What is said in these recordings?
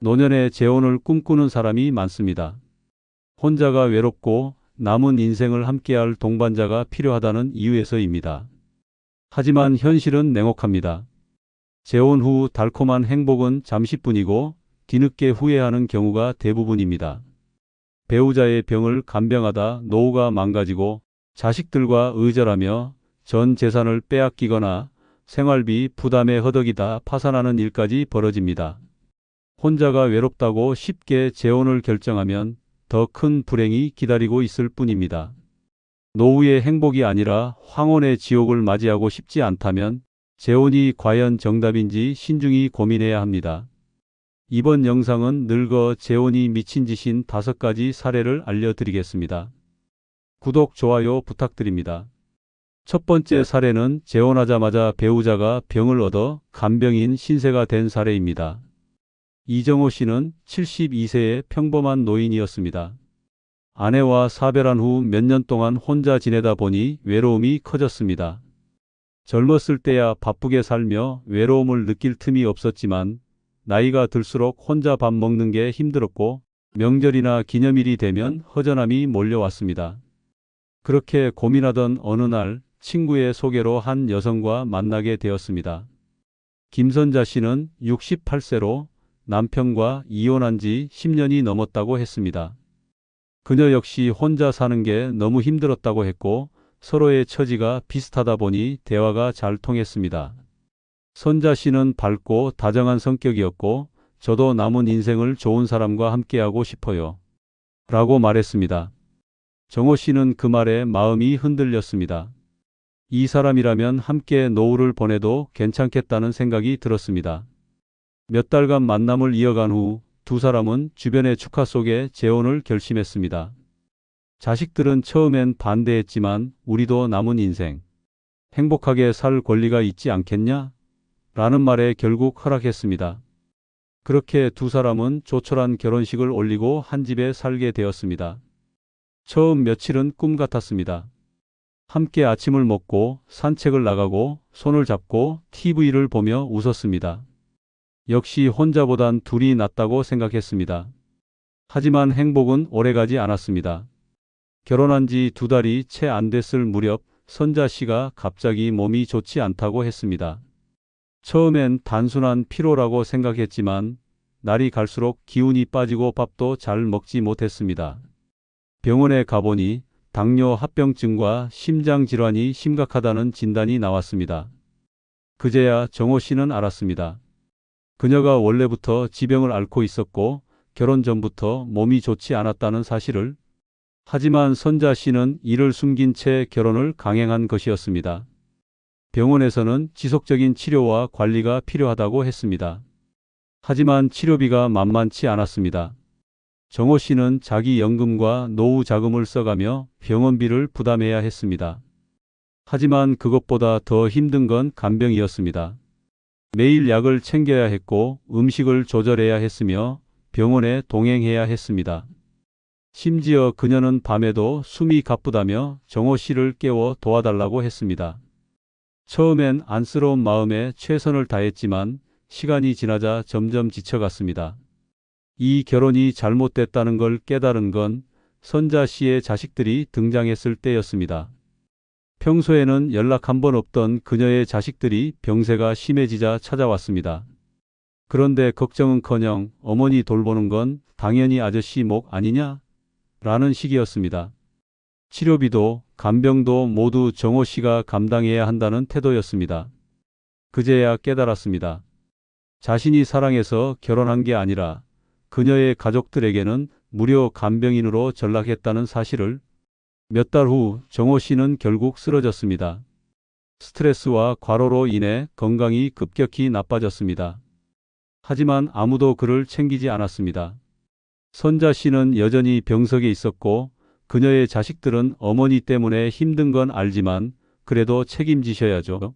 노년의 재혼을 꿈꾸는 사람이 많습니다. 혼자가 외롭고 남은 인생을 함께할 동반자가 필요하다는 이유에서입니다. 하지만 현실은 냉혹합니다. 재혼 후 달콤한 행복은 잠시뿐이고 뒤늦게 후회하는 경우가 대부분입니다. 배우자의 병을 간병하다 노후가 망가지고 자식들과 의절하며 전 재산을 빼앗기거나 생활비 부담에 허덕이다 파산하는 일까지 벌어집니다. 혼자가 외롭다고 쉽게 재혼을 결정하면 더 큰 불행이 기다리고 있을 뿐입니다. 노후의 행복이 아니라 황혼의 지옥을 맞이하고 싶지 않다면 재혼이 과연 정답인지 신중히 고민해야 합니다. 이번 영상은 늙어 재혼이 미친 짓인 5가지 사례를 알려드리겠습니다. 구독, 좋아요 부탁드립니다. 첫 번째 사례는 재혼하자마자 배우자가 병을 얻어 간병인 신세가 된 사례입니다. 이정호 씨는 72세의 평범한 노인이었습니다. 아내와 사별한 후 몇 년 동안 혼자 지내다 보니 외로움이 커졌습니다. 젊었을 때야 바쁘게 살며 외로움을 느낄 틈이 없었지만 나이가 들수록 혼자 밥 먹는 게 힘들었고 명절이나 기념일이 되면 허전함이 몰려왔습니다. 그렇게 고민하던 어느 날 친구의 소개로 한 여성과 만나게 되었습니다. 김선자 씨는 68세로 남편과 이혼한 지 10년이 넘었다고 했습니다. 그녀 역시 혼자 사는 게 너무 힘들었다고 했고 서로의 처지가 비슷하다 보니 대화가 잘 통했습니다. 선자 씨는 밝고 다정한 성격이었고 저도 남은 인생을 좋은 사람과 함께하고 싶어요. 라고 말했습니다. 정호 씨는 그 말에 마음이 흔들렸습니다. 이 사람이라면 함께 노후를 보내도 괜찮겠다는 생각이 들었습니다. 몇 달간 만남을 이어간 후 두 사람은 주변의 축하 속에 재혼을 결심했습니다. 자식들은 처음엔 반대했지만 우리도 남은 인생 행복하게 살 권리가 있지 않겠냐? 라는 말에 결국 허락했습니다. 그렇게 두 사람은 조촐한 결혼식을 올리고 한 집에 살게 되었습니다. 처음 며칠은 꿈 같았습니다. 함께 아침을 먹고 산책을 나가고 손을 잡고 TV를 보며 웃었습니다. 역시 혼자보단 둘이 낫다고 생각했습니다. 하지만 행복은 오래가지 않았습니다. 결혼한 지 2달이 채 안 됐을 무렵 선자 씨가 갑자기 몸이 좋지 않다고 했습니다. 처음엔 단순한 피로라고 생각했지만 날이 갈수록 기운이 빠지고 밥도 잘 먹지 못했습니다. 병원에 가보니 당뇨 합병증과 심장질환이 심각하다는 진단이 나왔습니다. 그제야 정호 씨는 알았습니다. 그녀가 원래부터 지병을 앓고 있었고 결혼 전부터 몸이 좋지 않았다는 사실을. 하지만 선자 씨는 이를 숨긴 채 결혼을 강행한 것이었습니다. 병원에서는 지속적인 치료와 관리가 필요하다고 했습니다. 하지만 치료비가 만만치 않았습니다. 정호 씨는 자기 연금과 노후 자금을 써가며 병원비를 부담해야 했습니다. 하지만 그것보다 더 힘든 건 간병이었습니다. 매일 약을 챙겨야 했고 음식을 조절해야 했으며 병원에 동행해야 했습니다. 심지어 그녀는 밤에도 숨이 가쁘다며 정호 씨를 깨워 도와달라고 했습니다. 처음엔 안쓰러운 마음에 최선을 다했지만 시간이 지나자 점점 지쳐갔습니다. 이 결혼이 잘못됐다는 걸 깨달은 건 선자 씨의 자식들이 등장했을 때였습니다. 평소에는 연락 한 번 없던 그녀의 자식들이 병세가 심해지자 찾아왔습니다. 그런데 걱정은커녕 어머니 돌보는 건 당연히 아저씨 목 아니냐? 라는 식이었습니다. 치료비도 간병도 모두 정호 씨가 감당해야 한다는 태도였습니다. 그제야 깨달았습니다. 자신이 사랑해서 결혼한 게 아니라 그녀의 가족들에게는 무료 간병인으로 전락했다는 사실을. 몇 달 후 정호 씨는 결국 쓰러졌습니다. 스트레스와 과로로 인해 건강이 급격히 나빠졌습니다. 하지만 아무도 그를 챙기지 않았습니다. 선자 씨는 여전히 병석에 있었고 그녀의 자식들은 어머니 때문에 힘든 건 알지만 그래도 책임지셔야죠.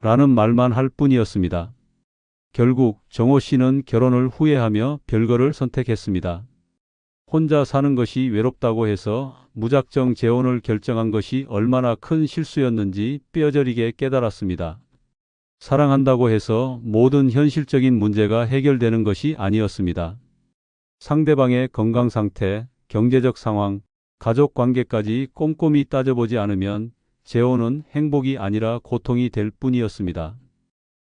라는 말만 할 뿐이었습니다. 결국 정호 씨는 결혼을 후회하며 별거를 선택했습니다. 혼자 사는 것이 외롭다고 해서 무작정 재혼을 결정한 것이 얼마나 큰 실수였는지 뼈저리게 깨달았습니다. 사랑한다고 해서 모든 현실적인 문제가 해결되는 것이 아니었습니다. 상대방의 건강 상태, 경제적 상황, 가족 관계까지 꼼꼼히 따져보지 않으면 재혼은 행복이 아니라 고통이 될 뿐이었습니다.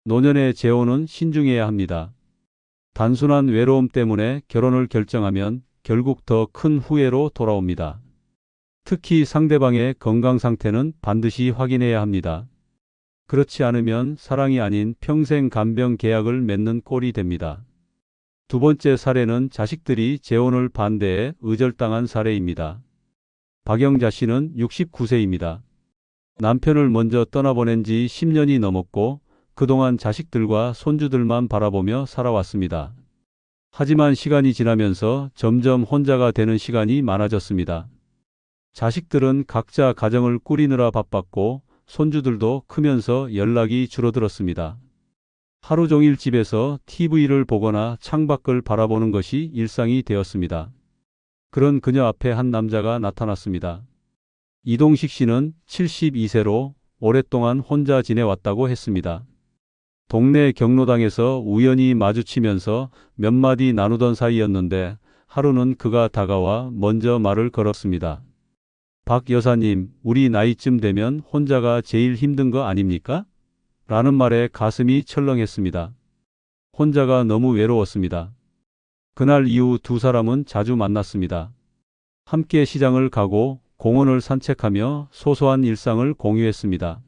노년의 재혼은 신중해야 합니다. 단순한 외로움 때문에 결혼을 결정하면 결국 더 큰 후회로 돌아옵니다. 특히 상대방의 건강 상태는 반드시 확인해야 합니다. 그렇지 않으면 사랑이 아닌 평생 간병 계약을 맺는 꼴이 됩니다. 두 번째 사례는 자식들이 재혼을 반대해 의절당한 사례입니다. 박영자 씨는 69세입니다. 남편을 먼저 떠나보낸 지 10년이 넘었고 그동안 자식들과 손주들만 바라보며 살아왔습니다. 하지만 시간이 지나면서 점점 혼자가 되는 시간이 많아졌습니다. 자식들은 각자 가정을 꾸리느라 바빴고 손주들도 크면서 연락이 줄어들었습니다. 하루 종일 집에서 TV를 보거나 창밖을 바라보는 것이 일상이 되었습니다. 그런 그녀 앞에 한 남자가 나타났습니다. 이동식 씨는 72세로 오랫동안 혼자 지내왔다고 했습니다. 동네 경로당에서 우연히 마주치면서 몇 마디 나누던 사이였는데 하루는 그가 다가와 먼저 말을 걸었습니다. 박 여사님, 우리 나이쯤 되면 혼자가 제일 힘든 거 아닙니까? 라는 말에 가슴이 철렁했습니다. 혼자가 너무 외로웠습니다. 그날 이후 두 사람은 자주 만났습니다. 함께 시장을 가고 공원을 산책하며 소소한 일상을 공유했습니다.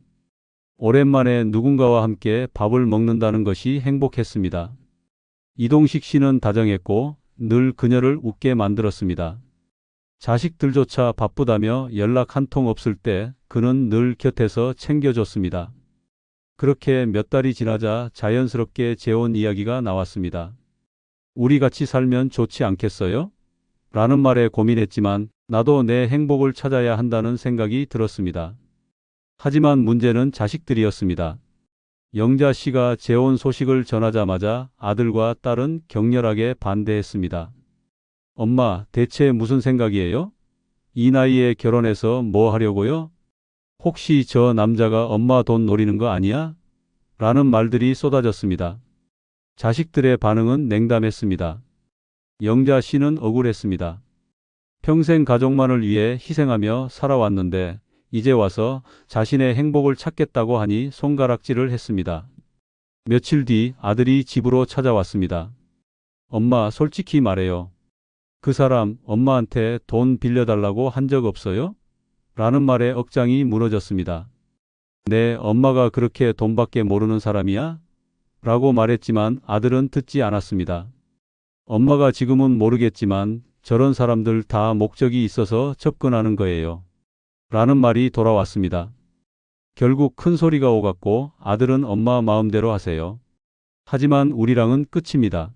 오랜만에 누군가와 함께 밥을 먹는다는 것이 행복했습니다. 이동식 씨는 다정했고 늘 그녀를 웃게 만들었습니다. 자식들조차 바쁘다며 연락 한 통 없을 때 그는 늘 곁에서 챙겨줬습니다. 그렇게 몇 달이 지나자 자연스럽게 재혼 이야기가 나왔습니다. 우리 같이 살면 좋지 않겠어요? 라는 말에 고민했지만 나도 내 행복을 찾아야 한다는 생각이 들었습니다. 하지만 문제는 자식들이었습니다. 영자 씨가 재혼 소식을 전하자마자 아들과 딸은 격렬하게 반대했습니다. 엄마, 대체 무슨 생각이에요? 이 나이에 결혼해서 뭐 하려고요? 혹시 저 남자가 엄마 돈 노리는 거 아니야? 라는 말들이 쏟아졌습니다. 자식들의 반응은 냉담했습니다. 영자 씨는 억울했습니다. 평생 가족만을 위해 희생하며 살아왔는데 이제 와서 자신의 행복을 찾겠다고 하니 손가락질을 했습니다. 며칠 뒤 아들이 집으로 찾아왔습니다. 엄마, 솔직히 말해요. 그 사람 엄마한테 돈 빌려달라고 한 적 없어요? 라는 말에 억장이 무너졌습니다. 네, 엄마가 그렇게 돈밖에 모르는 사람이야? 라고 말했지만 아들은 듣지 않았습니다. 엄마가 지금은 모르겠지만 저런 사람들 다 목적이 있어서 접근하는 거예요. 라는 말이 돌아왔습니다. 결국 큰 소리가 오갔고 아들은 엄마 마음대로 하세요. 하지만 우리랑은 끝입니다.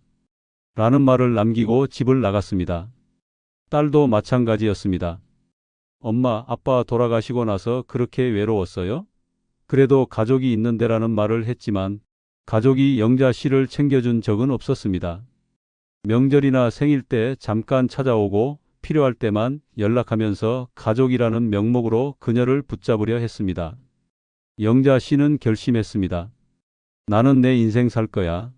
라는 말을 남기고 집을 나갔습니다. 딸도 마찬가지였습니다. 엄마, 아빠 돌아가시고 나서 그렇게 외로웠어요? 그래도 가족이 있는데라는 말을 했지만 가족이 영자 씨를 챙겨준 적은 없었습니다. 명절이나 생일 때 잠깐 찾아오고 필요할 때만 연락하면서 가족이라는 명목으로 그녀를 붙잡으려 했습니다. 영자 씨는 결심했습니다. 나는 내 인생 살 거야.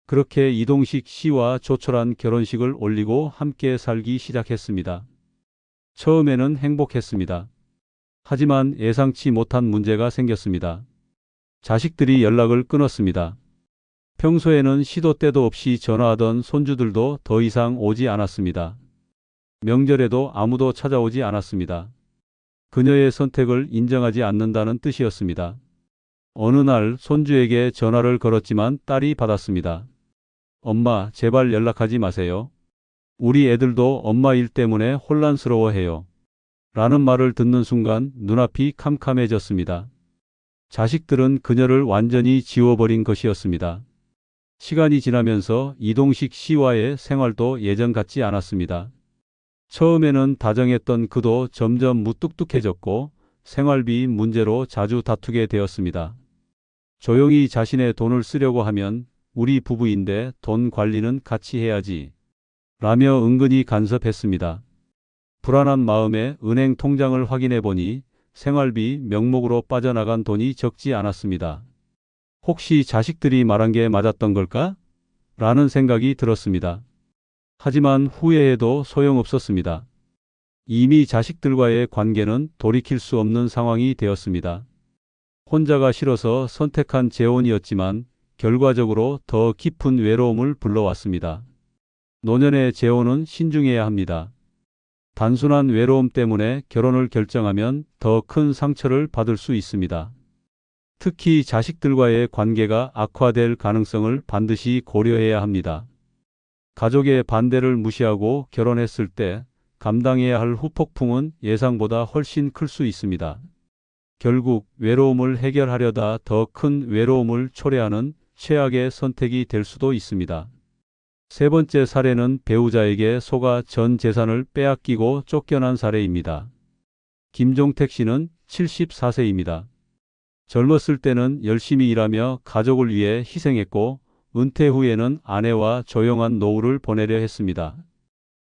그렇게 이동식 씨와 조촐한 결혼식을 올리고 함께 살기 시작했습니다. 처음에는 행복했습니다. 하지만 예상치 못한 문제가 생겼습니다. 자식들이 연락을 끊었습니다. 평소에는 시도 때도 없이 전화하던 손주들도 더 이상 오지 않았습니다. 명절에도 아무도 찾아오지 않았습니다. 그녀의 선택을 인정하지 않는다는 뜻이었습니다. 어느 날 손주에게 전화를 걸었지만 딸이 받았습니다. 엄마, 제발 연락하지 마세요. 우리 애들도 엄마 일 때문에 혼란스러워해요. 라는 말을 듣는 순간 눈앞이 캄캄해졌습니다. 자식들은 그녀를 완전히 지워버린 것이었습니다. 시간이 지나면서 이동식 씨와의 생활도 예전 같지 않았습니다. 처음에는 다정했던 그도 점점 무뚝뚝해졌고 생활비 문제로 자주 다투게 되었습니다. 조용히 자신의 돈을 쓰려고 하면 우리 부부인데 돈 관리는 같이 해야지 라며 은근히 간섭했습니다. 불안한 마음에 은행 통장을 확인해 보니 생활비 명목으로 빠져나간 돈이 적지 않았습니다. 혹시 자식들이 말한 게 맞았던 걸까? 라는 생각이 들었습니다. 하지만 후회해도 소용없었습니다. 이미 자식들과의 관계는 돌이킬 수 없는 상황이 되었습니다. 혼자가 싫어서 선택한 재혼이었지만 결과적으로 더 깊은 외로움을 불러왔습니다. 노년의 재혼은 신중해야 합니다. 단순한 외로움 때문에 결혼을 결정하면 더 큰 상처를 받을 수 있습니다. 특히 자식들과의 관계가 악화될 가능성을 반드시 고려해야 합니다. 가족의 반대를 무시하고 결혼했을 때 감당해야 할 후폭풍은 예상보다 훨씬 클 수 있습니다. 결국 외로움을 해결하려다 더 큰 외로움을 초래하는 최악의 선택이 될 수도 있습니다. 세 번째 사례는 배우자에게 속아 전 재산을 빼앗기고 쫓겨난 사례입니다. 김종택 씨는 74세입니다. 젊었을 때는 열심히 일하며 가족을 위해 희생했고 은퇴 후에는 아내와 조용한 노후를 보내려 했습니다.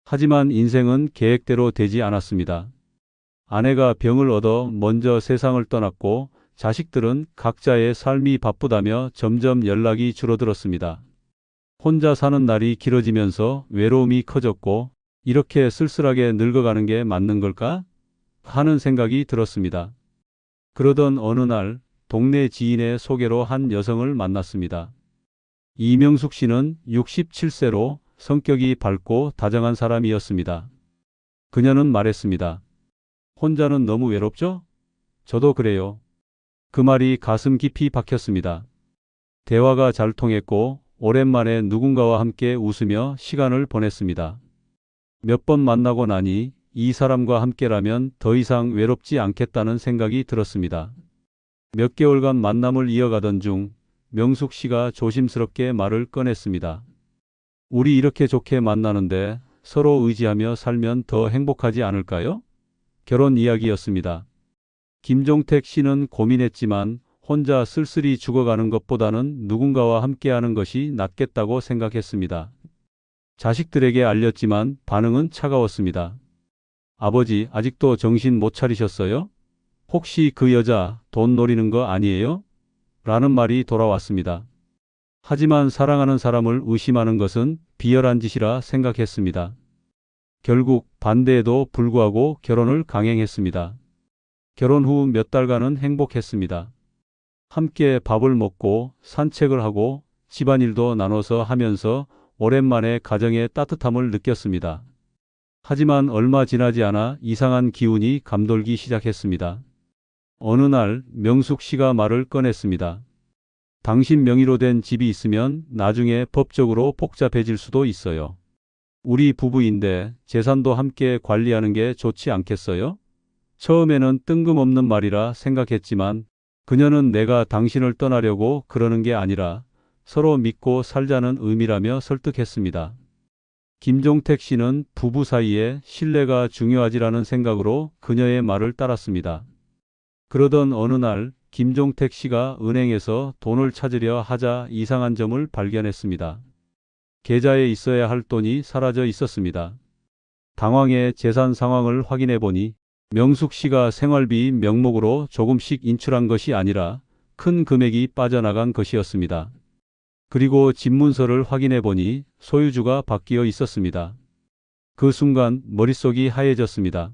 하지만 인생은 계획대로 되지 않았습니다. 아내가 병을 얻어 먼저 세상을 떠났고 자식들은 각자의 삶이 바쁘다며 점점 연락이 줄어들었습니다. 혼자 사는 날이 길어지면서 외로움이 커졌고 이렇게 쓸쓸하게 늙어가는 게 맞는 걸까? 하는 생각이 들었습니다. 그러던 어느 날 동네 지인의 소개로 한 여성을 만났습니다. 이명숙 씨는 67세로 성격이 밝고 다정한 사람이었습니다. 그녀는 말했습니다. 혼자는 너무 외롭죠? 저도 그래요. 그 말이 가슴 깊이 박혔습니다. 대화가 잘 통했고 오랜만에 누군가와 함께 웃으며 시간을 보냈습니다. 몇 번 만나고 나니 이 사람과 함께라면 더 이상 외롭지 않겠다는 생각이 들었습니다. 몇 개월간 만남을 이어가던 중 명숙 씨가 조심스럽게 말을 꺼냈습니다. 우리 이렇게 좋게 만나는데 서로 의지하며 살면 더 행복하지 않을까요? 결혼 이야기였습니다. 김종택 씨는 고민했지만 혼자 쓸쓸히 죽어가는 것보다는 누군가와 함께하는 것이 낫겠다고 생각했습니다. 자식들에게 알렸지만 반응은 차가웠습니다. 아버지, 아직도 정신 못 차리셨어요? 혹시 그 여자 돈 노리는 거 아니에요? 라는 말이 돌아왔습니다. 하지만 사랑하는 사람을 의심하는 것은 비열한 짓이라 생각했습니다. 결국 반대에도 불구하고 결혼을 강행했습니다. 결혼 후 몇 달간은 행복했습니다. 함께 밥을 먹고 산책을 하고 집안일도 나눠서 하면서 오랜만에 가정의 따뜻함을 느꼈습니다. 하지만 얼마 지나지 않아 이상한 기운이 감돌기 시작했습니다. 어느 날 명숙 씨가 말을 꺼냈습니다. 당신 명의로 된 집이 있으면 나중에 법적으로 복잡해질 수도 있어요. 우리 부부인데 재산도 함께 관리하는 게 좋지 않겠어요? 처음에는 뜬금없는 말이라 생각했지만 그녀는 내가 당신을 떠나려고 그러는 게 아니라 서로 믿고 살자는 의미라며 설득했습니다. 김종택 씨는 부부 사이에 신뢰가 중요하지라는 생각으로 그녀의 말을 따랐습니다. 그러던 어느 날 김종택 씨가 은행에서 돈을 찾으려 하자 이상한 점을 발견했습니다. 계좌에 있어야 할 돈이 사라져 있었습니다. 당황해 재산 상황을 확인해 보니 명숙 씨가 생활비 명목으로 조금씩 인출한 것이 아니라 큰 금액이 빠져나간 것이었습니다. 그리고 집 문서를 확인해 보니 소유주가 바뀌어 있었습니다. 그 순간 머릿속이 하얘졌습니다.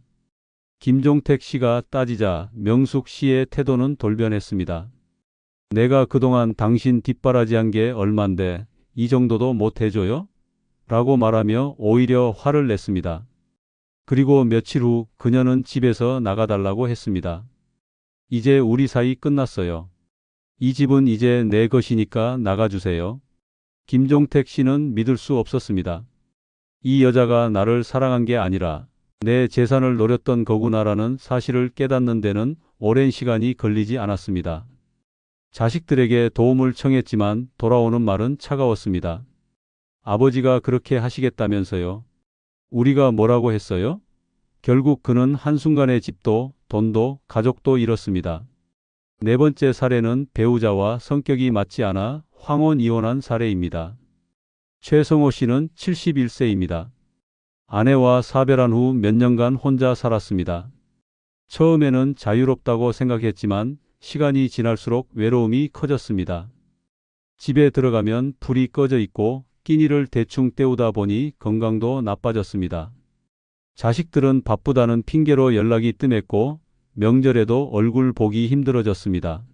김종택 씨가 따지자 명숙 씨의 태도는 돌변했습니다. 내가 그동안 당신 뒷바라지한 게 얼만데 이 정도도 못 해줘요? 라고 말하며 오히려 화를 냈습니다. 그리고 며칠 후 그녀는 집에서 나가달라고 했습니다. 이제 우리 사이 끝났어요. 이 집은 이제 내 것이니까 나가주세요. 김종택 씨는 믿을 수 없었습니다. 이 여자가 나를 사랑한 게 아니라 내 재산을 노렸던 거구나라는 사실을 깨닫는 데는 오랜 시간이 걸리지 않았습니다. 자식들에게 도움을 청했지만 돌아오는 말은 차가웠습니다. 아버지가 그렇게 하시겠다면서요. 우리가 뭐라고 했어요? 결국 그는 한순간에 집도 돈도 가족도 잃었습니다. 네 번째 사례는 배우자와 성격이 맞지 않아 황혼 이혼한 사례입니다. 최성호 씨는 71세입니다. 아내와 사별한 후 몇 년간 혼자 살았습니다. 처음에는 자유롭다고 생각했지만 시간이 지날수록 외로움이 커졌습니다. 집에 들어가면 불이 꺼져 있고 끼니를 대충 때우다 보니 건강도 나빠졌습니다. 자식들은 바쁘다는 핑계로 연락이 뜸했고 명절에도 얼굴 보기 힘들어졌습니다.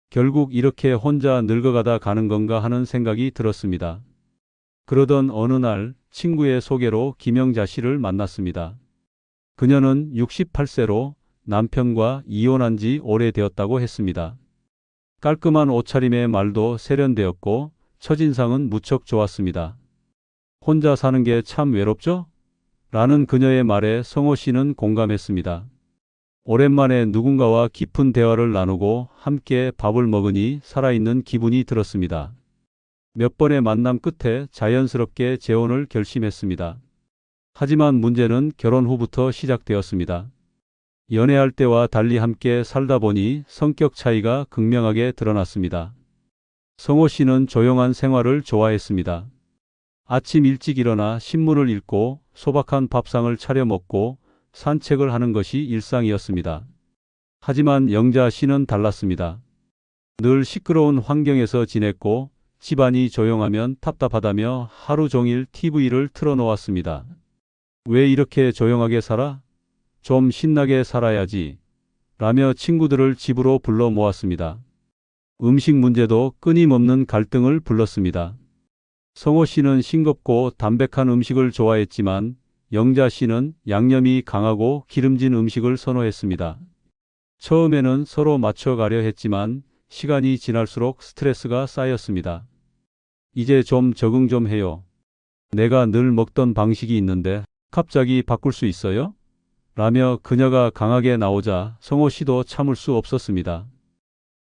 결국 이렇게 혼자 늙어가다 가는 건가 하는 생각이 들었습니다. 그러던 어느 날 친구의 소개로 김영자 씨를 만났습니다. 그녀는 68세로 남편과 이혼한 지 오래되었다고 했습니다. 깔끔한 옷차림에 말도 세련되었고 첫인상은 무척 좋았습니다. 혼자 사는 게 참 외롭죠? 라는 그녀의 말에 성호 씨는 공감했습니다. 오랜만에 누군가와 깊은 대화를 나누고 함께 밥을 먹으니 살아있는 기분이 들었습니다. 몇 번의 만남 끝에 자연스럽게 재혼을 결심했습니다. 하지만 문제는 결혼 후부터 시작되었습니다. 연애할 때와 달리 함께 살다 보니 성격 차이가 극명하게 드러났습니다. 성호 씨는 조용한 생활을 좋아했습니다. 아침 일찍 일어나 신문을 읽고 소박한 밥상을 차려 먹고 산책을 하는 것이 일상이었습니다. 하지만 영자 씨는 달랐습니다. 늘 시끄러운 환경에서 지냈고 집안이 조용하면 답답하다며 하루 종일 TV를 틀어놓았습니다. 왜 이렇게 조용하게 살아? 좀 신나게 살아야지. 라며 친구들을 집으로 불러 모았습니다. 음식 문제도 끊임없는 갈등을 불렀습니다. 성호 씨는 싱겁고 담백한 음식을 좋아했지만 영자 씨는 양념이 강하고 기름진 음식을 선호했습니다. 처음에는 서로 맞춰가려 했지만 시간이 지날수록 스트레스가 쌓였습니다. 이제 좀 적응 좀 해요. 내가 늘 먹던 방식이 있는데 갑자기 바꿀 수 있어요? 라며 그녀가 강하게 나오자 성호 씨도 참을 수 없었습니다.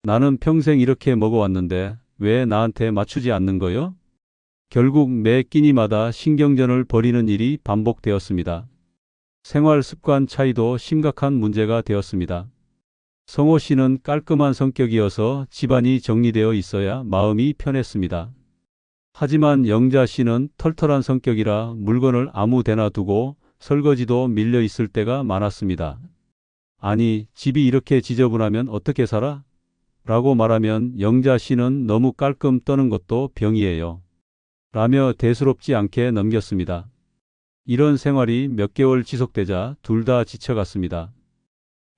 나는 평생 이렇게 먹어왔는데 왜 나한테 맞추지 않는 거요? 결국 매 끼니마다 신경전을 벌이는 일이 반복되었습니다. 생활 습관 차이도 심각한 문제가 되었습니다. 성호 씨는 깔끔한 성격이어서 집안이 정리되어 있어야 마음이 편했습니다. 하지만 영자 씨는 털털한 성격이라 물건을 아무 데나 두고 설거지도 밀려 있을 때가 많았습니다. 아니, 집이 이렇게 지저분하면 어떻게 살아? 라고 말하면 영자 씨는 너무 깔끔 떠는 것도 병이에요. 라며 대수롭지 않게 넘겼습니다. 이런 생활이 몇 개월 지속되자 둘 다 지쳐갔습니다.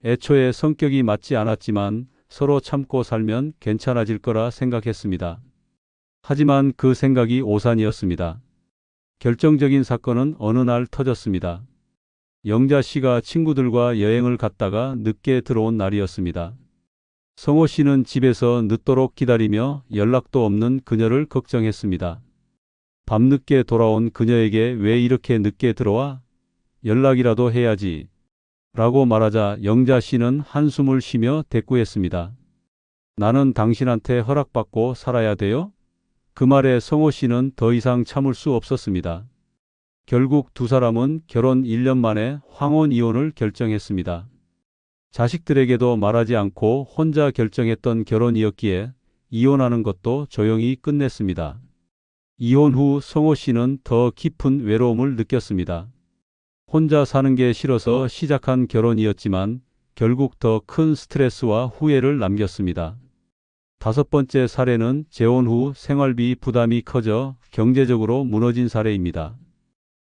애초에 성격이 맞지 않았지만 서로 참고 살면 괜찮아질 거라 생각했습니다. 하지만 그 생각이 오산이었습니다. 결정적인 사건은 어느 날 터졌습니다. 영자 씨가 친구들과 여행을 갔다가 늦게 들어온 날이었습니다. 성호 씨는 집에서 늦도록 기다리며 연락도 없는 그녀를 걱정했습니다. 밤늦게 돌아온 그녀에게 왜 이렇게 늦게 들어와? 연락이라도 해야지. 라고 말하자 영자 씨는 한숨을 쉬며 대꾸했습니다. 나는 당신한테 허락받고 살아야 돼요? 그 말에 성호 씨는 더 이상 참을 수 없었습니다. 결국 두 사람은 결혼 1년 만에 황혼 이혼을 결정했습니다. 자식들에게도 말하지 않고 혼자 결정했던 결혼이었기에 이혼하는 것도 조용히 끝냈습니다. 이혼 후 성호 씨는 더 깊은 외로움을 느꼈습니다. 혼자 사는 게 싫어서 시작한 결혼이었지만 결국 더 큰 스트레스와 후회를 남겼습니다. 5번째 사례는 재혼 후 생활비 부담이 커져 경제적으로 무너진 사례입니다.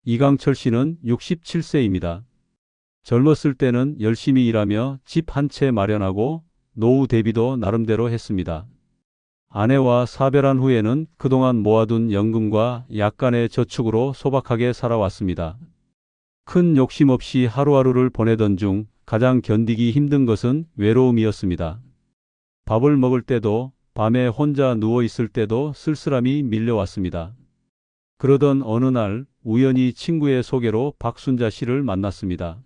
이강철 씨는 67세입니다. 젊었을 때는 열심히 일하며 집 한 채 마련하고 노후 대비도 나름대로 했습니다. 아내와 사별한 후에는 그동안 모아둔 연금과 약간의 저축으로 소박하게 살아왔습니다. 큰 욕심 없이 하루하루를 보내던 중 가장 견디기 힘든 것은 외로움이었습니다. 밥을 먹을 때도 밤에 혼자 누워 있을 때도 쓸쓸함이 밀려왔습니다. 그러던 어느 날 우연히 친구의 소개로 박순자 씨를 만났습니다.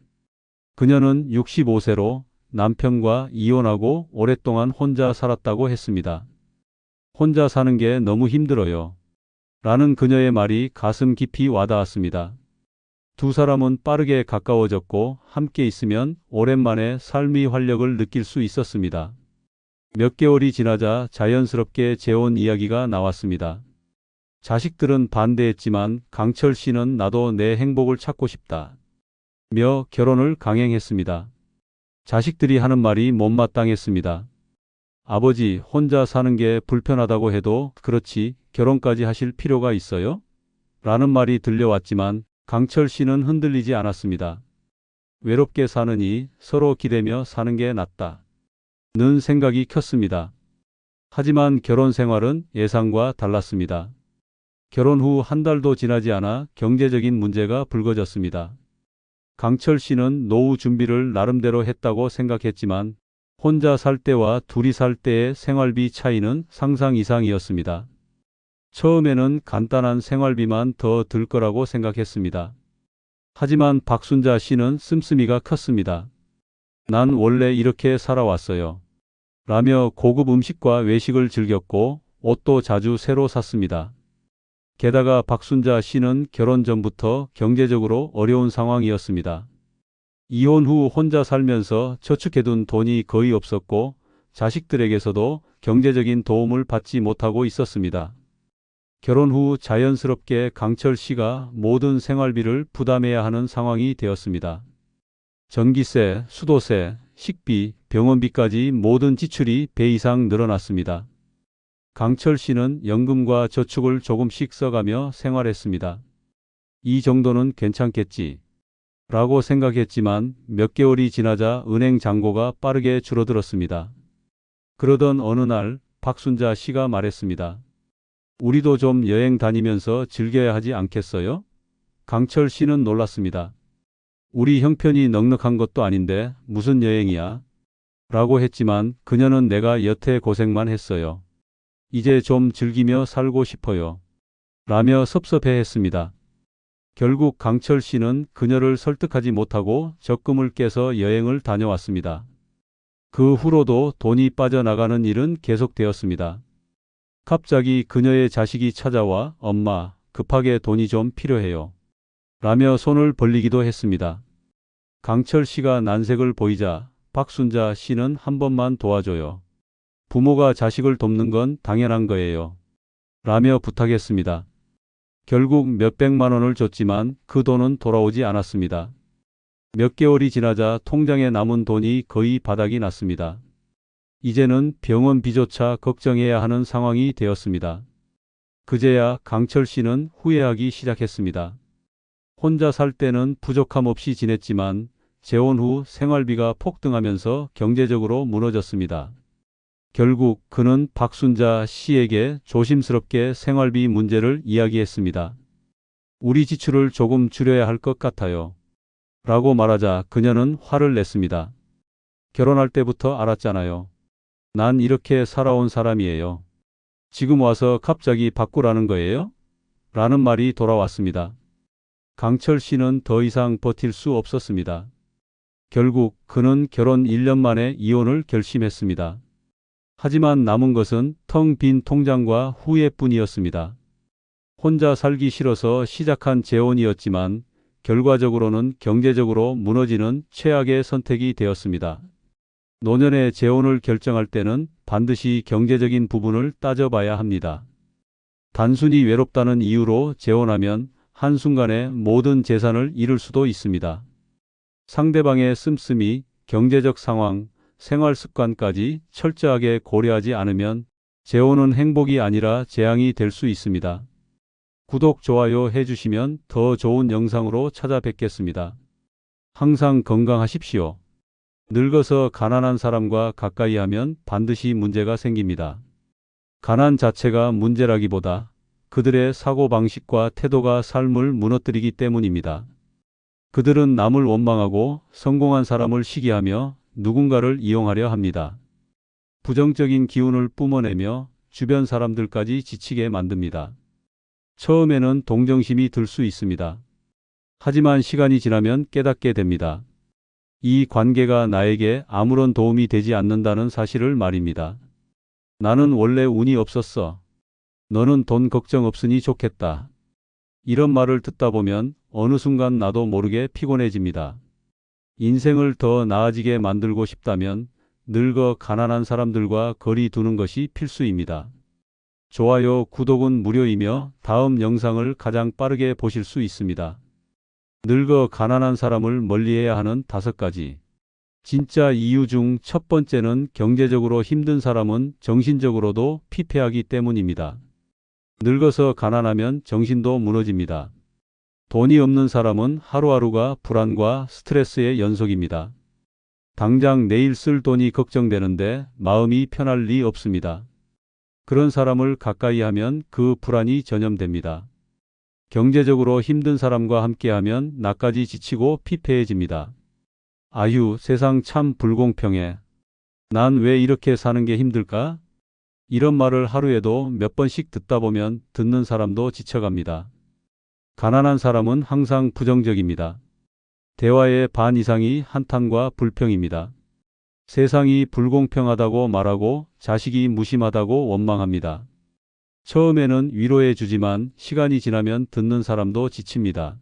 그녀는 65세로 남편과 이혼하고 오랫동안 혼자 살았다고 했습니다. 혼자 사는 게 너무 힘들어요. 라는 그녀의 말이 가슴 깊이 와닿았습니다. 두 사람은 빠르게 가까워졌고 함께 있으면 오랜만에 삶의 활력을 느낄 수 있었습니다. 몇 개월이 지나자 자연스럽게 재혼 이야기가 나왔습니다. 자식들은 반대했지만 강철 씨는 나도 내 행복을 찾고 싶다. 며 결혼을 강행했습니다. 자식들이 하는 말이 못마땅했습니다. 아버지, 혼자 사는 게 불편하다고 해도 그렇지 결혼까지 하실 필요가 있어요? 라는 말이 들려왔지만 강철 씨는 흔들리지 않았습니다. 외롭게 사느니 서로 기대며 사는 게 낫다. 는 생각이 컸습니다. 하지만 결혼 생활은 예상과 달랐습니다. 결혼 후 한 달도 지나지 않아 경제적인 문제가 불거졌습니다. 강철 씨는 노후 준비를 나름대로 했다고 생각했지만 혼자 살 때와 둘이 살 때의 생활비 차이는 상상 이상이었습니다. 처음에는 간단한 생활비만 더 들 거라고 생각했습니다. 하지만 박순자 씨는 씀씀이가 컸습니다. 난 원래 이렇게 살아왔어요. 라며 고급 음식과 외식을 즐겼고 옷도 자주 새로 샀습니다. 게다가 박순자 씨는 결혼 전부터 경제적으로 어려운 상황이었습니다. 이혼 후 혼자 살면서 저축해둔 돈이 거의 없었고 자식들에게서도 경제적인 도움을 받지 못하고 있었습니다. 결혼 후 자연스럽게 강철 씨가 모든 생활비를 부담해야 하는 상황이 되었습니다. 전기세, 수도세, 식비, 병원비까지 모든 지출이 배 이상 늘어났습니다. 강철 씨는 연금과 저축을 조금씩 써가며 생활했습니다. 이 정도는 괜찮겠지 라고 생각했지만 몇 개월이 지나자 은행 잔고가 빠르게 줄어들었습니다. 그러던 어느 날 박순자 씨가 말했습니다. 우리도 좀 여행 다니면서 즐겨야 하지 않겠어요? 강철 씨는 놀랐습니다. 우리 형편이 넉넉한 것도 아닌데 무슨 여행이야? 라고 했지만 그녀는 내가 여태 고생만 했어요. 이제 좀 즐기며 살고 싶어요. 라며 섭섭해했습니다. 결국 강철 씨는 그녀를 설득하지 못하고 적금을 깨서 여행을 다녀왔습니다. 그 후로도 돈이 빠져나가는 일은 계속되었습니다. 갑자기 그녀의 자식이 찾아와 엄마, 급하게 돈이 좀 필요해요. 라며 손을 벌리기도 했습니다. 강철 씨가 난색을 보이자 박순자 씨는 한 번만 도와줘요. 부모가 자식을 돕는 건 당연한 거예요. 라며 부탁했습니다. 결국 몇백만 원을 줬지만 그 돈은 돌아오지 않았습니다. 몇 개월이 지나자 통장에 남은 돈이 거의 바닥이 났습니다. 이제는 병원비조차 걱정해야 하는 상황이 되었습니다. 그제야 강철 씨는 후회하기 시작했습니다. 혼자 살 때는 부족함 없이 지냈지만 재혼 후 생활비가 폭등하면서 경제적으로 무너졌습니다. 결국 그는 박순자 씨에게 조심스럽게 생활비 문제를 이야기했습니다. 우리 지출을 조금 줄여야 할 것 같아요. 라고 말하자 그녀는 화를 냈습니다. 결혼할 때부터 알았잖아요. 난 이렇게 살아온 사람이에요. 지금 와서 갑자기 바꾸라는 거예요? 라는 말이 돌아왔습니다. 강철 씨는 더 이상 버틸 수 없었습니다. 결국 그는 결혼 1년 만에 이혼을 결심했습니다. 하지만 남은 것은 텅 빈 통장과 후회뿐이었습니다. 혼자 살기 싫어서 시작한 재혼이었지만 결과적으로는 경제적으로 무너지는 최악의 선택이 되었습니다. 노년의 재혼을 결정할 때는 반드시 경제적인 부분을 따져봐야 합니다. 단순히 외롭다는 이유로 재혼하면 한순간에 모든 재산을 잃을 수도 있습니다. 상대방의 씀씀이, 경제적 상황, 생활 습관까지 철저하게 고려하지 않으면 재혼은 행복이 아니라 재앙이 될 수 있습니다. 구독, 좋아요 해주시면 더 좋은 영상으로 찾아뵙겠습니다. 항상 건강하십시오. 늙어서 가난한 사람과 가까이 하면 반드시 문제가 생깁니다. 가난 자체가 문제라기보다 그들의 사고방식과 태도가 삶을 무너뜨리기 때문입니다. 그들은 남을 원망하고 성공한 사람을 시기하며 누군가를 이용하려 합니다. 부정적인 기운을 뿜어내며 주변 사람들까지 지치게 만듭니다. 처음에는 동정심이 들 수 있습니다. 하지만 시간이 지나면 깨닫게 됩니다. 이 관계가 나에게 아무런 도움이 되지 않는다는 사실을 말입니다. 나는 원래 운이 없었어. 너는 돈 걱정 없으니 좋겠다. 이런 말을 듣다 보면 어느 순간 나도 모르게 피곤해집니다. 인생을 더 나아지게 만들고 싶다면 늙어 가난한 사람들과 거리 두는 것이 필수입니다. 좋아요, 구독은 무료이며 다음 영상을 가장 빠르게 보실 수 있습니다. 늙어 가난한 사람을 멀리해야 하는 5가지 진짜 이유 중 첫 번째는 경제적으로 힘든 사람은 정신적으로도 피폐하기 때문입니다. 늙어서 가난하면 정신도 무너집니다. 돈이 없는 사람은 하루하루가 불안과 스트레스의 연속입니다. 당장 내일 쓸 돈이 걱정되는데 마음이 편할 리 없습니다. 그런 사람을 가까이 하면 그 불안이 전염됩니다. 경제적으로 힘든 사람과 함께하면 나까지 지치고 피폐해집니다. 아휴, 세상 참 불공평해. 난 왜 이렇게 사는 게 힘들까? 이런 말을 하루에도 몇 번씩 듣다 보면 듣는 사람도 지쳐갑니다. 가난한 사람은 항상 부정적입니다. 대화의 반 이상이 한탄과 불평입니다. 세상이 불공평하다고 말하고 자식이 무심하다고 원망합니다. 처음에는 위로해 주지만 시간이 지나면 듣는 사람도 지칩니다.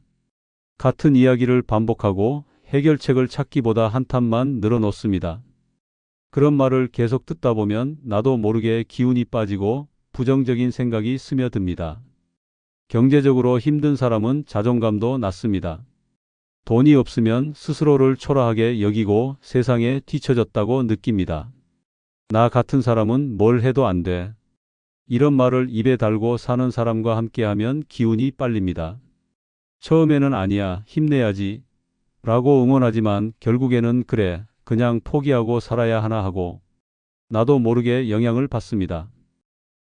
같은 이야기를 반복하고 해결책을 찾기보다 한탄만 늘어놓습니다. 그런 말을 계속 듣다 보면 나도 모르게 기운이 빠지고 부정적인 생각이 스며듭니다. 경제적으로 힘든 사람은 자존감도 낮습니다. 돈이 없으면 스스로를 초라하게 여기고 세상에 뒤처졌다고 느낍니다. 나 같은 사람은 뭘 해도 안 돼. 이런 말을 입에 달고 사는 사람과 함께하면 기운이 빨립니다. 처음에는 아니야, 힘내야지 라고 응원하지만 결국에는 그래, 그냥 포기하고 살아야 하나 하고 나도 모르게 영향을 받습니다.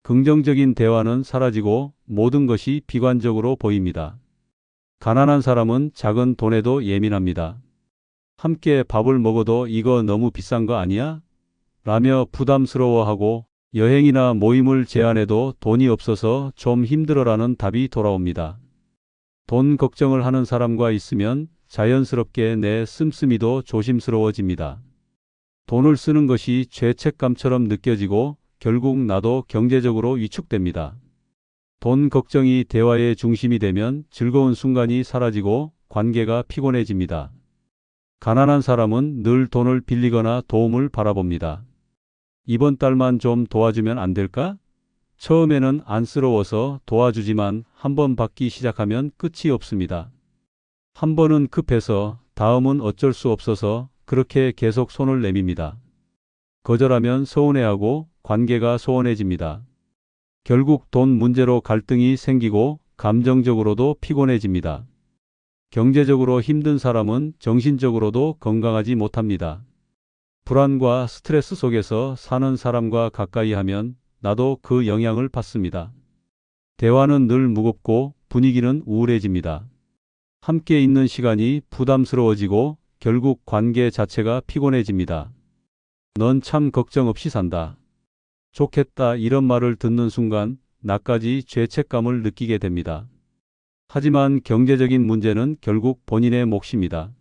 긍정적인 대화는 사라지고 모든 것이 비관적으로 보입니다. 가난한 사람은 작은 돈에도 예민합니다. 함께 밥을 먹어도 이거 너무 비싼 거 아니야? 라며 부담스러워하고 여행이나 모임을 제안해도 돈이 없어서 좀 힘들어라는 답이 돌아옵니다. 돈 걱정을 하는 사람과 있으면 자연스럽게 내 씀씀이도 조심스러워집니다. 돈을 쓰는 것이 죄책감처럼 느껴지고 결국 나도 경제적으로 위축됩니다. 돈 걱정이 대화의 중심이 되면 즐거운 순간이 사라지고 관계가 피곤해집니다. 가난한 사람은 늘 돈을 빌리거나 도움을 바라봅니다. 이번 달만 좀 도와주면 안 될까? 처음에는 안쓰러워서 도와주지만 한번 받기 시작하면 끝이 없습니다. 한 번은 급해서 다음은 어쩔 수 없어서 그렇게 계속 손을 내밉니다. 거절하면 서운해하고 관계가 소원해집니다. 결국 돈 문제로 갈등이 생기고 감정적으로도 피곤해집니다. 경제적으로 힘든 사람은 정신적으로도 건강하지 못합니다. 불안과 스트레스 속에서 사는 사람과 가까이 하면 나도 그 영향을 받습니다. 대화는 늘 무겁고 분위기는 우울해집니다. 함께 있는 시간이 부담스러워지고 결국 관계 자체가 피곤해집니다. 넌 참 걱정 없이 산다. 좋겠다, 이런 말을 듣는 순간 나까지 죄책감을 느끼게 됩니다. 하지만 경제적인 문제는 결국 본인의 몫입니다.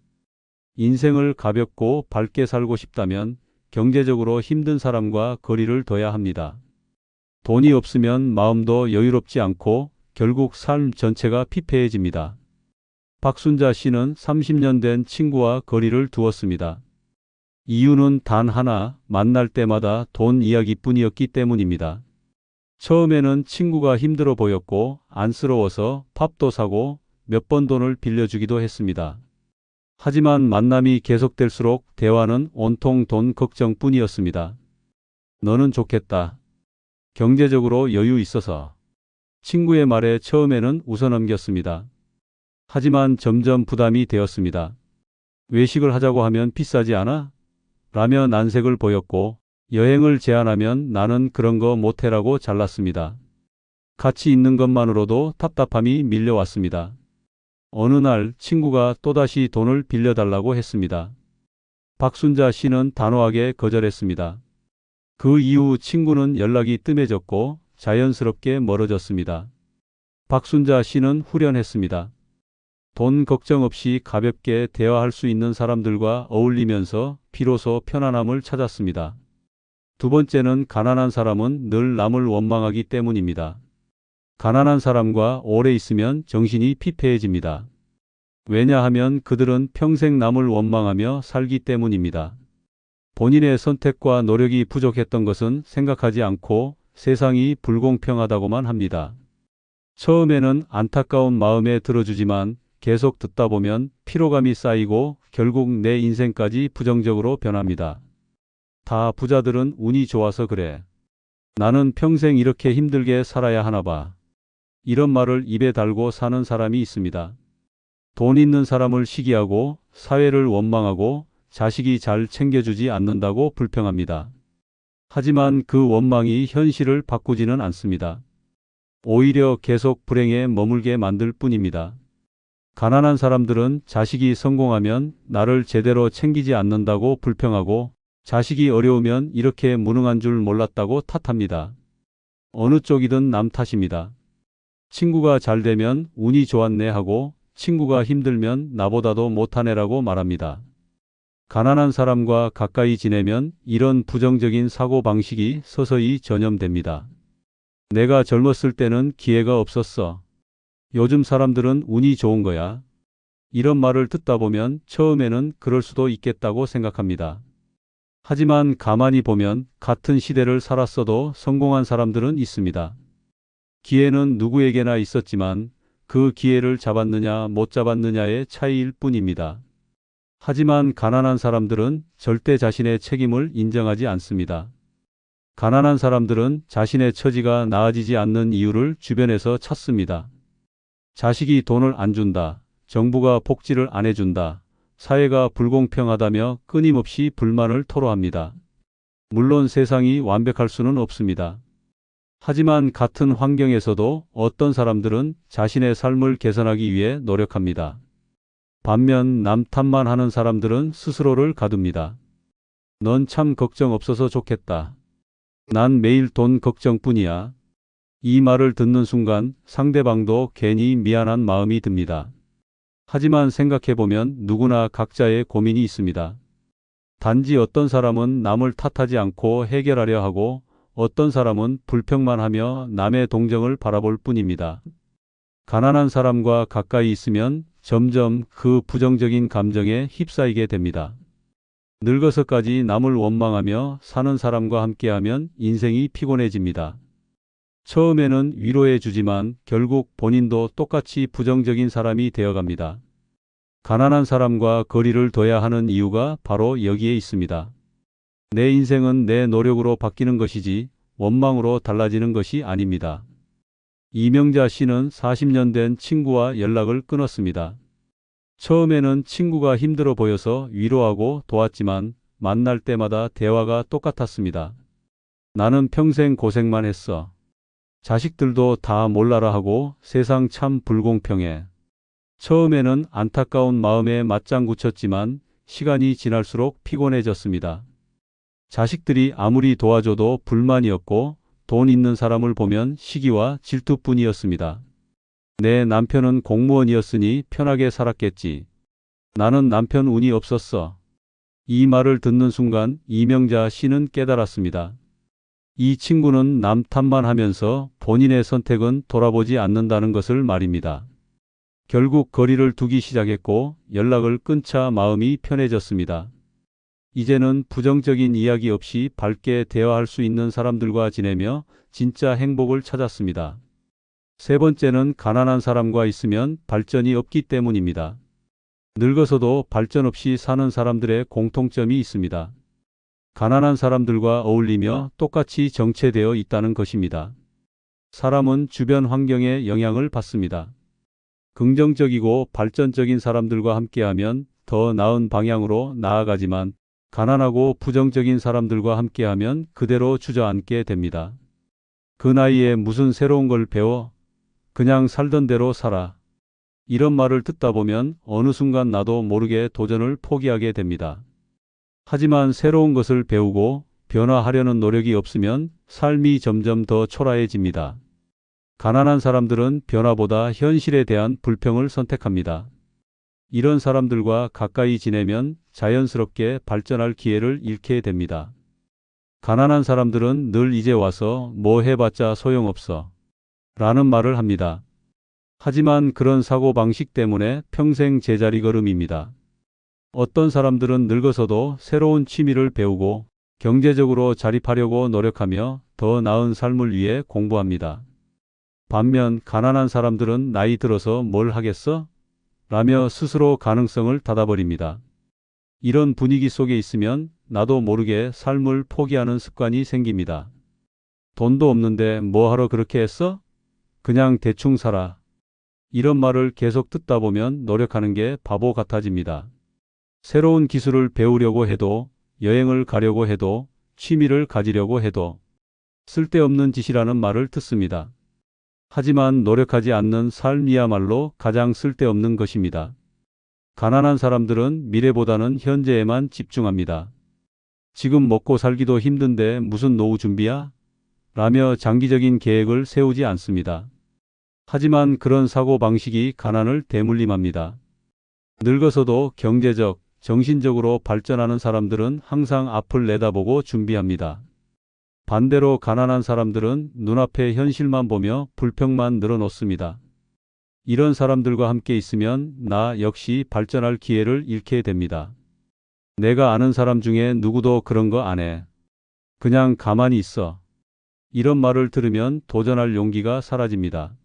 인생을 가볍고 밝게 살고 싶다면 경제적으로 힘든 사람과 거리를 둬야 합니다. 돈이 없으면 마음도 여유롭지 않고 결국 삶 전체가 피폐해집니다. 박순자 씨는 30년 된 친구와 거리를 두었습니다. 이유는 단 하나, 만날 때마다 돈 이야기뿐이었기 때문입니다. 처음에는 친구가 힘들어 보였고 안쓰러워서 밥도 사고 몇 번 돈을 빌려주기도 했습니다. 하지만 만남이 계속될수록 대화는 온통 돈 걱정뿐이었습니다. 너는 좋겠다. 경제적으로 여유 있어서. 친구의 말에 처음에는 웃어넘겼습니다. 하지만 점점 부담이 되었습니다. 외식을 하자고 하면 비싸지 않아? 라며 난색을 보였고 여행을 제안하면 나는 그런 거 못해라고 잘랐습니다. 같이 있는 것만으로도 답답함이 밀려왔습니다. 어느 날 친구가 또다시 돈을 빌려달라고 했습니다. 박순자 씨는 단호하게 거절했습니다. 그 이후 친구는 연락이 뜸해졌고 자연스럽게 멀어졌습니다. 박순자 씨는 후련했습니다. 돈 걱정 없이 가볍게 대화할 수 있는 사람들과 어울리면서 비로소 편안함을 찾았습니다. 두 번째는 가난한 사람은 늘 남을 원망하기 때문입니다. 가난한 사람과 오래 있으면 정신이 피폐해집니다. 왜냐하면 그들은 평생 남을 원망하며 살기 때문입니다. 본인의 선택과 노력이 부족했던 것은 생각하지 않고 세상이 불공평하다고만 합니다. 처음에는 안타까운 마음에 들어주지만 계속 듣다 보면 피로감이 쌓이고 결국 내 인생까지 부정적으로 변합니다. 다 부자들은 운이 좋아서 그래. 나는 평생 이렇게 힘들게 살아야 하나 봐. 이런 말을 입에 달고 사는 사람이 있습니다. 돈 있는 사람을 시기하고 사회를 원망하고 자식이 잘 챙겨주지 않는다고 불평합니다. 하지만 그 원망이 현실을 바꾸지는 않습니다. 오히려 계속 불행에 머물게 만들 뿐입니다. 가난한 사람들은 자식이 성공하면 나를 제대로 챙기지 않는다고 불평하고 자식이 어려우면 이렇게 무능한 줄 몰랐다고 탓합니다. 어느 쪽이든 남 탓입니다. 친구가 잘 되면 운이 좋았네 하고 친구가 힘들면 나보다도 못하네라고 말합니다. 가난한 사람과 가까이 지내면 이런 부정적인 사고방식이 서서히 전염됩니다. 내가 젊었을 때는 기회가 없었어. 요즘 사람들은 운이 좋은 거야. 이런 말을 듣다 보면 처음에는 그럴 수도 있겠다고 생각합니다. 하지만 가만히 보면 같은 시대를 살았어도 성공한 사람들은 있습니다. 기회는 누구에게나 있었지만 그 기회를 잡았느냐 못 잡았느냐의 차이일 뿐입니다. 하지만 가난한 사람들은 절대 자신의 책임을 인정하지 않습니다. 가난한 사람들은 자신의 처지가 나아지지 않는 이유를 주변에서 찾습니다. 자식이 돈을 안 준다. 정부가 복지를 안 해준다. 사회가 불공평하다며 끊임없이 불만을 토로합니다. 물론 세상이 완벽할 수는 없습니다. 하지만 같은 환경에서도 어떤 사람들은 자신의 삶을 개선하기 위해 노력합니다. 반면 남 탓만 하는 사람들은 스스로를 가둡니다. 넌 참 걱정 없어서 좋겠다. 난 매일 돈 걱정뿐이야. 이 말을 듣는 순간 상대방도 괜히 미안한 마음이 듭니다. 하지만 생각해보면 누구나 각자의 고민이 있습니다. 단지 어떤 사람은 남을 탓하지 않고 해결하려 하고 어떤 사람은 불평만 하며 남의 동정을 바라볼 뿐입니다. 가난한 사람과 가까이 있으면 점점 그 부정적인 감정에 휩싸이게 됩니다. 늙어서까지 남을 원망하며 사는 사람과 함께하면 인생이 피곤해집니다. 처음에는 위로해 주지만 결국 본인도 똑같이 부정적인 사람이 되어갑니다. 가난한 사람과 거리를 둬야 하는 이유가 바로 여기에 있습니다. 내 인생은 내 노력으로 바뀌는 것이지 원망으로 달라지는 것이 아닙니다. 이명자 씨는 40년 된 친구와 연락을 끊었습니다. 처음에는 친구가 힘들어 보여서 위로하고 도왔지만 만날 때마다 대화가 똑같았습니다. 나는 평생 고생만 했어. 자식들도 다 몰라라 하고 세상 참 불공평해. 처음에는 안타까운 마음에 맞장구 쳤지만 시간이 지날수록 피곤해졌습니다. 자식들이 아무리 도와줘도 불만이었고 돈 있는 사람을 보면 시기와 질투뿐이었습니다. 내 남편은 공무원이었으니 편하게 살았겠지. 나는 남편 운이 없었어. 이 말을 듣는 순간 이명자 씨는 깨달았습니다. 이 친구는 남 탓만 하면서 본인의 선택은 돌아보지 않는다는 것을 말입니다. 결국 거리를 두기 시작했고 연락을 끊자 마음이 편해졌습니다. 이제는 부정적인 이야기 없이 밝게 대화할 수 있는 사람들과 지내며 진짜 행복을 찾았습니다. 세 번째는 가난한 사람과 있으면 발전이 없기 때문입니다. 늙어서도 발전 없이 사는 사람들의 공통점이 있습니다. 가난한 사람들과 어울리며 똑같이 정체되어 있다는 것입니다. 사람은 주변 환경에 영향을 받습니다. 긍정적이고 발전적인 사람들과 함께하면 더 나은 방향으로 나아가지만 가난하고 부정적인 사람들과 함께하면 그대로 주저앉게 됩니다. 그 나이에 무슨 새로운 걸 배워? 그냥 살던 대로 살아. 이런 말을 듣다 보면 어느 순간 나도 모르게 도전을 포기하게 됩니다. 하지만 새로운 것을 배우고 변화하려는 노력이 없으면 삶이 점점 더 초라해집니다. 가난한 사람들은 변화보다 현실에 대한 불평을 선택합니다. 이런 사람들과 가까이 지내면 자연스럽게 발전할 기회를 잃게 됩니다. 가난한 사람들은 늘 이제 와서 뭐 해봤자 소용없어 라는 말을 합니다. 하지만 그런 사고방식 때문에 평생 제자리 걸음입니다. 어떤 사람들은 늙어서도 새로운 취미를 배우고 경제적으로 자립하려고 노력하며 더 나은 삶을 위해 공부합니다. 반면 가난한 사람들은 나이 들어서 뭘 하겠어? 라며 스스로 가능성을 닫아버립니다. 이런 분위기 속에 있으면 나도 모르게 삶을 포기하는 습관이 생깁니다. 돈도 없는데 뭐 하러 그렇게 했어? 그냥 대충 살아. 이런 말을 계속 듣다 보면 노력하는 게 바보 같아집니다. 새로운 기술을 배우려고 해도, 여행을 가려고 해도, 취미를 가지려고 해도 쓸데없는 짓이라는 말을 듣습니다. 하지만 노력하지 않는 삶이야말로 가장 쓸데없는 것입니다. 가난한 사람들은 미래보다는 현재에만 집중합니다. 지금 먹고 살기도 힘든데 무슨 노후 준비야? 라며 장기적인 계획을 세우지 않습니다. 하지만 그런 사고방식이 가난을 대물림합니다. 늙어서도 경제적, 정신적으로 발전하는 사람들은 항상 앞을 내다보고 준비합니다. 반대로 가난한 사람들은 눈앞의 현실만 보며 불평만 늘어놓습니다. 이런 사람들과 함께 있으면 나 역시 발전할 기회를 잃게 됩니다. 내가 아는 사람 중에 누구도 그런 거 안 해. 그냥 가만히 있어. 이런 말을 들으면 도전할 용기가 사라집니다.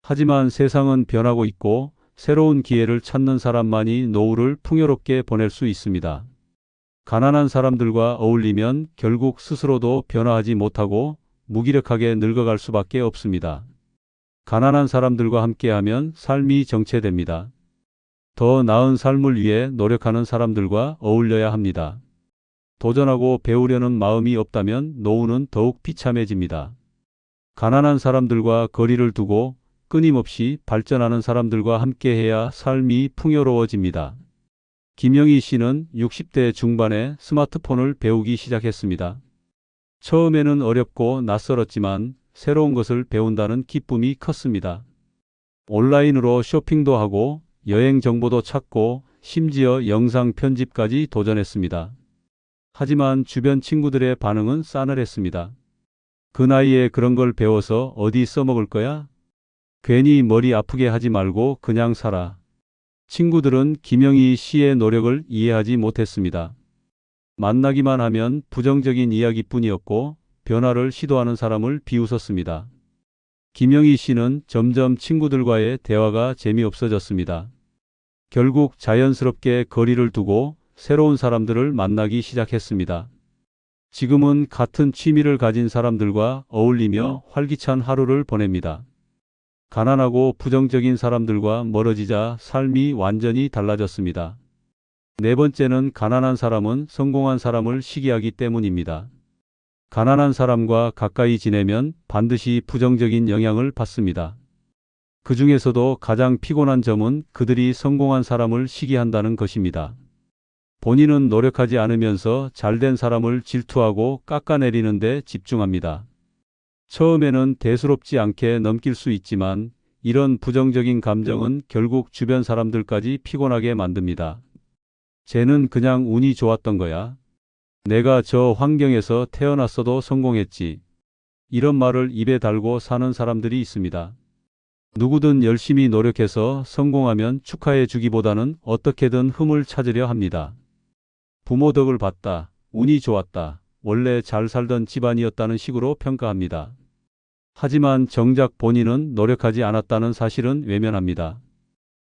하지만 세상은 변하고 있고 새로운 기회를 찾는 사람만이 노후를 풍요롭게 보낼 수 있습니다. 가난한 사람들과 어울리면 결국 스스로도 변화하지 못하고 무기력하게 늙어갈 수밖에 없습니다. 가난한 사람들과 함께하면 삶이 정체됩니다. 더 나은 삶을 위해 노력하는 사람들과 어울려야 합니다. 도전하고 배우려는 마음이 없다면 노후는 더욱 비참해집니다. 가난한 사람들과 거리를 두고 끊임없이 발전하는 사람들과 함께해야 삶이 풍요로워집니다. 김영희 씨는 60대 중반에 스마트폰을 배우기 시작했습니다. 처음에는 어렵고 낯설었지만 새로운 것을 배운다는 기쁨이 컸습니다. 온라인으로 쇼핑도 하고 여행 정보도 찾고 심지어 영상 편집까지 도전했습니다. 하지만 주변 친구들의 반응은 싸늘했습니다. 그 나이에 그런 걸 배워서 어디 써먹을 거야? 괜히 머리 아프게 하지 말고 그냥 살아. 친구들은 김영희 씨의 노력을 이해하지 못했습니다. 만나기만 하면 부정적인 이야기뿐이었고 변화를 시도하는 사람을 비웃었습니다. 김영희 씨는 점점 친구들과의 대화가 재미없어졌습니다. 결국 자연스럽게 거리를 두고 새로운 사람들을 만나기 시작했습니다. 지금은 같은 취미를 가진 사람들과 어울리며 활기찬 하루를 보냅니다. 가난하고 부정적인 사람들과 멀어지자 삶이 완전히 달라졌습니다. 네 번째는 가난한 사람은 성공한 사람을 시기하기 때문입니다. 가난한 사람과 가까이 지내면 반드시 부정적인 영향을 받습니다. 그 중에서도 가장 피곤한 점은 그들이 성공한 사람을 시기한다는 것입니다. 본인은 노력하지 않으면서 잘된 사람을 질투하고 깎아내리는 데 집중합니다. 처음에는 대수롭지 않게 넘길 수 있지만 이런 부정적인 감정은 결국 주변 사람들까지 피곤하게 만듭니다. 쟤는 그냥 운이 좋았던 거야. 내가 저 환경에서 태어났어도 성공했지. 이런 말을 입에 달고 사는 사람들이 있습니다. 누구든 열심히 노력해서 성공하면 축하해 주기보다는 어떻게든 흠을 찾으려 합니다. 부모 덕을 봤다. 운이 좋았다. 원래 잘 살던 집안이었다는 식으로 평가합니다. 하지만 정작 본인은 노력하지 않았다는 사실은 외면합니다.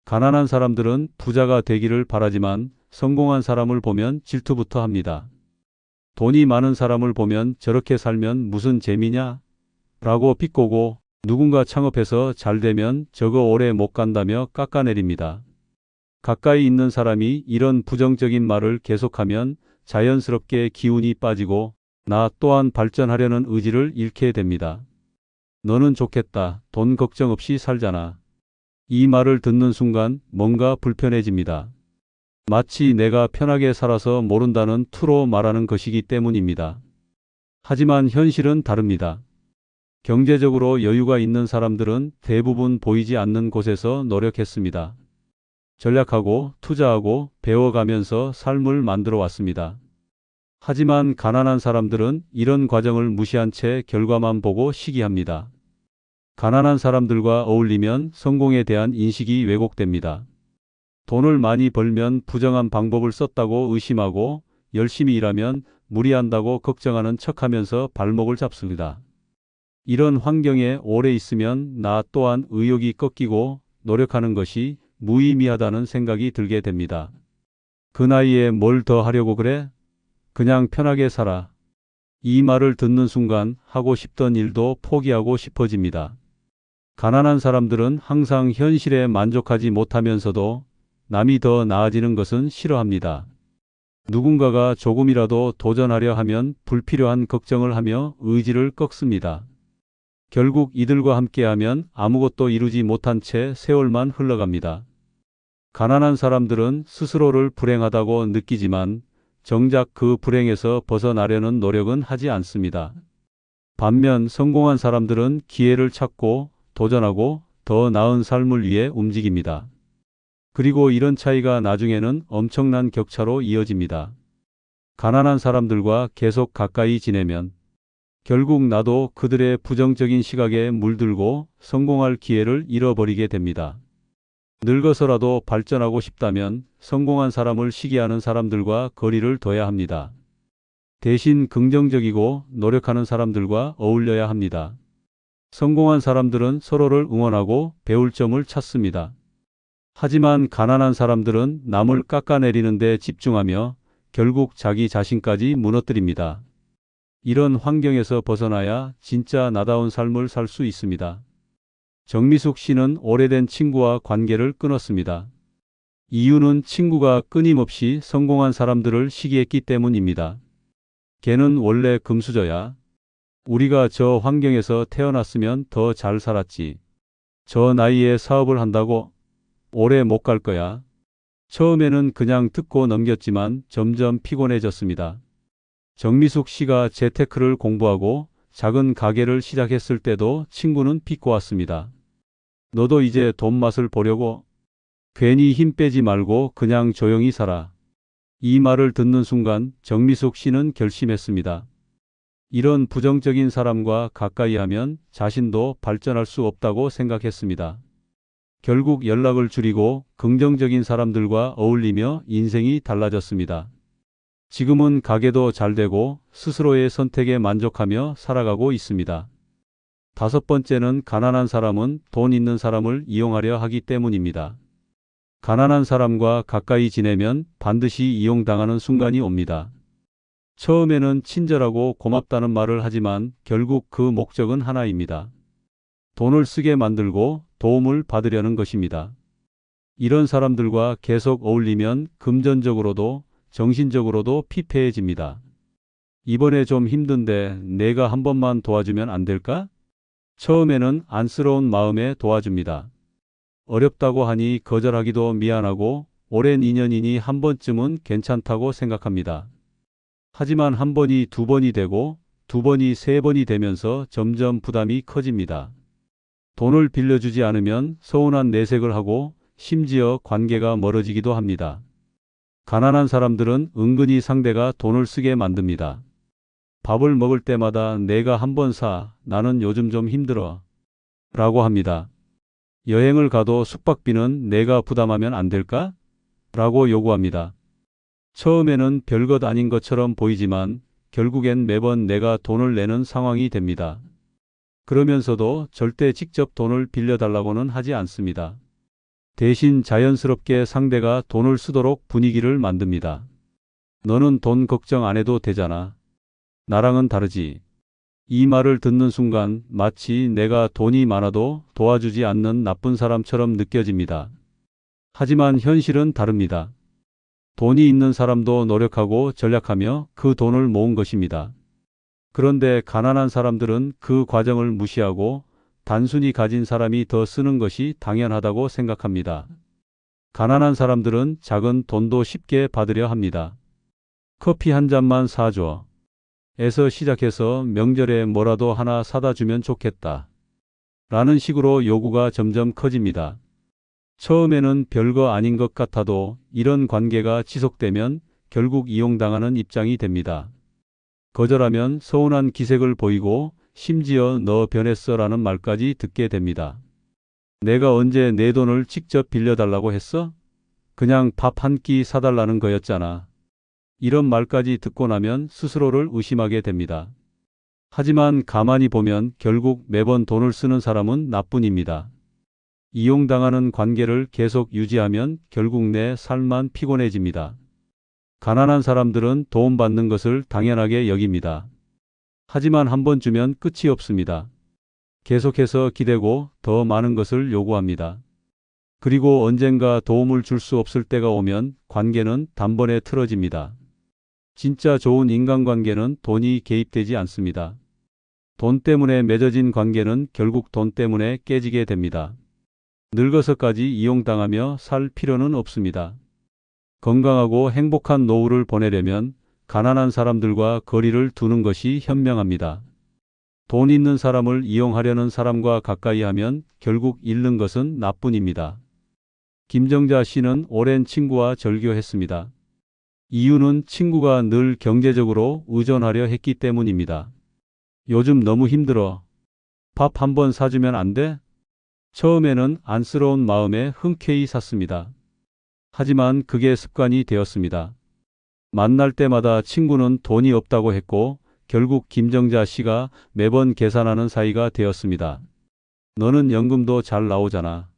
가난한 사람들은 부자가 되기를 바라지만 성공한 사람을 보면 질투부터 합니다. 돈이 많은 사람을 보면 저렇게 살면 무슨 재미냐? 라고 비꼬고 누군가 창업해서 잘 되면 저거 오래 못 간다며 깎아내립니다. 가까이 있는 사람이 이런 부정적인 말을 계속하면 자연스럽게 기운이 빠지고 나 또한 발전하려는 의지를 잃게 됩니다. 너는 좋겠다. 돈 걱정 없이 살잖아. 이 말을 듣는 순간 뭔가 불편해집니다. 마치 내가 편하게 살아서 모른다는 투로 말하는 것이기 때문입니다. 하지만 현실은 다릅니다. 경제적으로 여유가 있는 사람들은 대부분 보이지 않는 곳에서 노력했습니다. 전략하고 투자하고 배워가면서 삶을 만들어 왔습니다. 하지만 가난한 사람들은 이런 과정을 무시한 채 결과만 보고 시기합니다. 가난한 사람들과 어울리면 성공에 대한 인식이 왜곡됩니다. 돈을 많이 벌면 부정한 방법을 썼다고 의심하고 열심히 일하면 무리한다고 걱정하는 척하면서 발목을 잡습니다. 이런 환경에 오래 있으면 나 또한 의욕이 꺾이고 노력하는 것이 무의미하다는 생각이 들게 됩니다. 그 나이에 뭘 더 하려고 그래? 그냥 편하게 살아. 이 말을 듣는 순간 하고 싶던 일도 포기하고 싶어집니다. 가난한 사람들은 항상 현실에 만족하지 못하면서도 남이 더 나아지는 것은 싫어합니다. 누군가가 조금이라도 도전하려 하면 불필요한 걱정을 하며 의지를 꺾습니다. 결국 이들과 함께하면 아무것도 이루지 못한 채 세월만 흘러갑니다. 가난한 사람들은 스스로를 불행하다고 느끼지만 정작 그 불행에서 벗어나려는 노력은 하지 않습니다. 반면 성공한 사람들은 기회를 찾고 도전하고 더 나은 삶을 위해 움직입니다. 그리고 이런 차이가 나중에는 엄청난 격차로 이어집니다. 가난한 사람들과 계속 가까이 지내면 결국 나도 그들의 부정적인 시각에 물들고 성공할 기회를 잃어버리게 됩니다. 늙어서라도 발전하고 싶다면 성공한 사람을 시기하는 사람들과 거리를 둬야 합니다. 대신 긍정적이고 노력하는 사람들과 어울려야 합니다. 성공한 사람들은 서로를 응원하고 배울 점을 찾습니다. 하지만 가난한 사람들은 남을 깎아내리는 데 집중하며 결국 자기 자신까지 무너뜨립니다. 이런 환경에서 벗어나야 진짜 나다운 삶을 살 수 있습니다. 정미숙 씨는 오래된 친구와 관계를 끊었습니다. 이유는 친구가 끊임없이 성공한 사람들을 시기했기 때문입니다. 걔는 원래 금수저야. 우리가 저 환경에서 태어났으면 더 잘 살았지. 저 나이에 사업을 한다고 오래 못 갈 거야. 처음에는 그냥 듣고 넘겼지만 점점 피곤해졌습니다. 정미숙 씨가 재테크를 공부하고 작은 가게를 시작했을 때도 친구는 비꼬았습니다. 너도 이제 돈 맛을 보려고? 괜히 힘 빼지 말고 그냥 조용히 살아. 이 말을 듣는 순간 정미숙 씨는 결심했습니다. 이런 부정적인 사람과 가까이 하면 자신도 발전할 수 없다고 생각했습니다. 결국 연락을 줄이고 긍정적인 사람들과 어울리며 인생이 달라졌습니다. 지금은 가게도 잘 되고 스스로의 선택에 만족하며 살아가고 있습니다. 다섯 번째는 가난한 사람은 돈 있는 사람을 이용하려 하기 때문입니다. 가난한 사람과 가까이 지내면 반드시 이용당하는 순간이 옵니다. 처음에는 친절하고 고맙다는 말을 하지만 결국 그 목적은 하나입니다. 돈을 쓰게 만들고 도움을 받으려는 것입니다. 이런 사람들과 계속 어울리면 금전적으로도 정신적으로도 피폐해집니다. 이번에 좀 힘든데 내가 한 번만 도와주면 안 될까? 처음에는 안쓰러운 마음에 도와줍니다. 어렵다고 하니 거절하기도 미안하고 오랜 인연이니 한 번쯤은 괜찮다고 생각합니다. 하지만 한 번이 두 번이 되고 두 번이 세 번이 되면서 점점 부담이 커집니다. 돈을 빌려주지 않으면 서운한 내색을 하고 심지어 관계가 멀어지기도 합니다. 가난한 사람들은 은근히 상대가 돈을 쓰게 만듭니다. 밥을 먹을 때마다 내가 한 번 사, 나는 요즘 좀 힘들어 라고 합니다. 여행을 가도 숙박비는 내가 부담하면 안 될까? 라고 요구합니다. 처음에는 별것 아닌 것처럼 보이지만 결국엔 매번 내가 돈을 내는 상황이 됩니다. 그러면서도 절대 직접 돈을 빌려달라고는 하지 않습니다. 대신 자연스럽게 상대가 돈을 쓰도록 분위기를 만듭니다. 너는 돈 걱정 안 해도 되잖아. 나랑은 다르지. 이 말을 듣는 순간 마치 내가 돈이 많아도 도와주지 않는 나쁜 사람처럼 느껴집니다. 하지만 현실은 다릅니다. 돈이 있는 사람도 노력하고 전략하며 그 돈을 모은 것입니다. 그런데 가난한 사람들은 그 과정을 무시하고 단순히 가진 사람이 더 쓰는 것이 당연하다고 생각합니다. 가난한 사람들은 작은 돈도 쉽게 받으려 합니다. 커피 한 잔만 사줘. 에서 시작해서 명절에 뭐라도 하나 사다 주면 좋겠다. 라는 식으로 요구가 점점 커집니다. 처음에는 별거 아닌 것 같아도 이런 관계가 지속되면 결국 이용당하는 입장이 됩니다. 거절하면 서운한 기색을 보이고 심지어 너 변했어 라는 말까지 듣게 됩니다. 내가 언제 내 돈을 직접 빌려달라고 했어? 그냥 밥 한 끼 사달라는 거였잖아. 이런 말까지 듣고 나면 스스로를 의심하게 됩니다. 하지만 가만히 보면 결국 매번 돈을 쓰는 사람은 나뿐입니다. 이용당하는 관계를 계속 유지하면 결국 내 삶만 피곤해집니다. 가난한 사람들은 도움받는 것을 당연하게 여깁니다. 하지만 한 번 주면 끝이 없습니다. 계속해서 기대고 더 많은 것을 요구합니다. 그리고 언젠가 도움을 줄 수 없을 때가 오면 관계는 단번에 틀어집니다. 진짜 좋은 인간관계는 돈이 개입되지 않습니다. 돈 때문에 맺어진 관계는 결국 돈 때문에 깨지게 됩니다. 늙어서까지 이용당하며 살 필요는 없습니다. 건강하고 행복한 노후를 보내려면 가난한 사람들과 거리를 두는 것이 현명합니다. 돈 있는 사람을 이용하려는 사람과 가까이 하면 결국 잃는 것은 나뿐입니다. 김정자 씨는 오랜 친구와 절교했습니다. 이유는 친구가 늘 경제적으로 의존하려 했기 때문입니다. 요즘 너무 힘들어. 밥 한 번 사주면 안 돼? 처음에는 안쓰러운 마음에 흔쾌히 샀습니다. 하지만 그게 습관이 되었습니다. 만날 때마다 친구는 돈이 없다고 했고 결국 김정자 씨가 매번 계산하는 사이가 되었습니다. 너는 연금도 잘 나오잖아.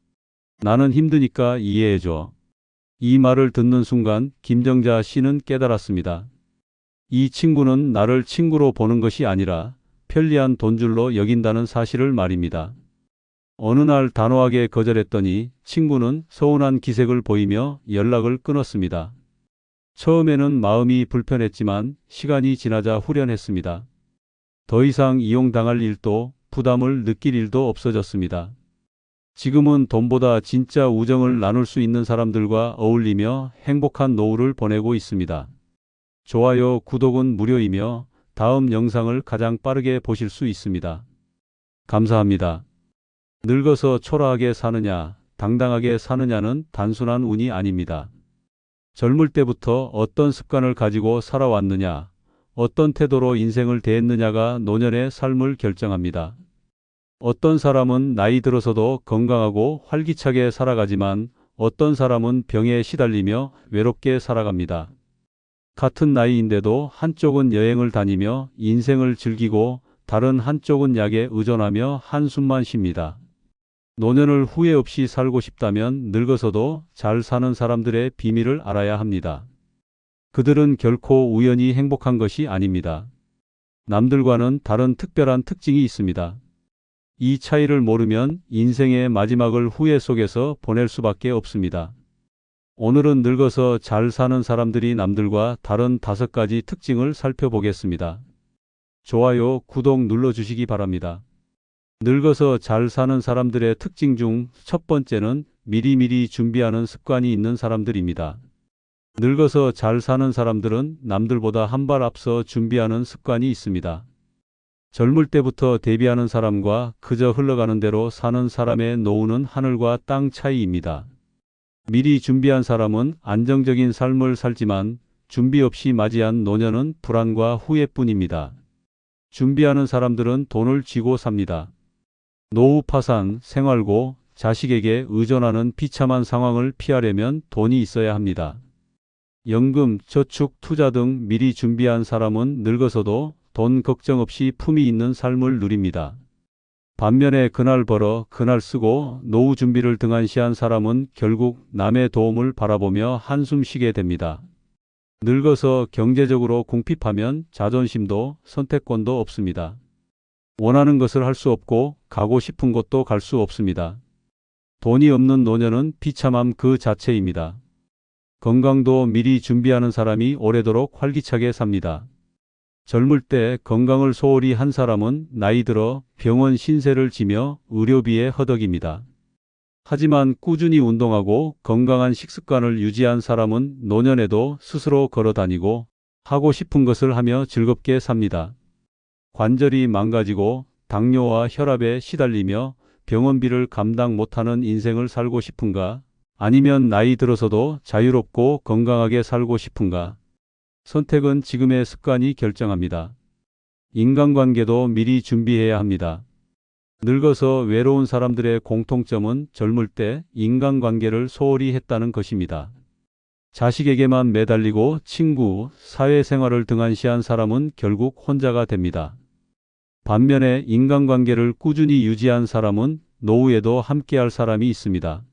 나는 힘드니까 이해해줘. 이 말을 듣는 순간 김정자 씨는 깨달았습니다. 이 친구는 나를 친구로 보는 것이 아니라 편리한 돈줄로 여긴다는 사실을 말입니다. 어느 날 단호하게 거절했더니 친구는 서운한 기색을 보이며 연락을 끊었습니다. 처음에는 마음이 불편했지만 시간이 지나자 후련했습니다. 더 이상 이용당할 일도 부담을 느낄 일도 없어졌습니다. 지금은 돈보다 진짜 우정을 나눌 수 있는 사람들과 어울리며 행복한 노후를 보내고 있습니다. 좋아요, 구독은 무료이며 다음 영상을 가장 빠르게 보실 수 있습니다. 감사합니다. 늙어서 초라하게 사느냐, 당당하게 사느냐는 단순한 운이 아닙니다. 젊을 때부터 어떤 습관을 가지고 살아왔느냐, 어떤 태도로 인생을 대했느냐가 노년의 삶을 결정합니다. 어떤 사람은 나이 들어서도 건강하고 활기차게 살아가지만 어떤 사람은 병에 시달리며 외롭게 살아갑니다. 같은 나이인데도 한쪽은 여행을 다니며 인생을 즐기고 다른 한쪽은 약에 의존하며 한숨만 쉽니다. 노년을 후회 없이 살고 싶다면 늙어서도 잘 사는 사람들의 비밀을 알아야 합니다. 그들은 결코 우연히 행복한 것이 아닙니다. 남들과는 다른 특별한 특징이 있습니다. 이 차이를 모르면 인생의 마지막을 후회 속에서 보낼 수밖에 없습니다. 오늘은 늙어서 잘 사는 사람들이 남들과 다른 5가지 특징을 살펴보겠습니다. 좋아요, 구독 눌러주시기 바랍니다. 늙어서 잘 사는 사람들의 특징 중 첫 번째는 미리미리 준비하는 습관이 있는 사람들입니다. 늙어서 잘 사는 사람들은 남들보다 한 발 앞서 준비하는 습관이 있습니다. 젊을 때부터 대비하는 사람과 그저 흘러가는 대로 사는 사람의 노후는 하늘과 땅 차이입니다. 미리 준비한 사람은 안정적인 삶을 살지만 준비 없이 맞이한 노년은 불안과 후회뿐입니다. 준비하는 사람들은 돈을 쥐고 삽니다. 노후 파산, 생활고, 자식에게 의존하는 비참한 상황을 피하려면 돈이 있어야 합니다. 연금, 저축, 투자 등 미리 준비한 사람은 늙어서도 돈 걱정 없이 품위 있는 삶을 누립니다. 반면에 그날 벌어 그날 쓰고 노후 준비를 등한시한 사람은 결국 남의 도움을 바라보며 한숨 쉬게 됩니다. 늙어서 경제적으로 궁핍하면 자존심도 선택권도 없습니다. 원하는 것을 할 수 없고 가고 싶은 곳도 갈 수 없습니다. 돈이 없는 노년은 비참함 그 자체입니다. 건강도 미리 준비하는 사람이 오래도록 활기차게 삽니다. 젊을 때 건강을 소홀히 한 사람은 나이 들어 병원 신세를 지며 의료비에 허덕입니다. 하지만 꾸준히 운동하고 건강한 식습관을 유지한 사람은 노년에도 스스로 걸어다니고 하고 싶은 것을 하며 즐겁게 삽니다. 관절이 망가지고 당뇨와 혈압에 시달리며 병원비를 감당 못하는 인생을 살고 싶은가? 아니면 나이 들어서도 자유롭고 건강하게 살고 싶은가? 선택은 지금의 습관이 결정합니다. 인간관계도 미리 준비해야 합니다. 늙어서 외로운 사람들의 공통점은 젊을 때 인간관계를 소홀히 했다는 것입니다. 자식에게만 매달리고 친구, 사회생활을 등한시한 사람은 결국 혼자가 됩니다. 반면에 인간관계를 꾸준히 유지한 사람은 노후에도 함께할 사람이 있습니다.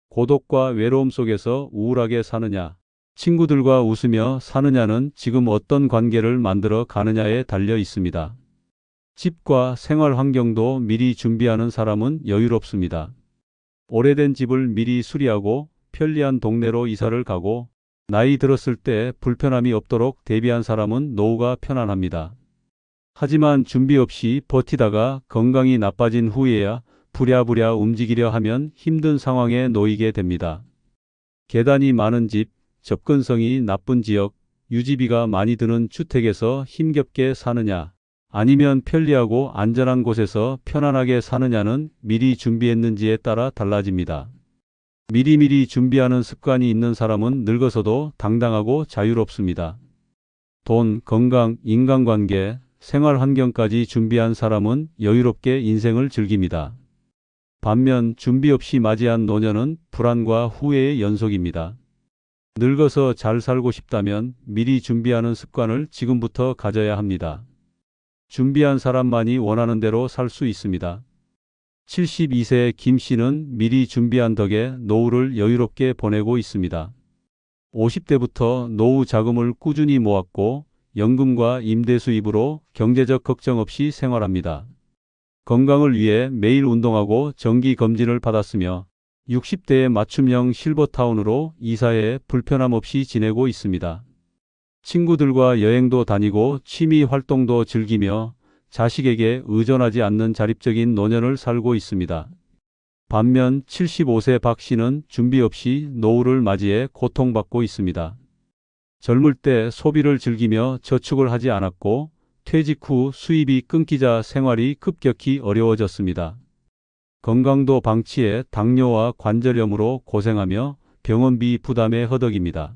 고독과 외로움 속에서 우울하게 사느냐, 친구들과 웃으며 사느냐는 지금 어떤 관계를 만들어 가느냐에 달려 있습니다. 집과 생활 환경도 미리 준비하는 사람은 여유롭습니다. 오래된 집을 미리 수리하고 편리한 동네로 이사를 가고 나이 들었을 때 불편함이 없도록 대비한 사람은 노후가 편안합니다. 하지만 준비 없이 버티다가 건강이 나빠진 후에야 부랴부랴 움직이려 하면 힘든 상황에 놓이게 됩니다. 계단이 많은 집, 접근성이 나쁜 지역, 유지비가 많이 드는 주택에서 힘겹게 사느냐, 아니면 편리하고 안전한 곳에서 편안하게 사느냐는 미리 준비했는지에 따라 달라집니다. 미리미리 준비하는 습관이 있는 사람은 늙어서도 당당하고 자유롭습니다. 돈, 건강, 인간관계, 생활 환경까지 준비한 사람은 여유롭게 인생을 즐깁니다. 반면 준비 없이 맞이한 노년은 불안과 후회의 연속입니다. 늙어서 잘 살고 싶다면 미리 준비하는 습관을 지금부터 가져야 합니다. 준비한 사람만이 원하는 대로 살 수 있습니다. 72세 김 씨는 미리 준비한 덕에 노후를 여유롭게 보내고 있습니다. 50대부터 노후 자금을 꾸준히 모았고 연금과 임대 수입으로 경제적 걱정 없이 생활합니다. 건강을 위해 매일 운동하고 정기 검진을 받았으며 60대의 맞춤형 실버타운으로 이사해 불편함 없이 지내고 있습니다. 친구들과 여행도 다니고 취미 활동도 즐기며 자식에게 의존하지 않는 자립적인 노년을 살고 있습니다. 반면 75세 박 씨는 준비 없이 노후를 맞이해 고통받고 있습니다. 젊을 때 소비를 즐기며 저축을 하지 않았고 퇴직 후 수입이 끊기자 생활이 급격히 어려워졌습니다. 건강도 방치해 당뇨와 관절염으로 고생하며 병원비 부담에 허덕입니다.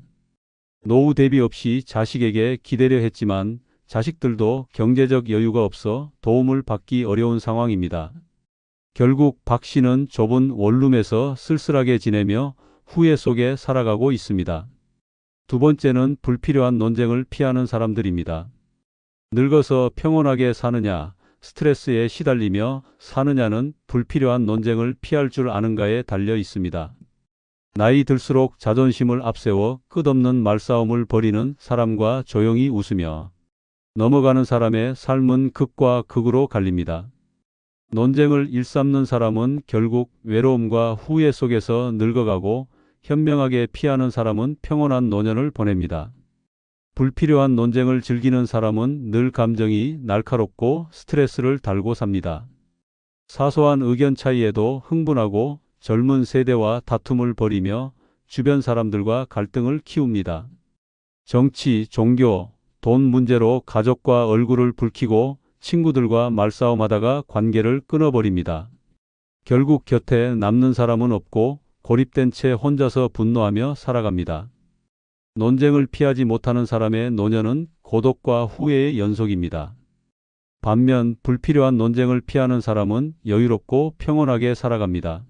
노후 대비 없이 자식에게 기대려 했지만 자식들도 경제적 여유가 없어 도움을 받기 어려운 상황입니다. 결국 박 씨는 좁은 원룸에서 쓸쓸하게 지내며 후회 속에 살아가고 있습니다. 두 번째는 불필요한 논쟁을 피하는 사람들입니다. 늙어서 평온하게 사느냐, 스트레스에 시달리며 사느냐는 불필요한 논쟁을 피할 줄 아는가에 달려 있습니다. 나이 들수록 자존심을 앞세워 끝없는 말싸움을 벌이는 사람과 조용히 웃으며 넘어가는 사람의 삶은 극과 극으로 갈립니다. 논쟁을 일삼는 사람은 결국 외로움과 후회 속에서 늙어가고 현명하게 피하는 사람은 평온한 노년을 보냅니다. 불필요한 논쟁을 즐기는 사람은 늘 감정이 날카롭고 스트레스를 달고 삽니다. 사소한 의견 차이에도 흥분하고 젊은 세대와 다툼을 벌이며 주변 사람들과 갈등을 키웁니다. 정치, 종교, 돈 문제로 가족과 얼굴을 붉히고 친구들과 말싸움하다가 관계를 끊어버립니다. 결국 곁에 남는 사람은 없고 고립된 채 혼자서 분노하며 살아갑니다. 논쟁을 피하지 못하는 사람의 노년은 고독과 후회의 연속입니다. 반면 불필요한 논쟁을 피하는 사람은 여유롭고 평온하게 살아갑니다.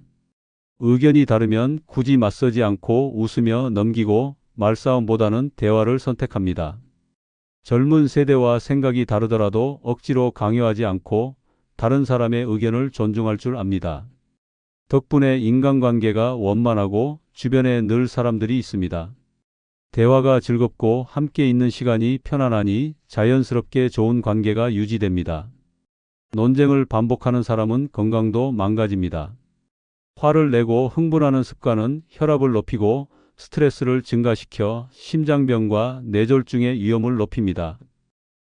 의견이 다르면 굳이 맞서지 않고 웃으며 넘기고 말싸움보다는 대화를 선택합니다. 젊은 세대와 생각이 다르더라도 억지로 강요하지 않고 다른 사람의 의견을 존중할 줄 압니다. 덕분에 인간관계가 원만하고 주변에 늘 사람들이 있습니다. 대화가 즐겁고 함께 있는 시간이 편안하니 자연스럽게 좋은 관계가 유지됩니다. 논쟁을 반복하는 사람은 건강도 망가집니다. 화를 내고 흥분하는 습관은 혈압을 높이고 스트레스를 증가시켜 심장병과 뇌졸중의 위험을 높입니다.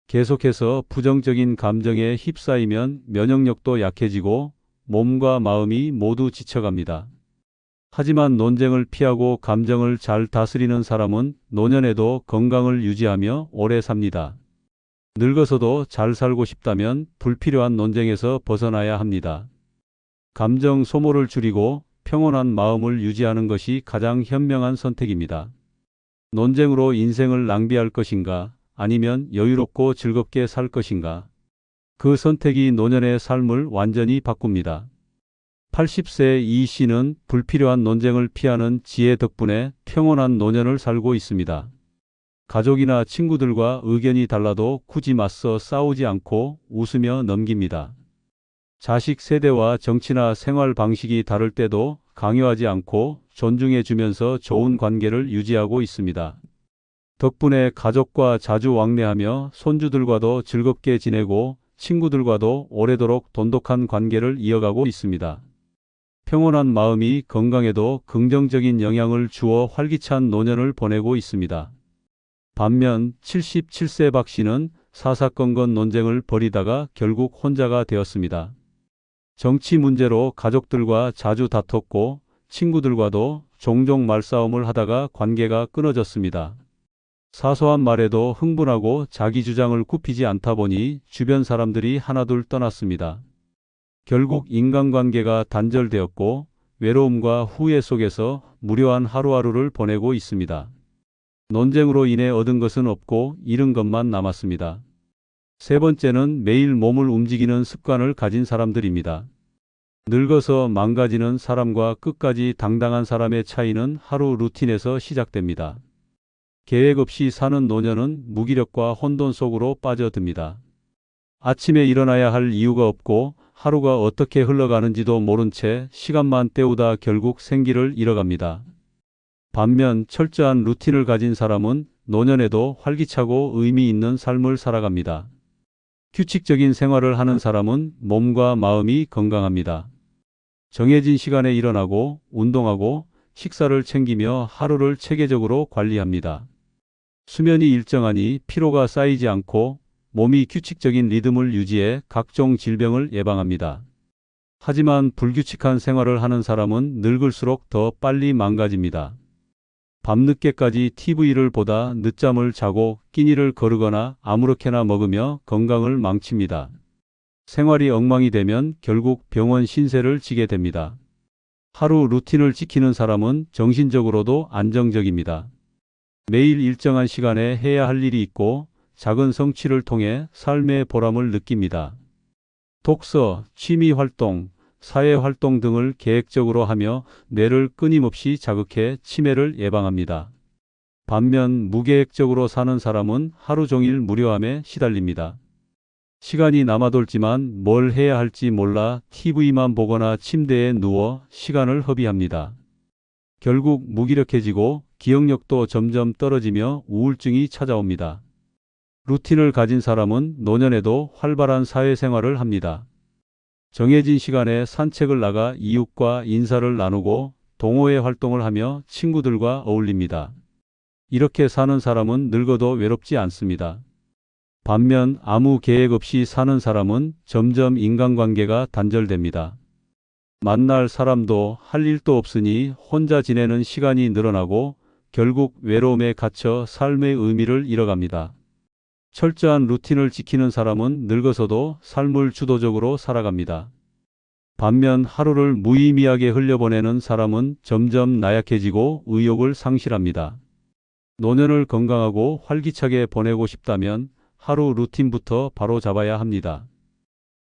계속해서 부정적인 감정에 휩싸이면 면역력도 약해지고 몸과 마음이 모두 지쳐갑니다. 하지만 논쟁을 피하고 감정을 잘 다스리는 사람은 노년에도 건강을 유지하며 오래 삽니다. 늙어서도 잘 살고 싶다면 불필요한 논쟁에서 벗어나야 합니다. 감정 소모를 줄이고 평온한 마음을 유지하는 것이 가장 현명한 선택입니다. 논쟁으로 인생을 낭비할 것인가, 아니면 여유롭고 즐겁게 살 것인가. 그 선택이 노년의 삶을 완전히 바꿉니다. 80세 이 씨는 불필요한 논쟁을 피하는 지혜 덕분에 평온한 노년을 살고 있습니다. 가족이나 친구들과 의견이 달라도 굳이 맞서 싸우지 않고 웃으며 넘깁니다. 자식 세대와 정치나 생활 방식이 다를 때도 강요하지 않고 존중해 주면서 좋은 관계를 유지하고 있습니다. 덕분에 가족과 자주 왕래하며 손주들과도 즐겁게 지내고 친구들과도 오래도록 돈독한 관계를 이어가고 있습니다. 평온한 마음이 건강에도 긍정적인 영향을 주어 활기찬 노년을 보내고 있습니다. 반면 77세 박 씨는 사사건건 논쟁을 벌이다가 결국 혼자가 되었습니다. 정치 문제로 가족들과 자주 다퉜고 친구들과도 종종 말싸움을 하다가 관계가 끊어졌습니다. 사소한 말에도 흥분하고 자기 주장을 굽히지 않다 보니 주변 사람들이 하나둘 떠났습니다. 결국 인간관계가 단절되었고 외로움과 후회 속에서 무료한 하루하루를 보내고 있습니다. 논쟁으로 인해 얻은 것은 없고 잃은 것만 남았습니다. 세 번째는 매일 몸을 움직이는 습관을 가진 사람들입니다. 늙어서 망가지는 사람과 끝까지 당당한 사람의 차이는 하루 루틴에서 시작됩니다. 계획 없이 사는 노년은 무기력과 혼돈 속으로 빠져듭니다. 아침에 일어나야 할 이유가 없고 하루가 어떻게 흘러가는지도 모른 채 시간만 때우다 결국 생기를 잃어갑니다. 반면 철저한 루틴을 가진 사람은 노년에도 활기차고 의미 있는 삶을 살아갑니다. 규칙적인 생활을 하는 사람은 몸과 마음이 건강합니다. 정해진 시간에 일어나고 운동하고 식사를 챙기며 하루를 체계적으로 관리합니다. 수면이 일정하니 피로가 쌓이지 않고 몸이 규칙적인 리듬을 유지해 각종 질병을 예방합니다. 하지만 불규칙한 생활을 하는 사람은 늙을수록 더 빨리 망가집니다. 밤늦게까지 TV를 보다 늦잠을 자고 끼니를 거르거나 아무렇게나 먹으며 건강을 망칩니다. 생활이 엉망이 되면 결국 병원 신세를 지게 됩니다. 하루 루틴을 지키는 사람은 정신적으로도 안정적입니다. 매일 일정한 시간에 해야 할 일이 있고 작은 성취를 통해 삶의 보람을 느낍니다. 독서, 취미 활동, 사회 활동 등을 계획적으로 하며 뇌를 끊임없이 자극해 치매를 예방합니다. 반면 무계획적으로 사는 사람은 하루 종일 무료함에 시달립니다. 시간이 남아돌지만 뭘 해야 할지 몰라 TV만 보거나 침대에 누워 시간을 허비합니다. 결국 무기력해지고 기억력도 점점 떨어지며 우울증이 찾아옵니다. 루틴을 가진 사람은 노년에도 활발한 사회생활을 합니다. 정해진 시간에 산책을 나가 이웃과 인사를 나누고 동호회 활동을 하며 친구들과 어울립니다. 이렇게 사는 사람은 늙어도 외롭지 않습니다. 반면 아무 계획 없이 사는 사람은 점점 인간관계가 단절됩니다. 만날 사람도 할 일도 없으니 혼자 지내는 시간이 늘어나고 결국 외로움에 갇혀 삶의 의미를 잃어갑니다. 철저한 루틴을 지키는 사람은 늙어서도 삶을 주도적으로 살아갑니다. 반면 하루를 무의미하게 흘려보내는 사람은 점점 나약해지고 의욕을 상실합니다. 노년을 건강하고 활기차게 보내고 싶다면 하루 루틴부터 바로 잡아야 합니다.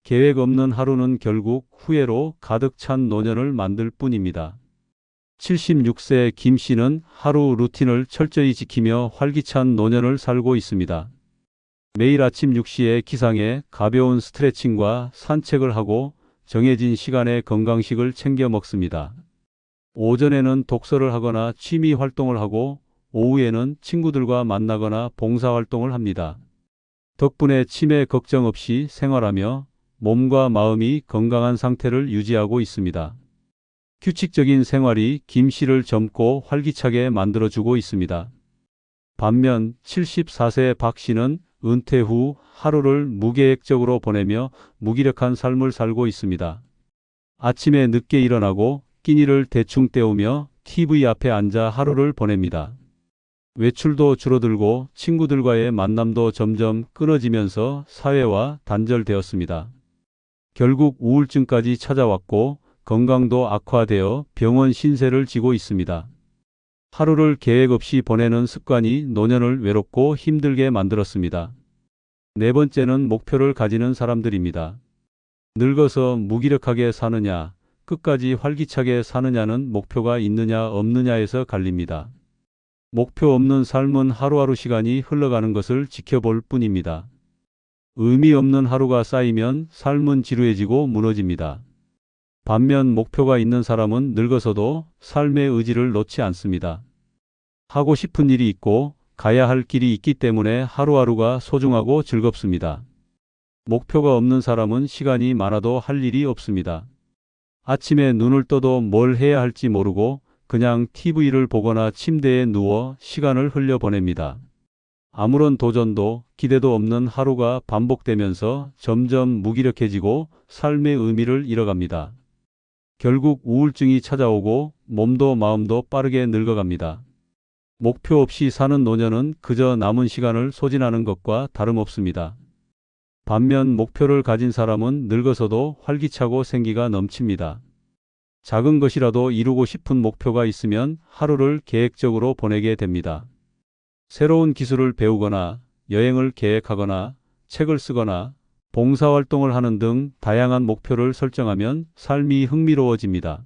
계획 없는 하루는 결국 후회로 가득 찬 노년을 만들 뿐입니다. 76세 김 씨는 하루 루틴을 철저히 지키며 활기찬 노년을 살고 있습니다. 매일 아침 6시에 기상해 가벼운 스트레칭과 산책을 하고 정해진 시간에 건강식을 챙겨 먹습니다. 오전에는 독서를 하거나 취미 활동을 하고 오후에는 친구들과 만나거나 봉사활동을 합니다. 덕분에 치매 걱정 없이 생활하며 몸과 마음이 건강한 상태를 유지하고 있습니다. 규칙적인 생활이 김 씨를 젊고 활기차게 만들어주고 있습니다. 반면 74세 박 씨는 은퇴 후 하루를 무계획적으로 보내며 무기력한 삶을 살고 있습니다. 아침에 늦게 일어나고 끼니를 대충 때우며 TV 앞에 앉아 하루를 보냅니다. 외출도 줄어들고 친구들과의 만남도 점점 끊어지면서 사회와 단절되었습니다. 결국 우울증까지 찾아왔고 건강도 악화되어 병원 신세를 지고 있습니다. 하루를 계획 없이 보내는 습관이 노년을 외롭고 힘들게 만들었습니다. 네 번째는 목표를 가지는 사람들입니다. 늙어서 무기력하게 사느냐, 끝까지 활기차게 사느냐는 목표가 있느냐 없느냐에서 갈립니다. 목표 없는 삶은 하루하루 시간이 흘러가는 것을 지켜볼 뿐입니다. 의미 없는 하루가 쌓이면 삶은 지루해지고 무너집니다. 반면 목표가 있는 사람은 늙어서도 삶의 의지를 놓지 않습니다. 하고 싶은 일이 있고 가야 할 길이 있기 때문에 하루하루가 소중하고 즐겁습니다. 목표가 없는 사람은 시간이 많아도 할 일이 없습니다. 아침에 눈을 떠도 뭘 해야 할지 모르고 그냥 TV를 보거나 침대에 누워 시간을 흘려보냅니다. 아무런 도전도 기대도 없는 하루가 반복되면서 점점 무기력해지고 삶의 의미를 잃어갑니다. 결국 우울증이 찾아오고 몸도 마음도 빠르게 늙어갑니다. 목표 없이 사는 노년은 그저 남은 시간을 소진하는 것과 다름없습니다. 반면 목표를 가진 사람은 늙어서도 활기차고 생기가 넘칩니다. 작은 것이라도 이루고 싶은 목표가 있으면 하루를 계획적으로 보내게 됩니다. 새로운 기술을 배우거나 여행을 계획하거나 책을 쓰거나 봉사활동을 하는 등 다양한 목표를 설정하면 삶이 흥미로워집니다.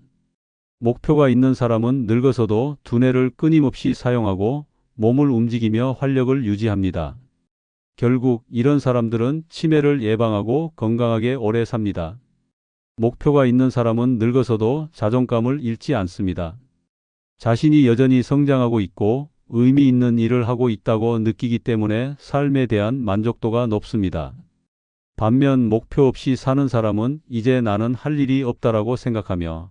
목표가 있는 사람은 늙어서도 두뇌를 끊임없이 사용하고 몸을 움직이며 활력을 유지합니다. 결국 이런 사람들은 치매를 예방하고 건강하게 오래 삽니다. 목표가 있는 사람은 늙어서도 자존감을 잃지 않습니다. 자신이 여전히 성장하고 있고 의미 있는 일을 하고 있다고 느끼기 때문에 삶에 대한 만족도가 높습니다. 반면 목표 없이 사는 사람은 이제 나는 할 일이 없다라고 생각하며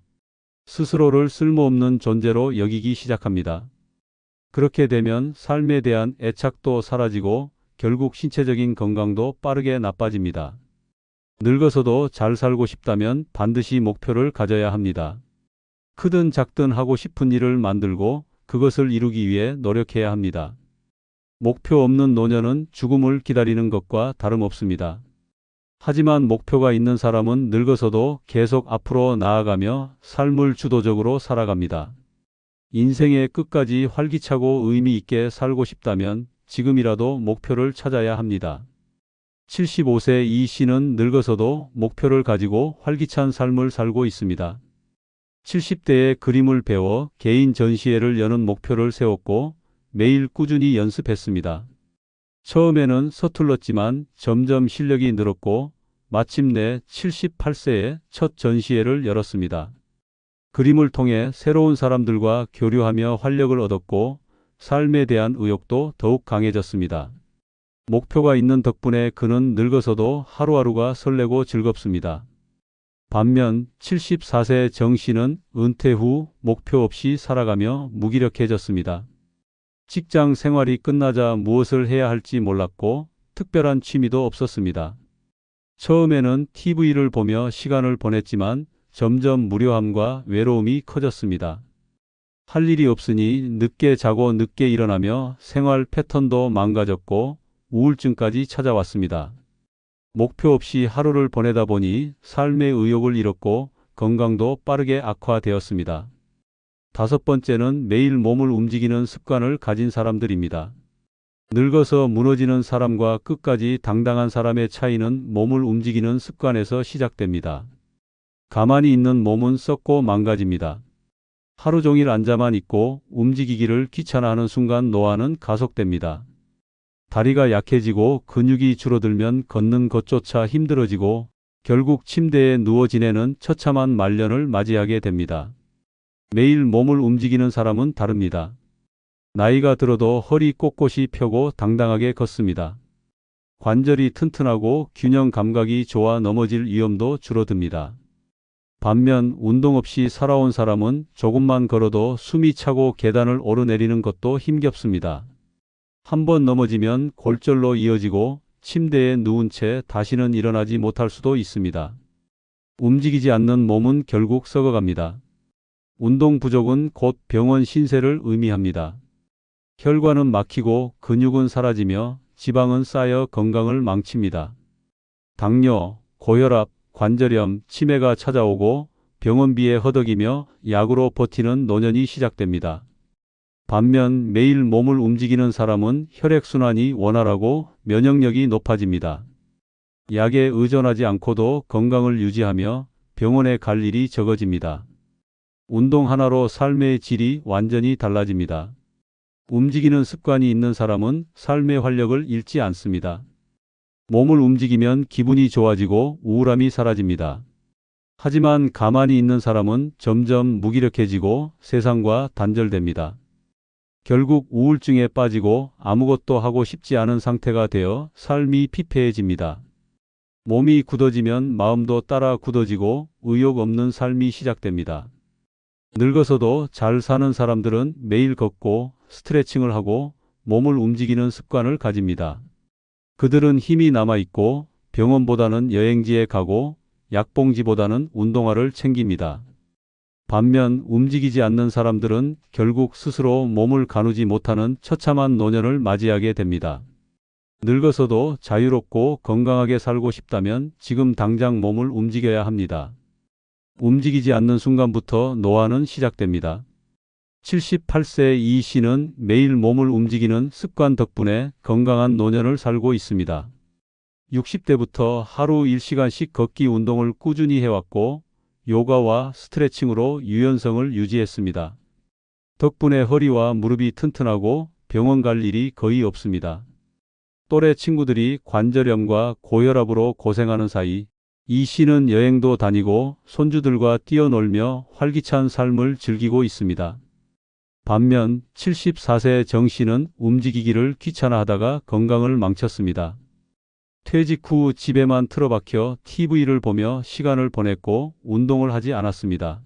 스스로를 쓸모없는 존재로 여기기 시작합니다. 그렇게 되면 삶에 대한 애착도 사라지고 결국 신체적인 건강도 빠르게 나빠집니다. 늙어서도 잘 살고 싶다면 반드시 목표를 가져야 합니다. 크든 작든 하고 싶은 일을 만들고 그것을 이루기 위해 노력해야 합니다. 목표 없는 노년은 죽음을 기다리는 것과 다름없습니다. 하지만 목표가 있는 사람은 늙어서도 계속 앞으로 나아가며 삶을 주도적으로 살아갑니다. 인생의 끝까지 활기차고 의미 있게 살고 싶다면 지금이라도 목표를 찾아야 합니다. 75세 이 씨는 늙어서도 목표를 가지고 활기찬 삶을 살고 있습니다. 70대에 그림을 배워 개인 전시회를 여는 목표를 세웠고 매일 꾸준히 연습했습니다. 처음에는 서툴렀지만 점점 실력이 늘었고 마침내 78세에 첫 전시회를 열었습니다. 그림을 통해 새로운 사람들과 교류하며 활력을 얻었고 삶에 대한 의욕도 더욱 강해졌습니다. 목표가 있는 덕분에 그는 늙어서도 하루하루가 설레고 즐겁습니다. 반면 74세 정 씨는 은퇴 후 목표 없이 살아가며 무기력해졌습니다. 직장 생활이 끝나자 무엇을 해야 할지 몰랐고 특별한 취미도 없었습니다. 처음에는 TV를 보며 시간을 보냈지만 점점 무료함과 외로움이 커졌습니다. 할 일이 없으니 늦게 자고 늦게 일어나며 생활 패턴도 망가졌고 우울증까지 찾아왔습니다. 목표 없이 하루를 보내다 보니 삶의 의욕을 잃었고 건강도 빠르게 악화되었습니다. 다섯 번째는 매일 몸을 움직이는 습관을 가진 사람들입니다. 늙어서 무너지는 사람과 끝까지 당당한 사람의 차이는 몸을 움직이는 습관에서 시작됩니다. 가만히 있는 몸은 썩고 망가집니다. 하루 종일 앉아만 있고 움직이기를 귀찮아하는 순간 노화는 가속됩니다. 다리가 약해지고 근육이 줄어들면 걷는 것조차 힘들어지고 결국 침대에 누워 지내는 처참한 말년을 맞이하게 됩니다. 매일 몸을 움직이는 사람은 다릅니다. 나이가 들어도 허리 꼿꼿이 펴고 당당하게 걷습니다. 관절이 튼튼하고 균형 감각이 좋아 넘어질 위험도 줄어듭니다. 반면 운동 없이 살아온 사람은 조금만 걸어도 숨이 차고 계단을 오르내리는 것도 힘겹습니다. 한번 넘어지면 골절로 이어지고 침대에 누운 채 다시는 일어나지 못할 수도 있습니다. 움직이지 않는 몸은 결국 썩어갑니다. 운동 부족은 곧 병원 신세를 의미합니다. 혈관은 막히고 근육은 사라지며 지방은 쌓여 건강을 망칩니다. 당뇨, 고혈압, 관절염, 치매가 찾아오고 병원비에 허덕이며 약으로 버티는 노년이 시작됩니다. 반면 매일 몸을 움직이는 사람은 혈액순환이 원활하고 면역력이 높아집니다. 약에 의존하지 않고도 건강을 유지하며 병원에 갈 일이 적어집니다. 운동 하나로 삶의 질이 완전히 달라집니다. 움직이는 습관이 있는 사람은 삶의 활력을 잃지 않습니다. 몸을 움직이면 기분이 좋아지고 우울함이 사라집니다. 하지만 가만히 있는 사람은 점점 무기력해지고 세상과 단절됩니다. 결국 우울증에 빠지고 아무것도 하고 싶지 않은 상태가 되어 삶이 피폐해집니다. 몸이 굳어지면 마음도 따라 굳어지고 의욕 없는 삶이 시작됩니다. 늙어서도 잘 사는 사람들은 매일 걷고 스트레칭을 하고 몸을 움직이는 습관을 가집니다. 그들은 힘이 남아있고 병원보다는 여행지에 가고 약봉지보다는 운동화를 챙깁니다. 반면 움직이지 않는 사람들은 결국 스스로 몸을 가누지 못하는 처참한 노년을 맞이하게 됩니다. 늙어서도 자유롭고 건강하게 살고 싶다면 지금 당장 몸을 움직여야 합니다. 움직이지 않는 순간부터 노화는 시작됩니다. 78세 이 씨는 매일 몸을 움직이는 습관 덕분에 건강한 노년을 살고 있습니다. 60대부터 하루 1시간씩 걷기 운동을 꾸준히 해왔고 요가와 스트레칭으로 유연성을 유지했습니다. 덕분에 허리와 무릎이 튼튼하고 병원 갈 일이 거의 없습니다. 또래 친구들이 관절염과 고혈압으로 고생하는 사이 이 씨는 여행도 다니고 손주들과 뛰어놀며 활기찬 삶을 즐기고 있습니다. 반면 74세 정 씨는 움직이기를 귀찮아하다가 건강을 망쳤습니다. 퇴직 후 집에만 틀어박혀 TV를 보며 시간을 보냈고 운동을 하지 않았습니다.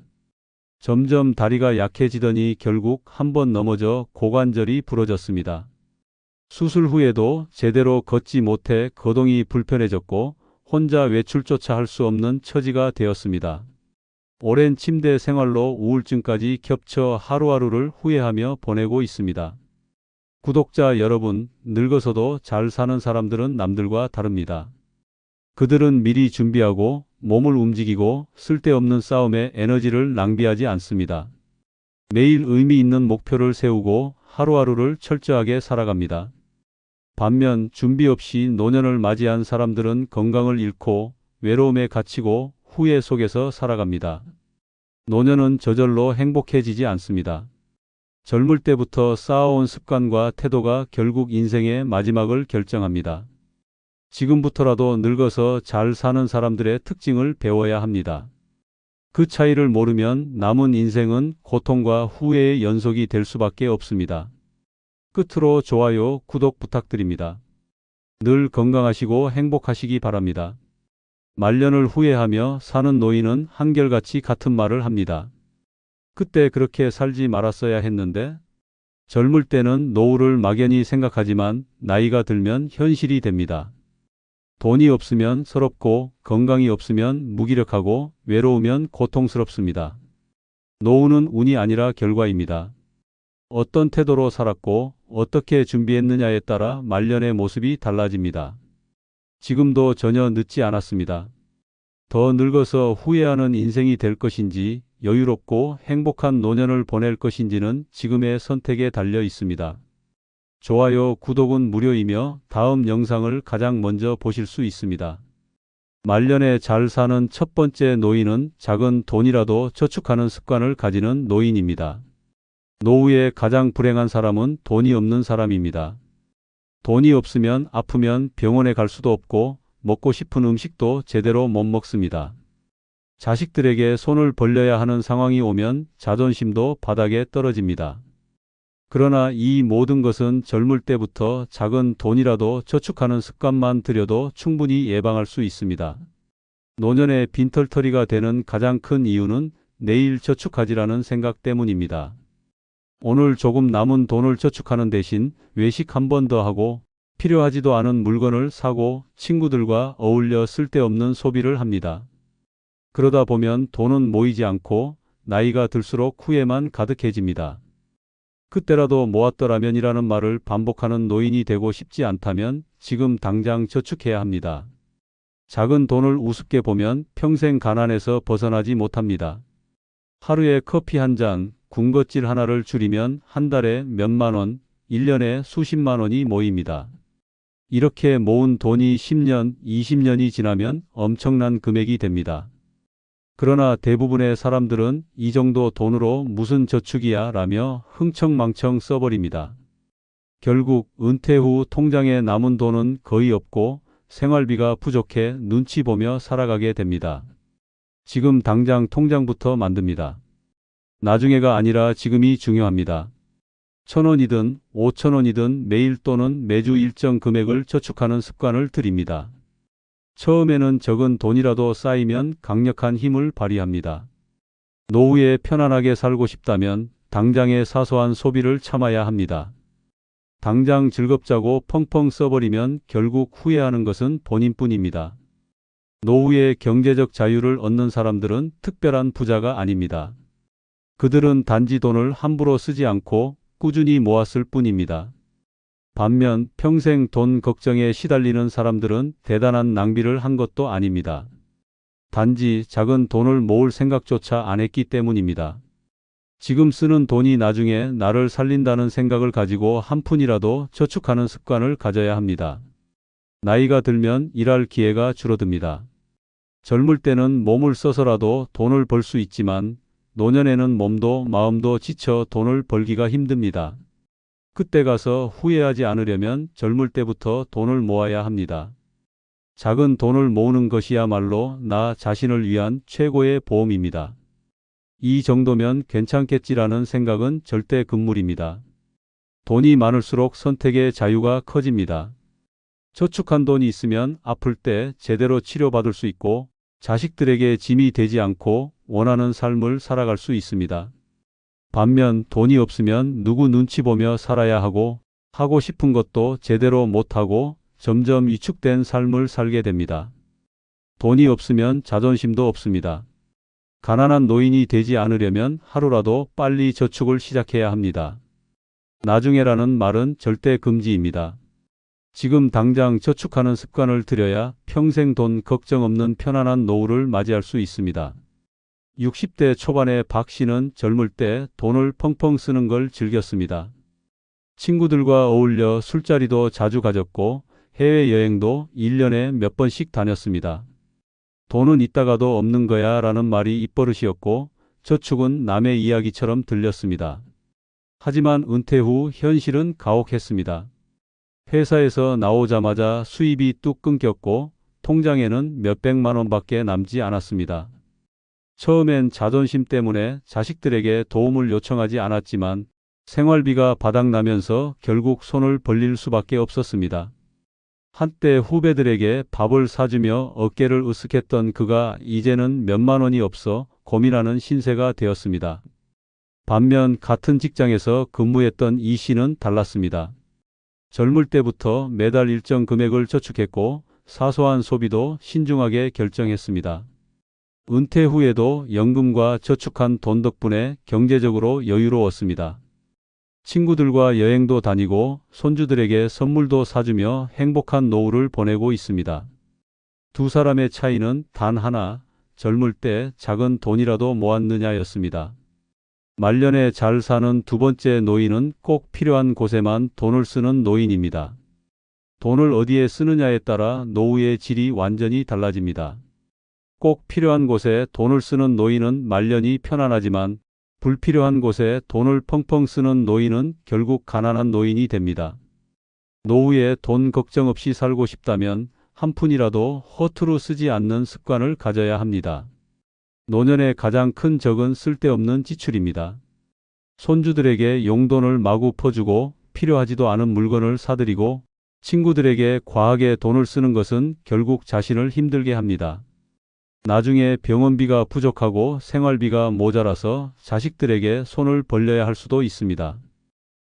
점점 다리가 약해지더니 결국 한번 넘어져 고관절이 부러졌습니다. 수술 후에도 제대로 걷지 못해 거동이 불편해졌고 혼자 외출조차 할 수 없는 처지가 되었습니다. 오랜 침대 생활로 우울증까지 겹쳐 하루하루를 후회하며 보내고 있습니다. 구독자 여러분, 늙어서도 잘 사는 사람들은 남들과 다릅니다. 그들은 미리 준비하고 몸을 움직이고 쓸데없는 싸움에 에너지를 낭비하지 않습니다. 매일 의미 있는 목표를 세우고 하루하루를 철저하게 살아갑니다. 반면 준비 없이 노년을 맞이한 사람들은 건강을 잃고 외로움에 갇히고 후회 속에서 살아갑니다. 노년은 저절로 행복해지지 않습니다. 젊을 때부터 쌓아온 습관과 태도가 결국 인생의 마지막을 결정합니다. 지금부터라도 늙어서 잘 사는 사람들의 특징을 배워야 합니다. 그 차이를 모르면 남은 인생은 고통과 후회의 연속이 될 수밖에 없습니다. 끝으로 좋아요, 구독 부탁드립니다. 늘 건강하시고 행복하시기 바랍니다. 말년을 후회하며 사는 노인은 한결같이 같은 말을 합니다. 그때 그렇게 살지 말았어야 했는데. 젊을 때는 노후를 막연히 생각하지만 나이가 들면 현실이 됩니다. 돈이 없으면 서럽고 건강이 없으면 무기력하고 외로우면 고통스럽습니다. 노후는 운이 아니라 결과입니다. 어떤 태도로 살았고 어떻게 준비했느냐에 따라 말년의 모습이 달라집니다. 지금도 전혀 늦지 않았습니다. 더 늙어서 후회하는 인생이 될 것인지 여유롭고 행복한 노년을 보낼 것인지는 지금의 선택에 달려 있습니다. 좋아요, 구독은 무료이며 다음 영상을 가장 먼저 보실 수 있습니다. 말년에 잘 사는 첫 번째 노인은 작은 돈이라도 저축하는 습관을 가지는 노인입니다. 노후에 가장 불행한 사람은 돈이 없는 사람입니다. 돈이 없으면 아프면 병원에 갈 수도 없고 먹고 싶은 음식도 제대로 못 먹습니다. 자식들에게 손을 벌려야 하는 상황이 오면 자존심도 바닥에 떨어집니다. 그러나 이 모든 것은 젊을 때부터 작은 돈이라도 저축하는 습관만 들여도 충분히 예방할 수 있습니다. 노년에 빈털터리가 되는 가장 큰 이유는 내일 저축하지라는 생각 때문입니다. 오늘 조금 남은 돈을 저축하는 대신 외식 한 번 더 하고 필요하지도 않은 물건을 사고 친구들과 어울려 쓸데없는 소비를 합니다. 그러다 보면 돈은 모이지 않고 나이가 들수록 후회만 가득해집니다. 그때라도 모았더라면이라는 말을 반복하는 노인이 되고 싶지 않다면 지금 당장 저축해야 합니다. 작은 돈을 우습게 보면 평생 가난에서 벗어나지 못합니다. 하루에 커피 한 잔, 군것질 하나를 줄이면 한 달에 몇만 원, 1년에 수십만 원이 모입니다. 이렇게 모은 돈이 10년, 20년이 지나면 엄청난 금액이 됩니다. 그러나 대부분의 사람들은 이 정도 돈으로 무슨 저축이야 라며 흥청망청 써버립니다. 결국 은퇴 후 통장에 남은 돈은 거의 없고 생활비가 부족해 눈치 보며 살아가게 됩니다. 지금 당장 통장부터 만듭니다. 나중에가 아니라 지금이 중요합니다. 1,000원이든 5,000원이든 매일 또는 매주 일정 금액을 저축하는 습관을 들입니다. 처음에는 적은 돈이라도 쌓이면 강력한 힘을 발휘합니다. 노후에 편안하게 살고 싶다면 당장의 사소한 소비를 참아야 합니다. 당장 즐겁자고 펑펑 써버리면 결국 후회하는 것은 본인뿐입니다. 노후에 경제적 자유를 얻는 사람들은 특별한 부자가 아닙니다. 그들은 단지 돈을 함부로 쓰지 않고 꾸준히 모았을 뿐입니다. 반면 평생 돈 걱정에 시달리는 사람들은 대단한 낭비를 한 것도 아닙니다. 단지 작은 돈을 모을 생각조차 안 했기 때문입니다. 지금 쓰는 돈이 나중에 나를 살린다는 생각을 가지고 한 푼이라도 저축하는 습관을 가져야 합니다. 나이가 들면 일할 기회가 줄어듭니다. 젊을 때는 몸을 써서라도 돈을 벌 수 있지만 노년에는 몸도 마음도 지쳐 돈을 벌기가 힘듭니다. 그때 가서 후회하지 않으려면 젊을 때부터 돈을 모아야 합니다. 작은 돈을 모으는 것이야말로 나 자신을 위한 최고의 보험입니다. 이 정도면 괜찮겠지라는 생각은 절대 금물입니다. 돈이 많을수록 선택의 자유가 커집니다. 저축한 돈이 있으면 아플 때 제대로 치료받을 수 있고 자식들에게 짐이 되지 않고 원하는 삶을 살아갈 수 있습니다. 반면 돈이 없으면 누구 눈치 보며 살아야 하고 싶은 것도 제대로 못하고 점점 위축된 삶을 살게 됩니다. 돈이 없으면 자존심도 없습니다. 가난한 노인이 되지 않으려면 하루라도 빨리 저축을 시작해야 합니다. 나중에라는 말은 절대 금지입니다. 지금 당장 저축하는 습관을 들여야 평생 돈 걱정 없는 편안한 노후를 맞이할 수 있습니다. 60대 초반의 박 씨는 젊을 때 돈을 펑펑 쓰는 걸 즐겼습니다. 친구들과 어울려 술자리도 자주 가졌고 해외여행도 1년에 몇 번씩 다녔습니다. 돈은 있다가도 없는 거야 라는 말이 입버릇이었고 저축은 남의 이야기처럼 들렸습니다. 하지만 은퇴 후 현실은 가혹했습니다. 회사에서 나오자마자 수입이 뚝 끊겼고 통장에는 몇백만 원밖에 남지 않았습니다. 처음엔 자존심 때문에 자식들에게 도움을 요청하지 않았지만 생활비가 바닥나면서 결국 손을 벌릴 수밖에 없었습니다. 한때 후배들에게 밥을 사주며 어깨를 으쓱했던 그가 이제는 몇만 원이 없어 고민하는 신세가 되었습니다. 반면 같은 직장에서 근무했던 이 씨는 달랐습니다. 젊을 때부터 매달 일정 금액을 저축했고 사소한 소비도 신중하게 결정했습니다. 은퇴 후에도 연금과 저축한 돈 덕분에 경제적으로 여유로웠습니다. 친구들과 여행도 다니고 손주들에게 선물도 사주며 행복한 노후를 보내고 있습니다. 두 사람의 차이는 단 하나, 젊을 때 작은 돈이라도 모았느냐였습니다. 말년에 잘 사는 두 번째 노인은 꼭 필요한 곳에만 돈을 쓰는 노인입니다. 돈을 어디에 쓰느냐에 따라 노후의 질이 완전히 달라집니다. 꼭 필요한 곳에 돈을 쓰는 노인은 말년이 편안하지만 불필요한 곳에 돈을 펑펑 쓰는 노인은 결국 가난한 노인이 됩니다. 노후에 돈 걱정 없이 살고 싶다면 한 푼이라도 허투루 쓰지 않는 습관을 가져야 합니다. 노년의 가장 큰 적은 쓸데없는 지출입니다. 손주들에게 용돈을 마구 퍼주고 필요하지도 않은 물건을 사드리고 친구들에게 과하게 돈을 쓰는 것은 결국 자신을 힘들게 합니다. 나중에 병원비가 부족하고 생활비가 모자라서 자식들에게 손을 벌려야 할 수도 있습니다.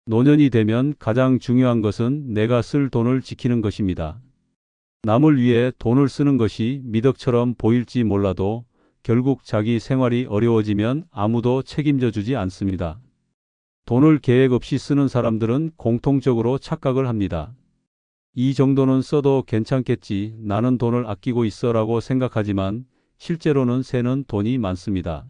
노년이 되면 가장 중요한 것은 내가 쓸 돈을 지키는 것입니다. 남을 위해 돈을 쓰는 것이 미덕처럼 보일지 몰라도 결국 자기 생활이 어려워지면 아무도 책임져 주지 않습니다. 돈을 계획 없이 쓰는 사람들은 공통적으로 착각을 합니다. 이 정도는 써도 괜찮겠지, 나는 돈을 아끼고 있어라고 생각하지만 실제로는 새는 돈이 많습니다.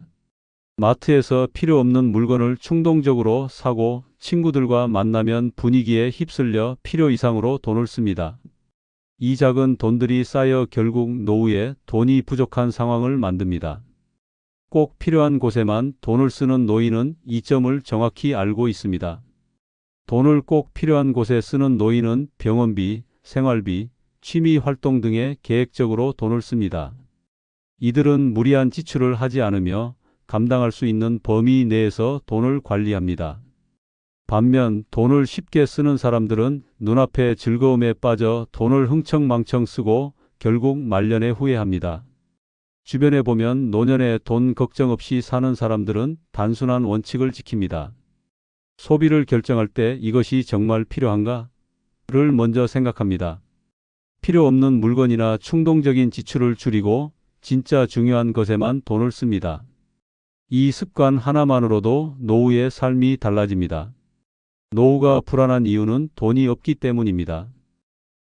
마트에서 필요 없는 물건을 충동적으로 사고 친구들과 만나면 분위기에 휩쓸려 필요 이상으로 돈을 씁니다. 이 작은 돈들이 쌓여 결국 노후에 돈이 부족한 상황을 만듭니다. 꼭 필요한 곳에만 돈을 쓰는 노인은 이 점을 정확히 알고 있습니다. 돈을 꼭 필요한 곳에 쓰는 노인은 병원비, 생활비, 취미 활동 등에 계획적으로 돈을 씁니다. 이들은 무리한 지출을 하지 않으며 감당할 수 있는 범위 내에서 돈을 관리합니다. 반면 돈을 쉽게 쓰는 사람들은 눈앞의 즐거움에 빠져 돈을 흥청망청 쓰고 결국 말년에 후회합니다. 주변에 보면 노년에 돈 걱정 없이 사는 사람들은 단순한 원칙을 지킵니다. 소비를 결정할 때 이것이 정말 필요한가? 를 먼저 생각합니다. 필요 없는 물건이나 충동적인 지출을 줄이고 진짜 중요한 것에만 돈을 씁니다. 이 습관 하나만으로도 노후의 삶이 달라집니다. 노후가 불안한 이유는 돈이 없기 때문입니다.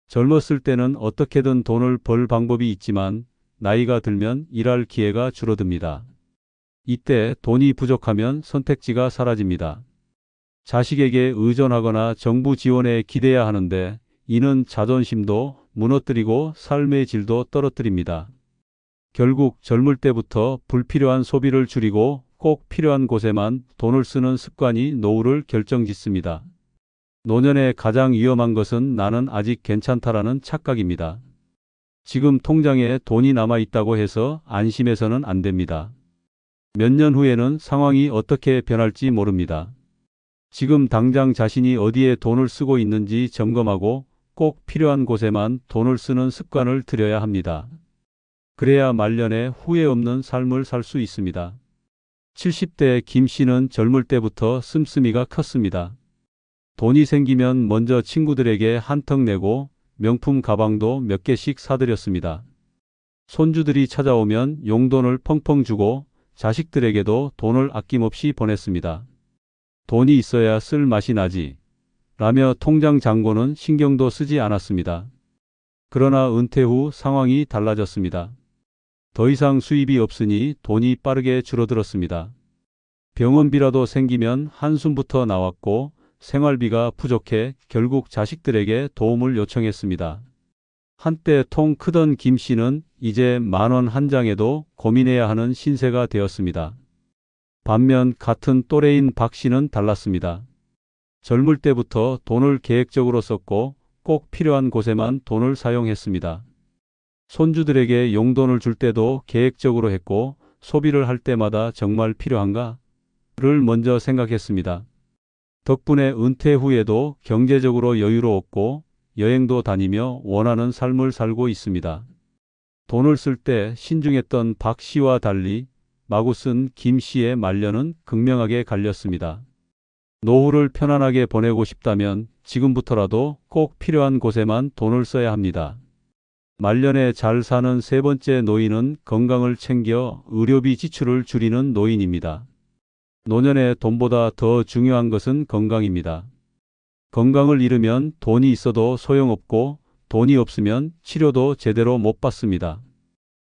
젊었을 때는 어떻게든 돈을 벌 방법이 있지만 나이가 들면 일할 기회가 줄어듭니다. 이때 돈이 부족하면 선택지가 사라집니다. 자식에게 의존하거나 정부 지원에 기대야 하는데 이는 자존심도 무너뜨리고 삶의 질도 떨어뜨립니다. 결국 젊을 때부터 불필요한 소비를 줄이고 꼭 필요한 곳에만 돈을 쓰는 습관이 노후를 결정짓습니다. 노년에 가장 위험한 것은 나는 아직 괜찮다라는 착각입니다. 지금 통장에 돈이 남아 있다고 해서 안심해서는 안 됩니다. 몇 년 후에는 상황이 어떻게 변할지 모릅니다. 지금 당장 자신이 어디에 돈을 쓰고 있는지 점검하고 꼭 필요한 곳에만 돈을 쓰는 습관을 들여야 합니다. 그래야 말년에 후회 없는 삶을 살 수 있습니다. 70대 김 씨는 젊을 때부터 씀씀이가 컸습니다. 돈이 생기면 먼저 친구들에게 한턱 내고 명품 가방도 몇 개씩 사드렸습니다. 손주들이 찾아오면 용돈을 펑펑 주고 자식들에게도 돈을 아낌없이 보냈습니다. 돈이 있어야 쓸 맛이 나지 라며 통장 잔고는 신경도 쓰지 않았습니다. 그러나 은퇴 후 상황이 달라졌습니다. 더 이상 수입이 없으니 돈이 빠르게 줄어들었습니다. 병원비라도 생기면 한숨부터 나왔고 생활비가 부족해 결국 자식들에게 도움을 요청했습니다. 한때 통 크던 김 씨는 이제 10,000원 한 장에도 고민해야 하는 신세가 되었습니다. 반면 같은 또래인 박 씨는 달랐습니다. 젊을 때부터 돈을 계획적으로 썼고 꼭 필요한 곳에만 돈을 사용했습니다. 손주들에게 용돈을 줄 때도 계획적으로 했고 소비를 할 때마다 정말 필요한가? 를 먼저 생각했습니다. 덕분에 은퇴 후에도 경제적으로 여유로웠고 여행도 다니며 원하는 삶을 살고 있습니다. 돈을 쓸 때 신중했던 박 씨와 달리 마구 쓴 김 씨의 말년은 극명하게 갈렸습니다. 노후를 편안하게 보내고 싶다면 지금부터라도 꼭 필요한 곳에만 돈을 써야 합니다. 말년에 잘 사는 세 번째 노인은 건강을 챙겨 의료비 지출을 줄이는 노인입니다. 노년에 돈보다 더 중요한 것은 건강입니다. 건강을 잃으면 돈이 있어도 소용없고 돈이 없으면 치료도 제대로 못 받습니다.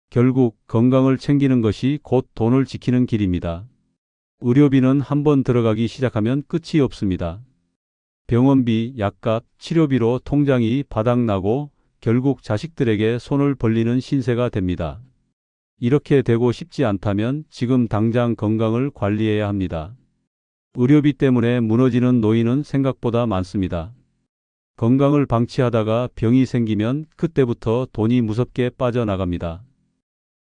결국 건강을 챙기는 것이 곧 돈을 지키는 길입니다. 의료비는 한번 들어가기 시작하면 끝이 없습니다. 병원비, 약값, 치료비로 통장이 바닥나고 결국 자식들에게 손을 벌리는 신세가 됩니다. 이렇게 되고 싶지 않다면 지금 당장 건강을 관리해야 합니다. 의료비 때문에 무너지는 노인은 생각보다 많습니다. 건강을 방치하다가 병이 생기면 그때부터 돈이 무섭게 빠져나갑니다.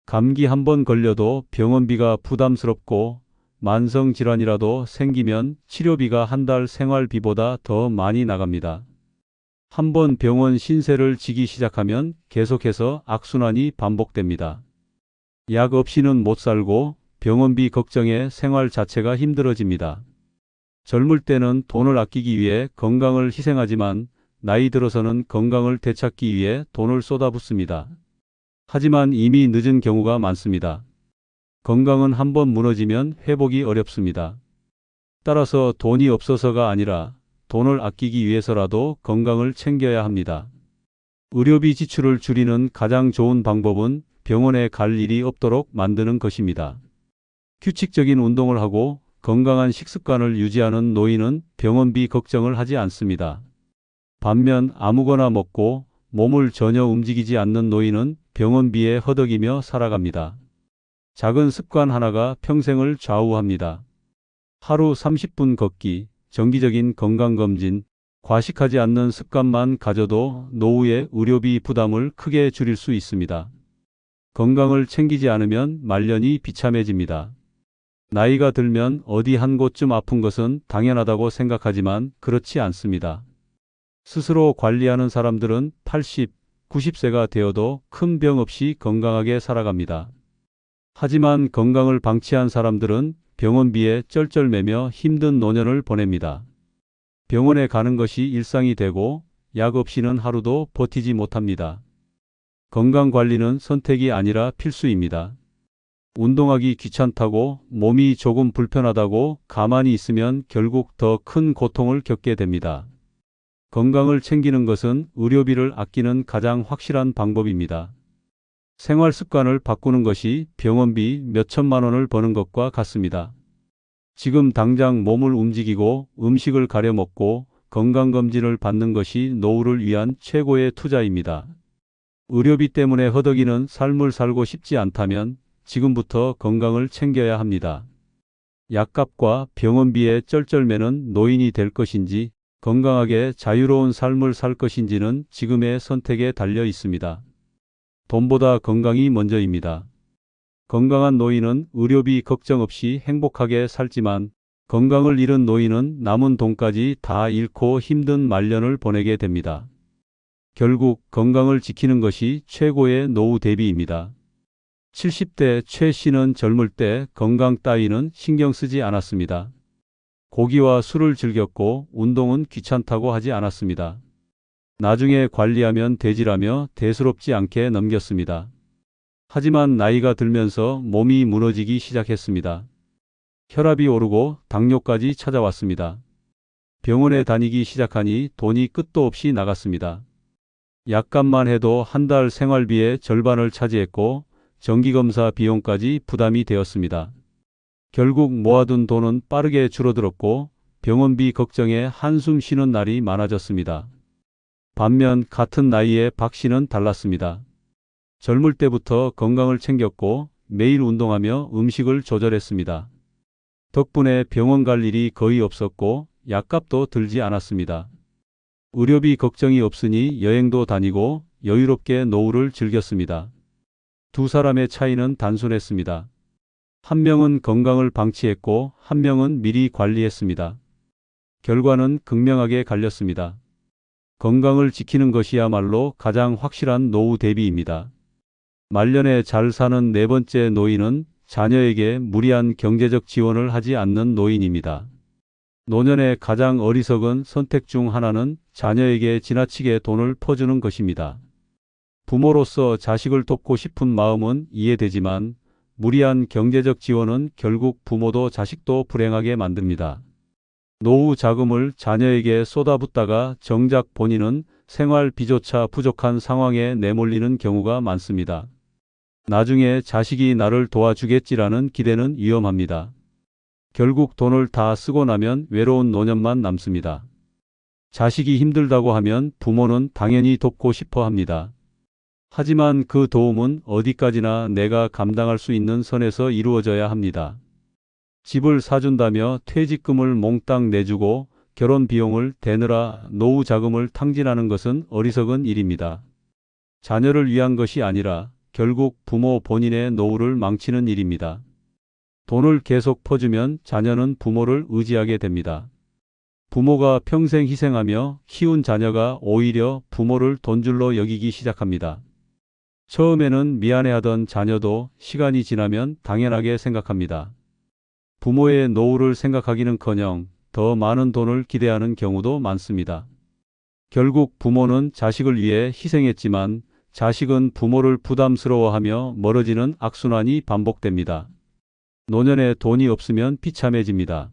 감기 한 번 걸려도 병원비가 부담스럽고 만성질환이라도 생기면 치료비가 한 달 생활비보다 더 많이 나갑니다. 한번 병원 신세를 지기 시작하면 계속해서 악순환이 반복됩니다. 약 없이는 못 살고 병원비 걱정에 생활 자체가 힘들어집니다. 젊을 때는 돈을 아끼기 위해 건강을 희생하지만 나이 들어서는 건강을 되찾기 위해 돈을 쏟아붓습니다. 하지만 이미 늦은 경우가 많습니다. 건강은 한번 무너지면 회복이 어렵습니다. 따라서 돈이 없어서가 아니라 돈을 아끼기 위해서라도 건강을 챙겨야 합니다. 의료비 지출을 줄이는 가장 좋은 방법은 병원에 갈 일이 없도록 만드는 것입니다. 규칙적인 운동을 하고 건강한 식습관을 유지하는 노인은 병원비 걱정을 하지 않습니다. 반면 아무거나 먹고 몸을 전혀 움직이지 않는 노인은 병원비에 허덕이며 살아갑니다. 작은 습관 하나가 평생을 좌우합니다. 하루 30분 걷기, 정기적인 건강검진, 과식하지 않는 습관만 가져도 노후의 의료비 부담을 크게 줄일 수 있습니다. 건강을 챙기지 않으면 말년이 비참해집니다. 나이가 들면 어디 한 곳쯤 아픈 것은 당연하다고 생각하지만 그렇지 않습니다. 스스로 관리하는 사람들은 80, 90세가 되어도 큰 병 없이 건강하게 살아갑니다. 하지만 건강을 방치한 사람들은 병원비에 쩔쩔매며 힘든 노년을 보냅니다. 병원에 가는 것이 일상이 되고 약 없이는 하루도 버티지 못합니다. 건강관리는 선택이 아니라 필수입니다. 운동하기 귀찮다고 몸이 조금 불편하다고 가만히 있으면 결국 더 큰 고통을 겪게 됩니다. 건강을 챙기는 것은 의료비를 아끼는 가장 확실한 방법입니다. 생활 습관을 바꾸는 것이 병원비 몇천만 원을 버는 것과 같습니다. 지금 당장 몸을 움직이고 음식을 가려 먹고 건강검진을 받는 것이 노후를 위한 최고의 투자입니다. 의료비 때문에 허덕이는 삶을 살고 싶지 않다면 지금부터 건강을 챙겨야 합니다. 약값과 병원비에 쩔쩔매는 노인이 될 것인지 건강하게 자유로운 삶을 살 것인지는 지금의 선택에 달려 있습니다. 돈보다 건강이 먼저입니다. 건강한 노인은 의료비 걱정 없이 행복하게 살지만 건강을 잃은 노인은 남은 돈까지 다 잃고 힘든 말년을 보내게 됩니다. 결국 건강을 지키는 것이 최고의 노후 대비입니다. 70대 최 씨는 젊을 때 건강 따위는 신경 쓰지 않았습니다. 고기와 술을 즐겼고 운동은 귀찮다고 하지 않았습니다. 나중에 관리하면 되지라며 대수롭지 않게 넘겼습니다. 하지만 나이가 들면서 몸이 무너지기 시작했습니다. 혈압이 오르고 당뇨까지 찾아왔습니다. 병원에 다니기 시작하니 돈이 끝도 없이 나갔습니다. 약값만 해도 한 달 생활비의 절반을 차지했고 정기검사 비용까지 부담이 되었습니다. 결국 모아둔 돈은 빠르게 줄어들었고 병원비 걱정에 한숨 쉬는 날이 많아졌습니다. 반면 같은 나이의 박 씨는 달랐습니다. 젊을 때부터 건강을 챙겼고 매일 운동하며 음식을 조절했습니다. 덕분에 병원 갈 일이 거의 없었고 약값도 들지 않았습니다. 의료비 걱정이 없으니 여행도 다니고 여유롭게 노후를 즐겼습니다. 두 사람의 차이는 단순했습니다. 한 명은 건강을 방치했고 한 명은 미리 관리했습니다. 결과는 극명하게 갈렸습니다. 건강을 지키는 것이야말로 가장 확실한 노후 대비입니다. 말년에 잘 사는 네 번째 노인은 자녀에게 무리한 경제적 지원을 하지 않는 노인입니다. 노년의 가장 어리석은 선택 중 하나는 자녀에게 지나치게 돈을 퍼주는 것입니다. 부모로서 자식을 돕고 싶은 마음은 이해되지만 무리한 경제적 지원은 결국 부모도 자식도 불행하게 만듭니다. 노후 자금을 자녀에게 쏟아붓다가 정작 본인은 생활비조차 부족한 상황에 내몰리는 경우가 많습니다. 나중에 자식이 나를 도와주겠지라는 기대는 위험합니다. 결국 돈을 다 쓰고 나면 외로운 노년만 남습니다. 자식이 힘들다고 하면 부모는 당연히 돕고 싶어 합니다. 하지만 그 도움은 어디까지나 내가 감당할 수 있는 선에서 이루어져야 합니다. 집을 사준다며 퇴직금을 몽땅 내주고 결혼 비용을 대느라 노후 자금을 탕진하는 것은 어리석은 일입니다. 자녀를 위한 것이 아니라 결국 부모 본인의 노후를 망치는 일입니다. 돈을 계속 퍼주면 자녀는 부모를 의지하게 됩니다. 부모가 평생 희생하며 키운 자녀가 오히려 부모를 돈줄로 여기기 시작합니다. 처음에는 미안해하던 자녀도 시간이 지나면 당연하게 생각합니다. 부모의 노후를 생각하기는커녕 더 많은 돈을 기대하는 경우도 많습니다. 결국 부모는 자식을 위해 희생했지만 자식은 부모를 부담스러워하며 멀어지는 악순환이 반복됩니다. 노년에 돈이 없으면 비참해집니다.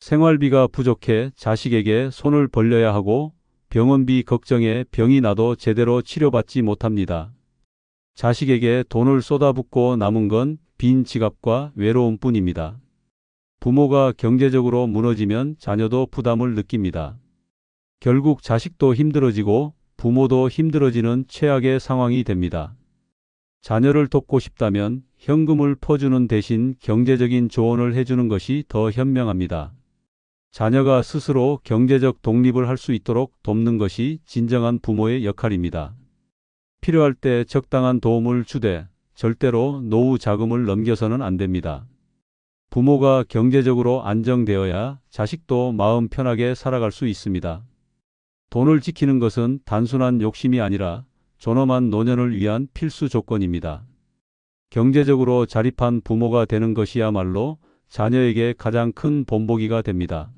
생활비가 부족해 자식에게 손을 벌려야 하고 병원비 걱정에 병이 나도 제대로 치료받지 못합니다. 자식에게 돈을 쏟아붓고 남은 건 빈 지갑과 외로움뿐입니다. 부모가 경제적으로 무너지면 자녀도 부담을 느낍니다. 결국 자식도 힘들어지고 부모도 힘들어지는 최악의 상황이 됩니다. 자녀를 돕고 싶다면 현금을 퍼주는 대신 경제적인 조언을 해주는 것이 더 현명합니다. 자녀가 스스로 경제적 독립을 할 수 있도록 돕는 것이 진정한 부모의 역할입니다. 필요할 때 적당한 도움을 주되 절대로 노후 자금을 넘겨서는 안 됩니다. 부모가 경제적으로 안정되어야 자식도 마음 편하게 살아갈 수 있습니다. 돈을 지키는 것은 단순한 욕심이 아니라 존엄한 노년을 위한 필수 조건입니다. 경제적으로 자립한 부모가 되는 것이야말로 자녀에게 가장 큰 본보기가 됩니다.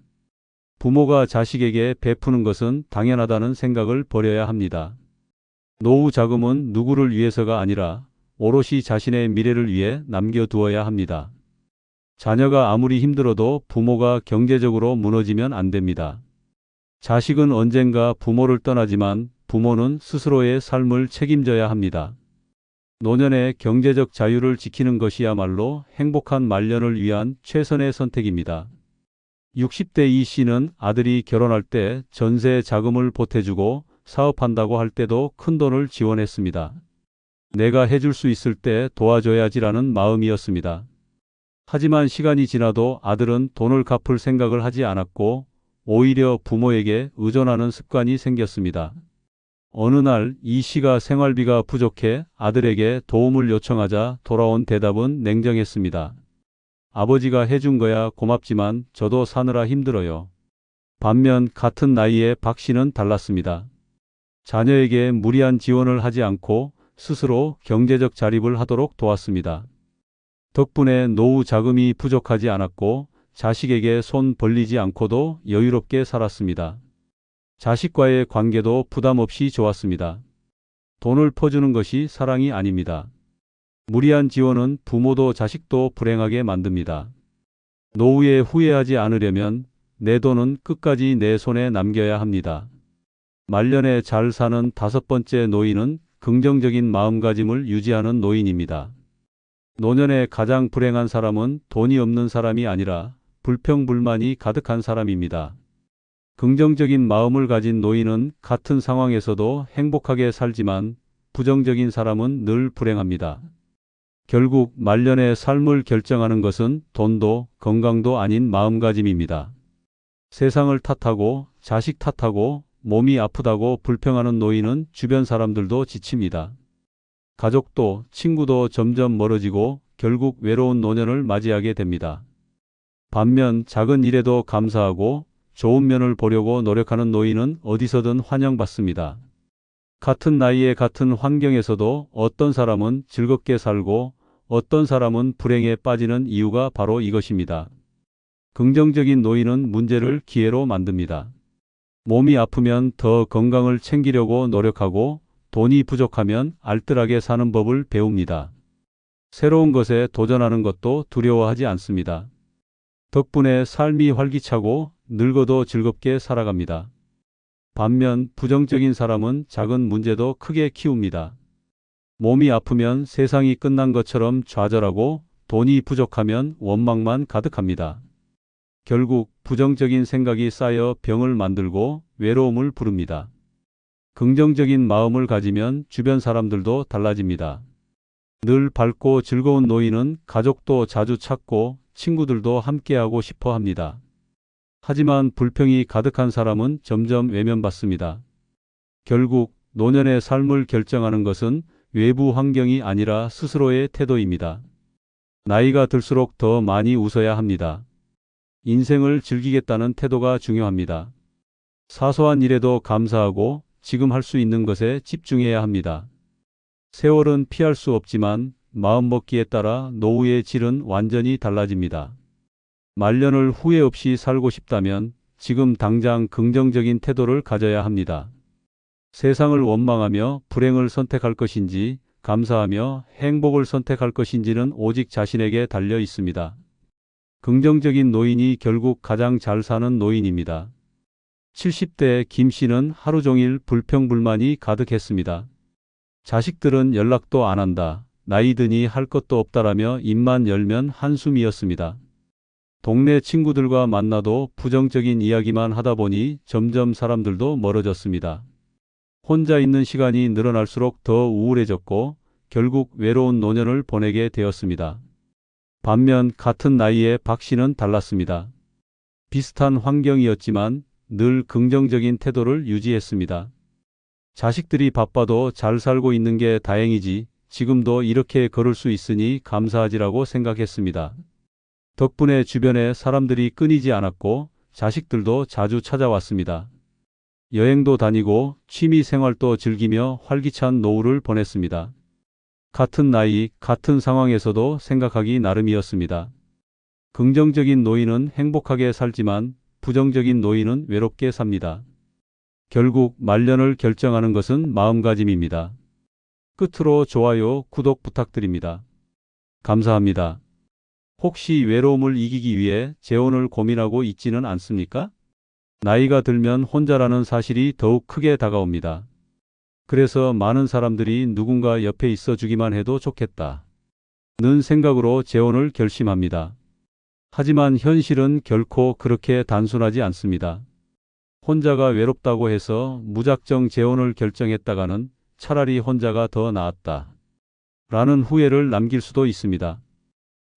부모가 자식에게 베푸는 것은 당연하다는 생각을 버려야 합니다. 노후 자금은 누구를 위해서가 아니라 오롯이 자신의 미래를 위해 남겨두어야 합니다. 자녀가 아무리 힘들어도 부모가 경제적으로 무너지면 안 됩니다. 자식은 언젠가 부모를 떠나지만 부모는 스스로의 삶을 책임져야 합니다. 노년의 경제적 자유를 지키는 것이야말로 행복한 말년을 위한 최선의 선택입니다. 60대 이 씨는 아들이 결혼할 때 전세 자금을 보태주고 사업한다고 할 때도 큰돈을 지원했습니다. 내가 해줄 수 있을 때 도와줘야지라는 마음이었습니다. 하지만 시간이 지나도 아들은 돈을 갚을 생각을 하지 않았고 오히려 부모에게 의존하는 습관이 생겼습니다. 어느 날 이 씨가 생활비가 부족해 아들에게 도움을 요청하자 돌아온 대답은 냉정했습니다. 아버지가 해준 거야 고맙지만 저도 사느라 힘들어요. 반면 같은 나이의 박 씨는 달랐습니다. 자녀에게 무리한 지원을 하지 않고 스스로 경제적 자립을 하도록 도왔습니다. 덕분에 노후 자금이 부족하지 않았고 자식에게 손 벌리지 않고도 여유롭게 살았습니다. 자식과의 관계도 부담 없이 좋았습니다. 돈을 퍼주는 것이 사랑이 아닙니다. 무리한 지원은 부모도 자식도 불행하게 만듭니다. 노후에 후회하지 않으려면 내 돈은 끝까지 내 손에 남겨야 합니다. 말년에 잘 사는 다섯 번째 노인은 긍정적인 마음가짐을 유지하는 노인입니다. 노년에 가장 불행한 사람은 돈이 없는 사람이 아니라 불평불만이 가득한 사람입니다. 긍정적인 마음을 가진 노인은 같은 상황에서도 행복하게 살지만 부정적인 사람은 늘 불행합니다. 결국 말년의 삶을 결정하는 것은 돈도 건강도 아닌 마음가짐입니다. 세상을 탓하고 자식 탓하고 몸이 아프다고 불평하는 노인은 주변 사람들도 지칩니다. 가족도 친구도 점점 멀어지고 결국 외로운 노년을 맞이하게 됩니다. 반면 작은 일에도 감사하고 좋은 면을 보려고 노력하는 노인은 어디서든 환영받습니다. 같은 나이에 같은 환경에서도 어떤 사람은 즐겁게 살고 어떤 사람은 불행에 빠지는 이유가 바로 이것입니다. 긍정적인 노인은 문제를 기회로 만듭니다. 몸이 아프면 더 건강을 챙기려고 노력하고 돈이 부족하면 알뜰하게 사는 법을 배웁니다. 새로운 것에 도전하는 것도 두려워하지 않습니다. 덕분에 삶이 활기차고 늙어도 즐겁게 살아갑니다. 반면 부정적인 사람은 작은 문제도 크게 키웁니다. 몸이 아프면 세상이 끝난 것처럼 좌절하고 돈이 부족하면 원망만 가득합니다. 결국 부정적인 생각이 쌓여 병을 만들고 외로움을 부릅니다. 긍정적인 마음을 가지면 주변 사람들도 달라집니다. 늘 밝고 즐거운 노인은 가족도 자주 찾고 친구들도 함께하고 싶어 합니다. 하지만 불평이 가득한 사람은 점점 외면받습니다. 결국 노년의 삶을 결정하는 것은 외부 환경이 아니라 스스로의 태도입니다. 나이가 들수록 더 많이 웃어야 합니다. 인생을 즐기겠다는 태도가 중요합니다. 사소한 일에도 감사하고 지금 할 수 있는 것에 집중해야 합니다. 세월은 피할 수 없지만 마음먹기에 따라 노후의 질은 완전히 달라집니다. 말년을 후회 없이 살고 싶다면 지금 당장 긍정적인 태도를 가져야 합니다. 세상을 원망하며 불행을 선택할 것인지 감사하며 행복을 선택할 것인지는 오직 자신에게 달려 있습니다. 긍정적인 노인이 결국 가장 잘 사는 노인입니다. 70대 김 씨는 하루 종일 불평불만이 가득했습니다. 자식들은 연락도 안 한다. 나이 드니 할 것도 없다라며 입만 열면 한숨이었습니다. 동네 친구들과 만나도 부정적인 이야기만 하다 보니 점점 사람들도 멀어졌습니다. 혼자 있는 시간이 늘어날수록 더 우울해졌고 결국 외로운 노년을 보내게 되었습니다. 반면 같은 나이의 박 씨는 달랐습니다. 비슷한 환경이었지만 늘 긍정적인 태도를 유지했습니다. 자식들이 바빠도 잘 살고 있는 게 다행이지 지금도 이렇게 걸을 수 있으니 감사하지라고 생각했습니다. 덕분에 주변에 사람들이 끊이지 않았고 자식들도 자주 찾아왔습니다. 여행도 다니고 취미 생활도 즐기며 활기찬 노후를 보냈습니다. 같은 나이, 같은 상황에서도 생각하기 나름이었습니다. 긍정적인 노인은 행복하게 살지만 부정적인 노인은 외롭게 삽니다. 결국 말년을 결정하는 것은 마음가짐입니다. 끝으로 좋아요, 구독 부탁드립니다. 감사합니다. 혹시 외로움을 이기기 위해 재혼을 고민하고 있지는 않습니까? 나이가 들면 혼자라는 사실이 더욱 크게 다가옵니다. 그래서 많은 사람들이 누군가 옆에 있어 주기만 해도 좋겠다 는 생각으로 재혼을 결심합니다. 하지만 현실은 결코 그렇게 단순하지 않습니다. 혼자가 외롭다고 해서 무작정 재혼을 결정했다가는 차라리 혼자가 더 나았다 라는 후회를 남길 수도 있습니다.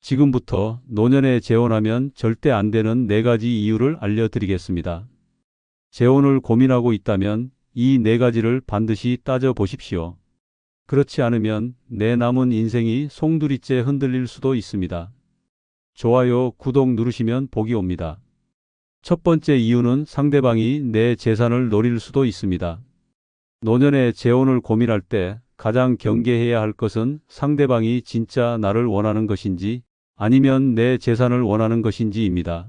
지금부터 노년에 재혼하면 절대 안 되는 4가지 이유를 알려드리겠습니다. 재혼을 고민하고 있다면 이 4가지를 반드시 따져보십시오. 그렇지 않으면 내 남은 인생이 송두리째 흔들릴 수도 있습니다. 좋아요, 구독 누르시면 복이 옵니다. 첫 번째 이유는 상대방이 내 재산을 노릴 수도 있습니다. 노년에 재혼을 고민할 때 가장 경계해야 할 것은 상대방이 진짜 나를 원하는 것인지 아니면 내 재산을 원하는 것인지입니다.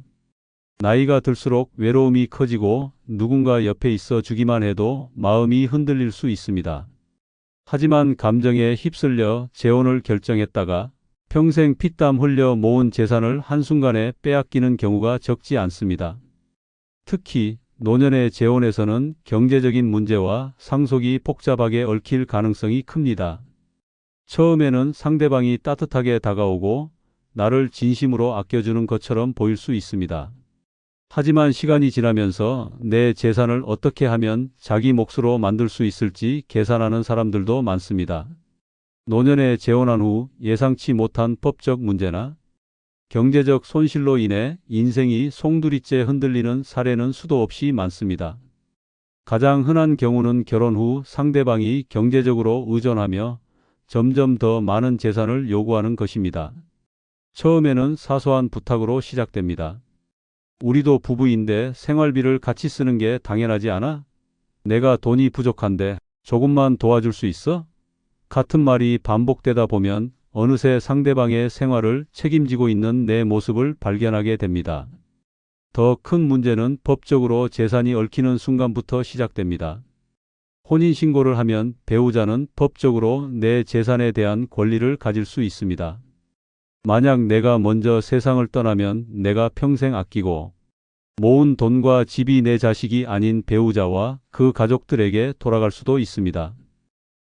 나이가 들수록 외로움이 커지고 누군가 옆에 있어 주기만 해도 마음이 흔들릴 수 있습니다. 하지만 감정에 휩쓸려 재혼을 결정했다가 평생 피땀 흘려 모은 재산을 한순간에 빼앗기는 경우가 적지 않습니다. 특히 노년의 재혼에서는 경제적인 문제와 상속이 복잡하게 얽힐 가능성이 큽니다. 처음에는 상대방이 따뜻하게 다가오고 나를 진심으로 아껴주는 것처럼 보일 수 있습니다. 하지만 시간이 지나면서 내 재산을 어떻게 하면 자기 몫으로 만들 수 있을지 계산하는 사람들도 많습니다. 노년에 재혼한 후 예상치 못한 법적 문제나 경제적 손실로 인해 인생이 송두리째 흔들리는 사례는 수도 없이 많습니다. 가장 흔한 경우는 결혼 후 상대방이 경제적으로 의존하며 점점 더 많은 재산을 요구하는 것입니다. 처음에는 사소한 부탁으로 시작됩니다. 우리도 부부인데 생활비를 같이 쓰는 게 당연하지 않아? 내가 돈이 부족한데 조금만 도와줄 수 있어? 같은 말이 반복되다 보면 어느새 상대방의 생활을 책임지고 있는 내 모습을 발견하게 됩니다. 더 큰 문제는 법적으로 재산이 얽히는 순간부터 시작됩니다. 혼인신고를 하면 배우자는 법적으로 내 재산에 대한 권리를 가질 수 있습니다. 만약 내가 먼저 세상을 떠나면 내가 평생 아끼고 모은 돈과 집이 내 자식이 아닌 배우자와 그 가족들에게 돌아갈 수도 있습니다.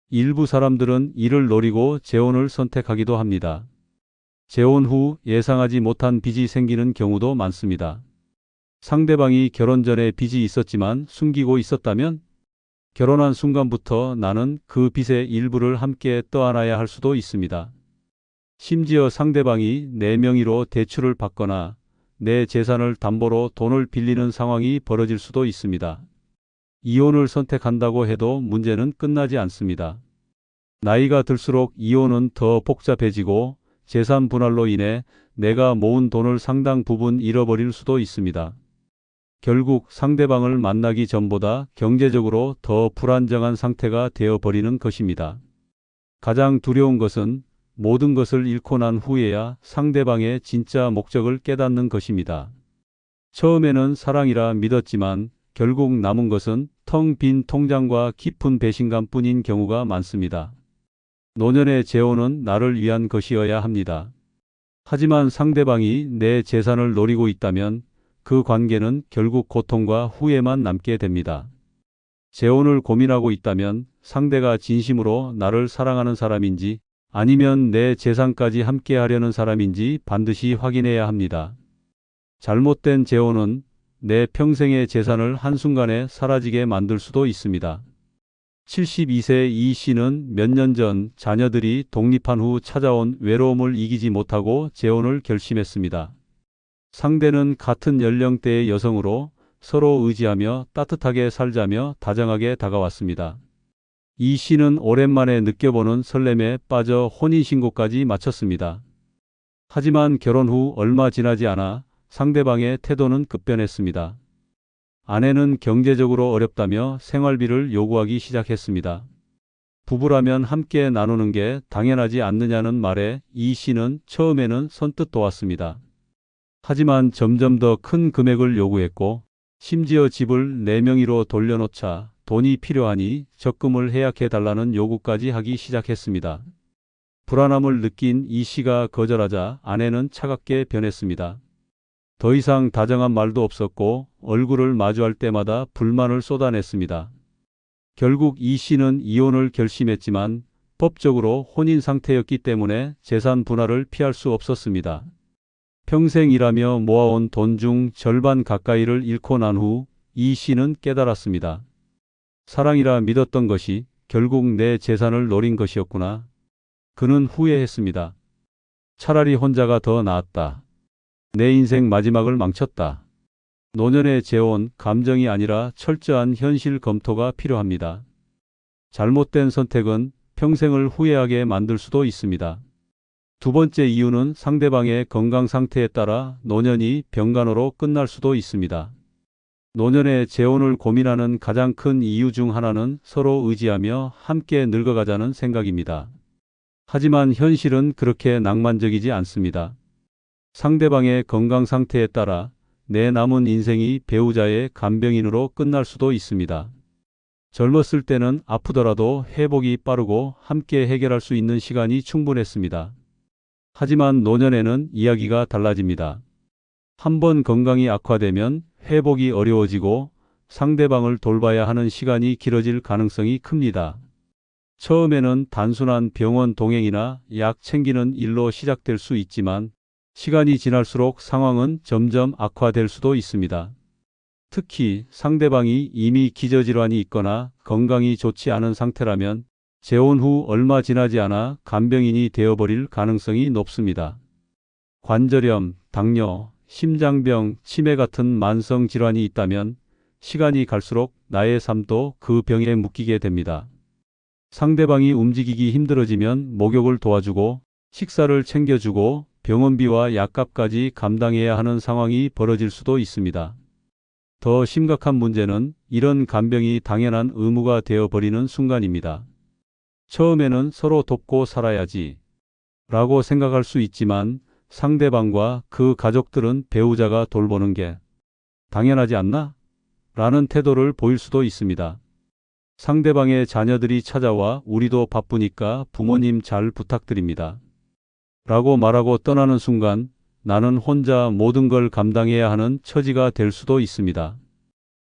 일부 사람들은 이를 노리고 재혼을 선택하기도 합니다. 재혼 후 예상하지 못한 빚이 생기는 경우도 많습니다. 상대방이 결혼 전에 빚이 있었지만 숨기고 있었다면 결혼한 순간부터 나는 그 빚의 일부를 함께 떠안아야 할 수도 있습니다. 심지어 상대방이 내 명의로 대출을 받거나 내 재산을 담보로 돈을 빌리는 상황이 벌어질 수도 있습니다. 이혼을 선택한다고 해도 문제는 끝나지 않습니다. 나이가 들수록 이혼은 더 복잡해지고 재산 분할로 인해 내가 모은 돈을 상당 부분 잃어버릴 수도 있습니다. 결국 상대방을 만나기 전보다 경제적으로 더 불안정한 상태가 되어버리는 것입니다. 가장 두려운 것은 모든 것을 잃고 난 후에야 상대방의 진짜 목적을 깨닫는 것입니다. 처음에는 사랑이라 믿었지만 결국 남은 것은 텅 빈 통장과 깊은 배신감뿐인 경우가 많습니다. 노년의 재혼은 나를 위한 것이어야 합니다. 하지만 상대방이 내 재산을 노리고 있다면 그 관계는 결국 고통과 후회만 남게 됩니다. 재혼을 고민하고 있다면 상대가 진심으로 나를 사랑하는 사람인지 아니면 내 재산까지 함께 하려는 사람인지 반드시 확인해야 합니다. 잘못된 재혼은 내 평생의 재산을 한순간에 사라지게 만들 수도 있습니다. 72세 이 씨는 몇 년 전 자녀들이 독립한 후 찾아온 외로움을 이기지 못하고 재혼을 결심했습니다. 상대는 같은 연령대의 여성으로 서로 의지하며 따뜻하게 살자며 다정하게 다가왔습니다. 이 씨는 오랜만에 느껴보는 설렘에 빠져 혼인신고까지 마쳤습니다. 하지만 결혼 후 얼마 지나지 않아 상대방의 태도는 급변했습니다. 아내는 경제적으로 어렵다며 생활비를 요구하기 시작했습니다. 부부라면 함께 나누는 게 당연하지 않느냐는 말에 이 씨는 처음에는 선뜻 도왔습니다. 하지만 점점 더 큰 금액을 요구했고 심지어 집을 내 명의로 돌려놓자 돈이 필요하니 적금을 해약해달라는 요구까지 하기 시작했습니다. 불안함을 느낀 이 씨가 거절하자 아내는 차갑게 변했습니다. 더 이상 다정한 말도 없었고 얼굴을 마주할 때마다 불만을 쏟아냈습니다. 결국 이 씨는 이혼을 결심했지만 법적으로 혼인 상태였기 때문에 재산 분할을 피할 수 없었습니다. 평생 일하며 모아온 돈 중 절반 가까이를 잃고 난 후 이 씨는 깨달았습니다. 사랑이라 믿었던 것이 결국 내 재산을 노린 것이었구나. 그는 후회했습니다. 차라리 혼자가 더 나았다. 내 인생 마지막을 망쳤다. 노년에 재혼 감정이 아니라 철저한 현실 검토가 필요합니다. 잘못된 선택은 평생을 후회하게 만들 수도 있습니다. 두 번째 이유는 상대방의 건강 상태에 따라 노년이 병간호로 끝날 수도 있습니다. 노년에 재혼을 고민하는 가장 큰 이유 중 하나는 서로 의지하며 함께 늙어가자는 생각입니다. 하지만 현실은 그렇게 낭만적이지 않습니다. 상대방의 건강 상태에 따라 내 남은 인생이 배우자의 간병인으로 끝날 수도 있습니다. 젊었을 때는 아프더라도 회복이 빠르고 함께 해결할 수 있는 시간이 충분했습니다. 하지만 노년에는 이야기가 달라집니다. 한번 건강이 악화되면 회복이 어려워지고 상대방을 돌봐야 하는 시간이 길어질 가능성이 큽니다. 처음에는 단순한 병원 동행이나 약 챙기는 일로 시작될 수 있지만 시간이 지날수록 상황은 점점 악화될 수도 있습니다. 특히 상대방이 이미 기저질환이 있거나 건강이 좋지 않은 상태라면 재혼 후 얼마 지나지 않아 간병인이 되어버릴 가능성이 높습니다. 관절염, 당뇨, 심장병, 치매 같은 만성 질환이 있다면 시간이 갈수록 나의 삶도 그 병에 묶이게 됩니다. 상대방이 움직이기 힘들어지면 목욕을 도와주고 식사를 챙겨주고 병원비와 약값까지 감당해야 하는 상황이 벌어질 수도 있습니다. 더 심각한 문제는 이런 간병이 당연한 의무가 되어버리는 순간입니다. 처음에는 서로 돕고 살아야지 라고 생각할 수 있지만 상대방과 그 가족들은 배우자가 돌보는 게 당연하지 않나? 라는 태도를 보일 수도 있습니다. 상대방의 자녀들이 찾아와 우리도 바쁘니까 부모님 잘 부탁드립니다. 라고 말하고 떠나는 순간 나는 혼자 모든 걸 감당해야 하는 처지가 될 수도 있습니다.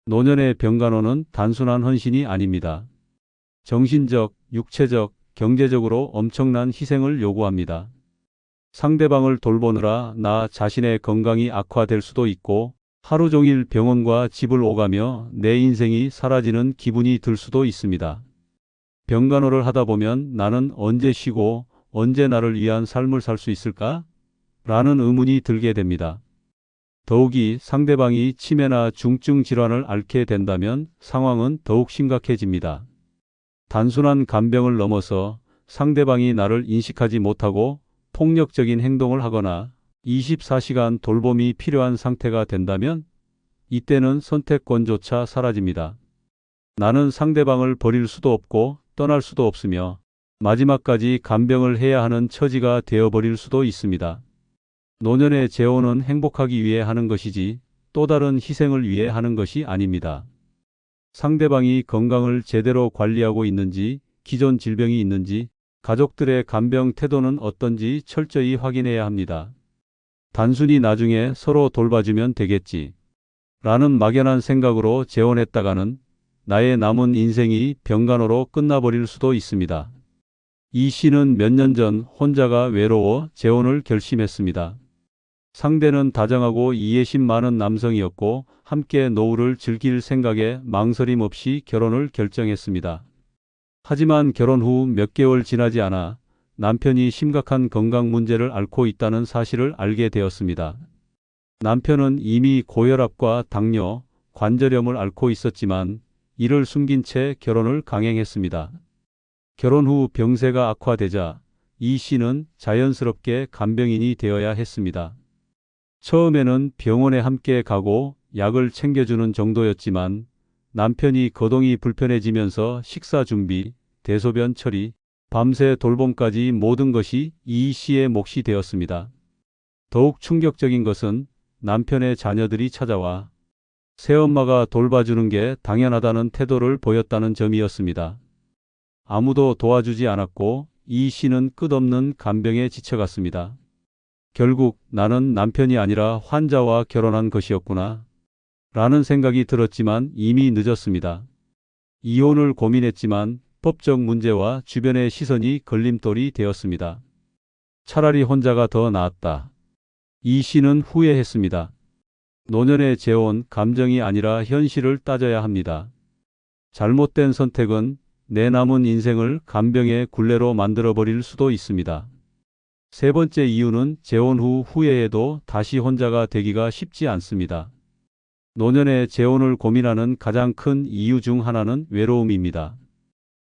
노년의 병간호는 단순한 헌신이 아닙니다. 정신적, 육체적, 경제적으로 엄청난 희생을 요구합니다. 상대방을 돌보느라 나 자신의 건강이 악화될 수도 있고 하루 종일 병원과 집을 오가며 내 인생이 사라지는 기분이 들 수도 있습니다. 병간호를 하다 보면 나는 언제 쉬고 언제 나를 위한 삶을 살 수 있을까? 라는 의문이 들게 됩니다. 더욱이 상대방이 치매나 중증 질환을 앓게 된다면 상황은 더욱 심각해집니다. 단순한 간병을 넘어서 상대방이 나를 인식하지 못하고 폭력적인 행동을 하거나 24시간 돌봄이 필요한 상태가 된다면 이때는 선택권조차 사라집니다. 나는 상대방을 버릴 수도 없고 떠날 수도 없으며 마지막까지 간병을 해야 하는 처지가 되어버릴 수도 있습니다. 노년의 재혼은 행복하기 위해 하는 것이지 또 다른 희생을 위해 하는 것이 아닙니다. 상대방이 건강을 제대로 관리하고 있는지, 기존 질병이 있는지, 가족들의 간병 태도는 어떤지 철저히 확인해야 합니다. 단순히 나중에 서로 돌봐주면 되겠지 라는 막연한 생각으로 재혼했다가는 나의 남은 인생이 병간호로 끝나버릴 수도 있습니다. 이 씨는 몇 년 전 혼자가 외로워 재혼을 결심했습니다. 상대는 다정하고 이해심 많은 남성이었고 함께 노후를 즐길 생각에 망설임 없이 결혼을 결정했습니다. 하지만 결혼 후 몇 개월 지나지 않아 남편이 심각한 건강 문제를 앓고 있다는 사실을 알게 되었습니다. 남편은 이미 고혈압과 당뇨, 관절염을 앓고 있었지만 이를 숨긴 채 결혼을 강행했습니다. 결혼 후 병세가 악화되자 이 씨는 자연스럽게 간병인이 되어야 했습니다. 처음에는 병원에 함께 가고 약을 챙겨주는 정도였지만 남편이 거동이 불편해지면서 식사 준비, 대소변 처리, 밤새 돌봄까지 모든 것이 이 씨의 몫이 되었습니다. 더욱 충격적인 것은 남편의 자녀들이 찾아와 새엄마가 돌봐주는 게 당연하다는 태도를 보였다는 점이었습니다. 아무도 도와주지 않았고 이 씨는 끝없는 간병에 지쳐갔습니다. 결국 나는 남편이 아니라 환자와 결혼한 것이었구나 라는 생각이 들었지만 이미 늦었습니다. 이혼을 고민했지만 법적 문제와 주변의 시선이 걸림돌이 되었습니다. 차라리 혼자가 더 나았다. 이 씨는 후회했습니다. 노년의 재혼, 감정이 아니라 현실을 따져야 합니다. 잘못된 선택은 내 남은 인생을 간병의 굴레로 만들어버릴 수도 있습니다. 세 번째 이유는 재혼 후 후회해도 다시 혼자가 되기가 쉽지 않습니다. 노년의 재혼을 고민하는 가장 큰 이유 중 하나는 외로움입니다.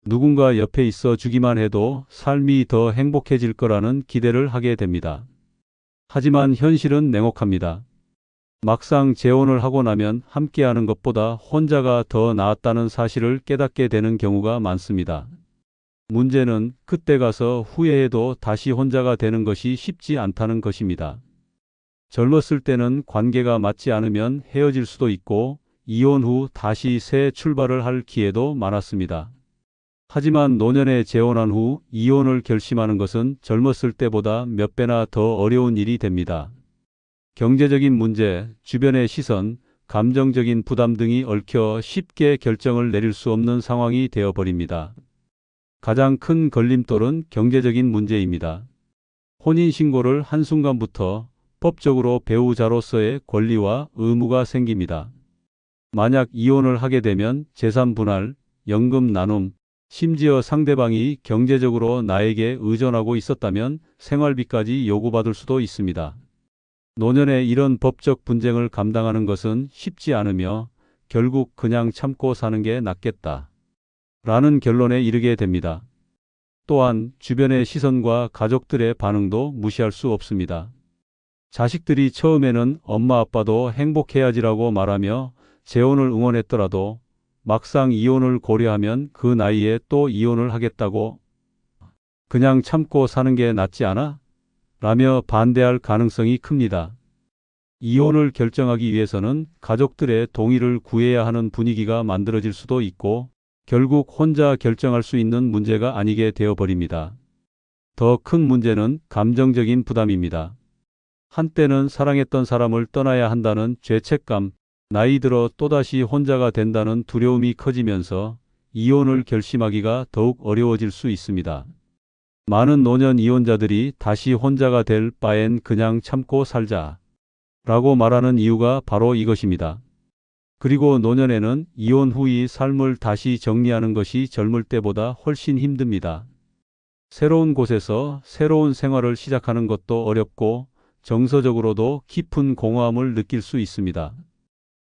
누군가 옆에 있어 주기만 해도 삶이 더 행복해질 거라는 기대를 하게 됩니다. 하지만 현실은 냉혹합니다. 막상 재혼을 하고 나면 함께하는 것보다 혼자가 더 나았다는 사실을 깨닫게 되는 경우가 많습니다. 문제는 그때 가서 후회해도 다시 혼자가 되는 것이 쉽지 않다는 것입니다. 젊었을 때는 관계가 맞지 않으면 헤어질 수도 있고 이혼 후 다시 새 출발을 할 기회도 많았습니다. 하지만 노년에 재혼한 후 이혼을 결심하는 것은 젊었을 때보다 몇 배나 더 어려운 일이 됩니다. 경제적인 문제, 주변의 시선, 감정적인 부담 등이 얽혀 쉽게 결정을 내릴 수 없는 상황이 되어버립니다. 가장 큰 걸림돌은 경제적인 문제입니다. 혼인신고를 한순간부터 법적으로 배우자로서의 권리와 의무가 생깁니다. 만약 이혼을 하게 되면 재산 분할, 연금 나눔, 심지어 상대방이 경제적으로 나에게 의존하고 있었다면 생활비까지 요구받을 수도 있습니다. 노년에 이런 법적 분쟁을 감당하는 것은 쉽지 않으며 결국 그냥 참고 사는 게 낫겠다 라는 결론에 이르게 됩니다. 또한 주변의 시선과 가족들의 반응도 무시할 수 없습니다. 자식들이 처음에는 엄마 아빠도 행복해야지라고 말하며 재혼을 응원했더라도 막상 이혼을 고려하면 그 나이에 또 이혼을 하겠다고 그냥 참고 사는 게 낫지 않아? 라며 반대할 가능성이 큽니다. 이혼을 결정하기 위해서는 가족들의 동의를 구해야 하는 분위기가 만들어질 수도 있고 결국 혼자 결정할 수 있는 문제가 아니게 되어버립니다. 더 큰 문제는 감정적인 부담입니다. 한때는 사랑했던 사람을 떠나야 한다는 죄책감, 나이 들어 또다시 혼자가 된다는 두려움이 커지면서 이혼을 결심하기가 더욱 어려워질 수 있습니다. 많은 노년 이혼자들이 다시 혼자가 될 바엔 그냥 참고 살자 라고 말하는 이유가 바로 이것입니다. 그리고 노년에는 이혼 후의 삶을 다시 정리하는 것이 젊을 때보다 훨씬 힘듭니다. 새로운 곳에서 새로운 생활을 시작하는 것도 어렵고 정서적으로도 깊은 공허함을 느낄 수 있습니다.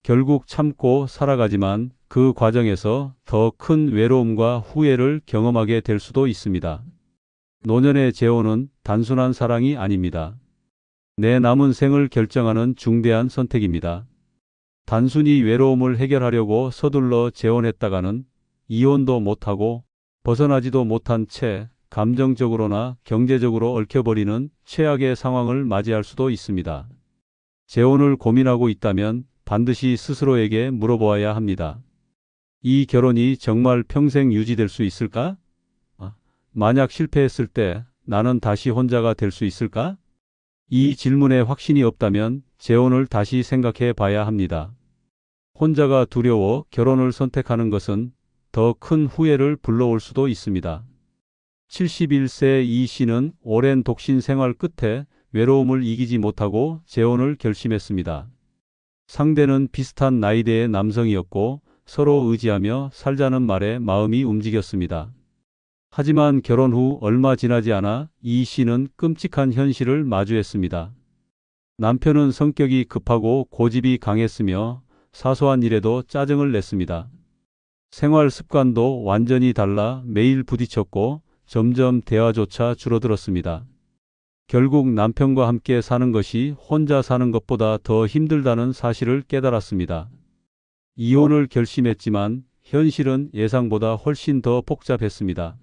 결국 참고 살아가지만 그 과정에서 더 큰 외로움과 후회를 경험하게 될 수도 있습니다. 노년의 재혼은 단순한 사랑이 아닙니다. 내 남은 생을 결정하는 중대한 선택입니다. 단순히 외로움을 해결하려고 서둘러 재혼했다가는 이혼도 못하고 벗어나지도 못한 채 감정적으로나 경제적으로 얽혀버리는 최악의 상황을 맞이할 수도 있습니다. 재혼을 고민하고 있다면 반드시 스스로에게 물어보아야 합니다. 이 결혼이 정말 평생 유지될 수 있을까? 만약 실패했을 때 나는 다시 혼자가 될 수 있을까? 이 질문에 확신이 없다면 재혼을 다시 생각해 봐야 합니다. 혼자가 두려워 결혼을 선택하는 것은 더 큰 후회를 불러올 수도 있습니다. 71세 이 씨는 오랜 독신 생활 끝에 외로움을 이기지 못하고 재혼을 결심했습니다. 상대는 비슷한 나이대의 남성이었고 서로 의지하며 살자는 말에 마음이 움직였습니다. 하지만 결혼 후 얼마 지나지 않아 이 씨는 끔찍한 현실을 마주했습니다. 남편은 성격이 급하고 고집이 강했으며 사소한 일에도 짜증을 냈습니다. 생활 습관도 완전히 달라 매일 부딪혔고 점점 대화조차 줄어들었습니다. 결국 남편과 함께 사는 것이 혼자 사는 것보다 더 힘들다는 사실을 깨달았습니다. 이혼을 결심했지만 현실은 예상보다 훨씬 더 복잡했습니다.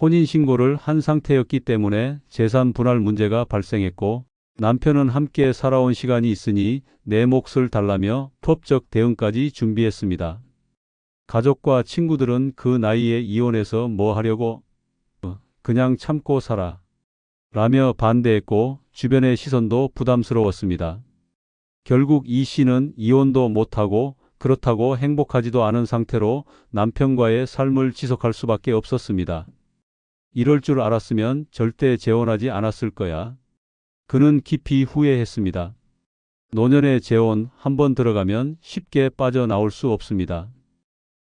혼인신고를 한 상태였기 때문에 재산 분할 문제가 발생했고 남편은 함께 살아온 시간이 있으니 내 몫을 달라며 법적 대응까지 준비했습니다. 가족과 친구들은 그 나이에 이혼해서 뭐 하려고 그냥 참고 살아 라며 반대했고 주변의 시선도 부담스러웠습니다. 결국 이 씨는 이혼도 못하고 그렇다고 행복하지도 않은 상태로 남편과의 삶을 지속할 수밖에 없었습니다. 이럴 줄 알았으면 절대 재혼하지 않았을 거야. 그는 깊이 후회했습니다. 노년의 재혼 한번 들어가면 쉽게 빠져나올 수 없습니다.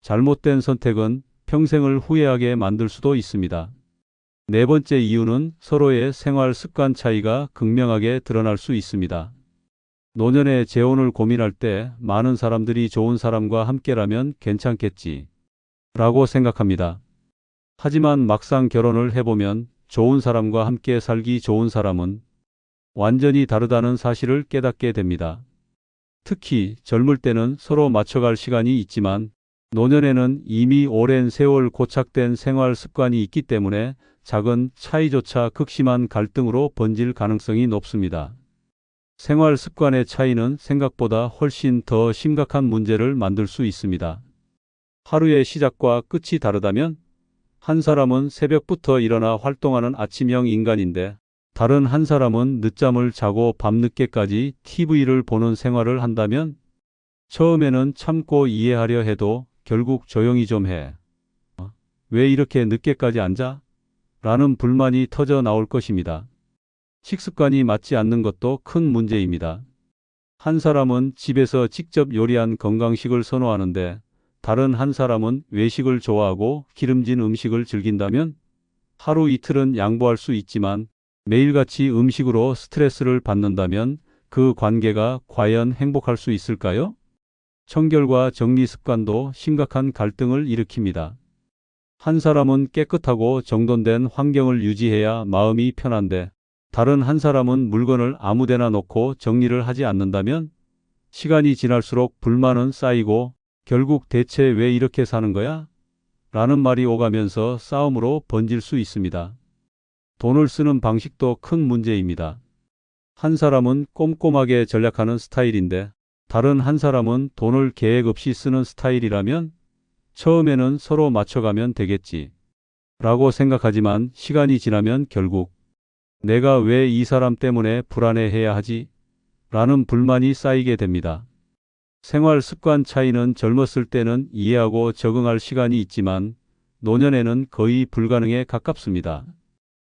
잘못된 선택은 평생을 후회하게 만들 수도 있습니다. 네 번째 이유는 서로의 생활 습관 차이가 극명하게 드러날 수 있습니다. 노년의 재혼을 고민할 때 많은 사람들이 좋은 사람과 함께라면 괜찮겠지 라고 생각합니다. 하지만 막상 결혼을 해보면 좋은 사람과 함께 살기 좋은 사람은 완전히 다르다는 사실을 깨닫게 됩니다. 특히 젊을 때는 서로 맞춰갈 시간이 있지만 노년에는 이미 오랜 세월 고착된 생활 습관이 있기 때문에 작은 차이조차 극심한 갈등으로 번질 가능성이 높습니다. 생활 습관의 차이는 생각보다 훨씬 더 심각한 문제를 만들 수 있습니다. 하루의 시작과 끝이 다르다면 한 사람은 새벽부터 일어나 활동하는 아침형 인간인데 다른 한 사람은 늦잠을 자고 밤늦게까지 TV를 보는 생활을 한다면 처음에는 참고 이해하려 해도 결국 조용히 좀 해. 왜 이렇게 늦게까지 앉아? 라는 불만이 터져 나올 것입니다. 식습관이 맞지 않는 것도 큰 문제입니다. 한 사람은 집에서 직접 요리한 건강식을 선호하는데 다른 한 사람은 외식을 좋아하고 기름진 음식을 즐긴다면 하루 이틀은 양보할 수 있지만 매일같이 음식으로 스트레스를 받는다면 그 관계가 과연 행복할 수 있을까요? 청결과 정리 습관도 심각한 갈등을 일으킵니다. 한 사람은 깨끗하고 정돈된 환경을 유지해야 마음이 편한데 다른 한 사람은 물건을 아무데나 놓고 정리를 하지 않는다면 시간이 지날수록 불만은 쌓이고 결국 대체 왜 이렇게 사는 거야? 라는 말이 오가면서 싸움으로 번질 수 있습니다. 돈을 쓰는 방식도 큰 문제입니다. 한 사람은 꼼꼼하게 절약하는 스타일인데 다른 한 사람은 돈을 계획 없이 쓰는 스타일이라면 처음에는 서로 맞춰가면 되겠지 라고 생각하지만 시간이 지나면 결국 내가 왜 이 사람 때문에 불안해해야 하지? 라는 불만이 쌓이게 됩니다. 생활 습관 차이는 젊었을 때는 이해하고 적응할 시간이 있지만 노년에는 거의 불가능에 가깝습니다.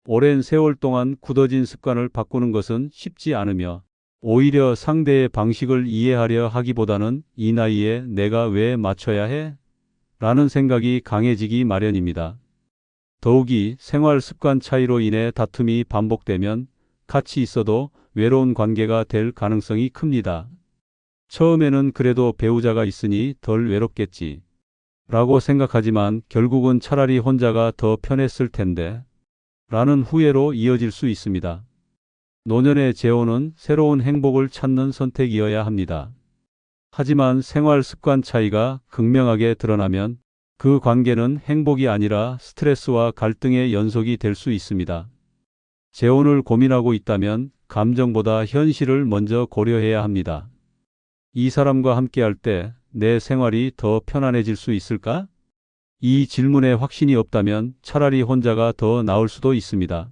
오랜 세월 동안 굳어진 습관을 바꾸는 것은 쉽지 않으며 오히려 상대의 방식을 이해하려 하기보다는 이 나이에 내가 왜 맞춰야 해? 라는 생각이 강해지기 마련입니다. 더욱이 생활 습관 차이로 인해 다툼이 반복되면 같이 있어도 외로운 관계가 될 가능성이 큽니다. 처음에는 그래도 배우자가 있으니 덜 외롭겠지 라고 생각하지만 결국은 차라리 혼자가 더 편했을 텐데 라는 후회로 이어질 수 있습니다. 노년의 재혼은 새로운 행복을 찾는 선택이어야 합니다. 하지만 생활 습관 차이가 극명하게 드러나면 그 관계는 행복이 아니라 스트레스와 갈등의 연속이 될 수 있습니다. 재혼을 고민하고 있다면 감정보다 현실을 먼저 고려해야 합니다. 이 사람과 함께할 때 내 생활이 더 편안해질 수 있을까? 이 질문에 확신이 없다면 차라리 혼자가 더 나을 수도 있습니다.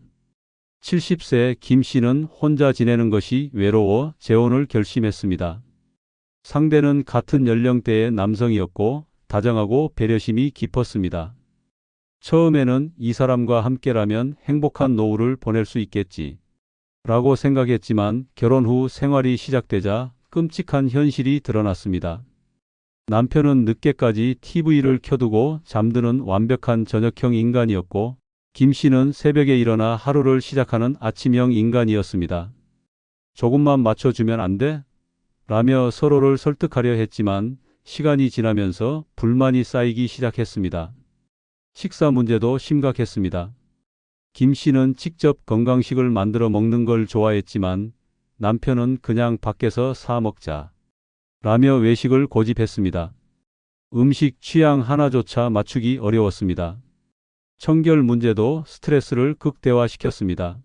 70세 김 씨는 혼자 지내는 것이 외로워 재혼을 결심했습니다. 상대는 같은 연령대의 남성이었고 다정하고 배려심이 깊었습니다. 처음에는 이 사람과 함께라면 행복한 노후를 보낼 수 있겠지 라고 생각했지만 결혼 후 생활이 시작되자 끔찍한 현실이 드러났습니다. 남편은 늦게까지 TV를 켜두고 잠드는 완벽한 저녁형 인간이었고 김 씨는 새벽에 일어나 하루를 시작하는 아침형 인간이었습니다. 조금만 맞춰주면 안 돼? 라며 서로를 설득하려 했지만 시간이 지나면서 불만이 쌓이기 시작했습니다. 식사 문제도 심각했습니다. 김 씨는 직접 건강식을 만들어 먹는 걸 좋아했지만 남편은 그냥 밖에서 사 먹자 라며 외식을 고집했습니다. 음식 취향 하나조차 맞추기 어려웠습니다. 청결 문제도 스트레스를 극대화시켰습니다.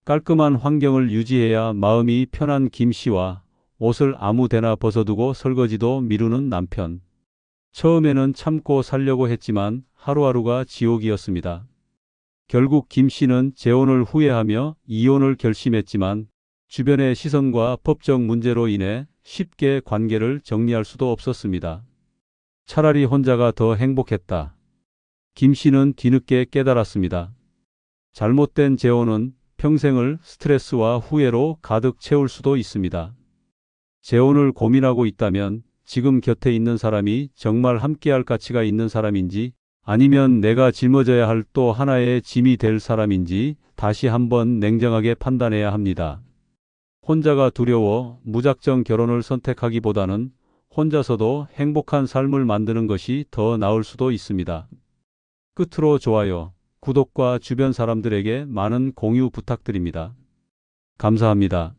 깔끔한 환경을 유지해야 마음이 편한 김 씨와 옷을 아무 데나 벗어두고 설거지도 미루는 남편. 처음에는 참고 살려고 했지만 하루하루가 지옥이었습니다. 결국 김 씨는 재혼을 후회하며 이혼을 결심했지만 주변의 시선과 법적 문제로 인해 쉽게 관계를 정리할 수도 없었습니다. 차라리 혼자가 더 행복했다. 김 씨는 뒤늦게 깨달았습니다. 잘못된 재혼은 평생을 스트레스와 후회로 가득 채울 수도 있습니다. 재혼을 고민하고 있다면 지금 곁에 있는 사람이 정말 함께할 가치가 있는 사람인지 아니면 내가 짊어져야 할 또 하나의 짐이 될 사람인지 다시 한번 냉정하게 판단해야 합니다. 혼자가 두려워 무작정 결혼을 선택하기보다는 혼자서도 행복한 삶을 만드는 것이 더 나을 수도 있습니다. 끝으로 좋아요, 구독과 주변 사람들에게 많은 공유 부탁드립니다. 감사합니다.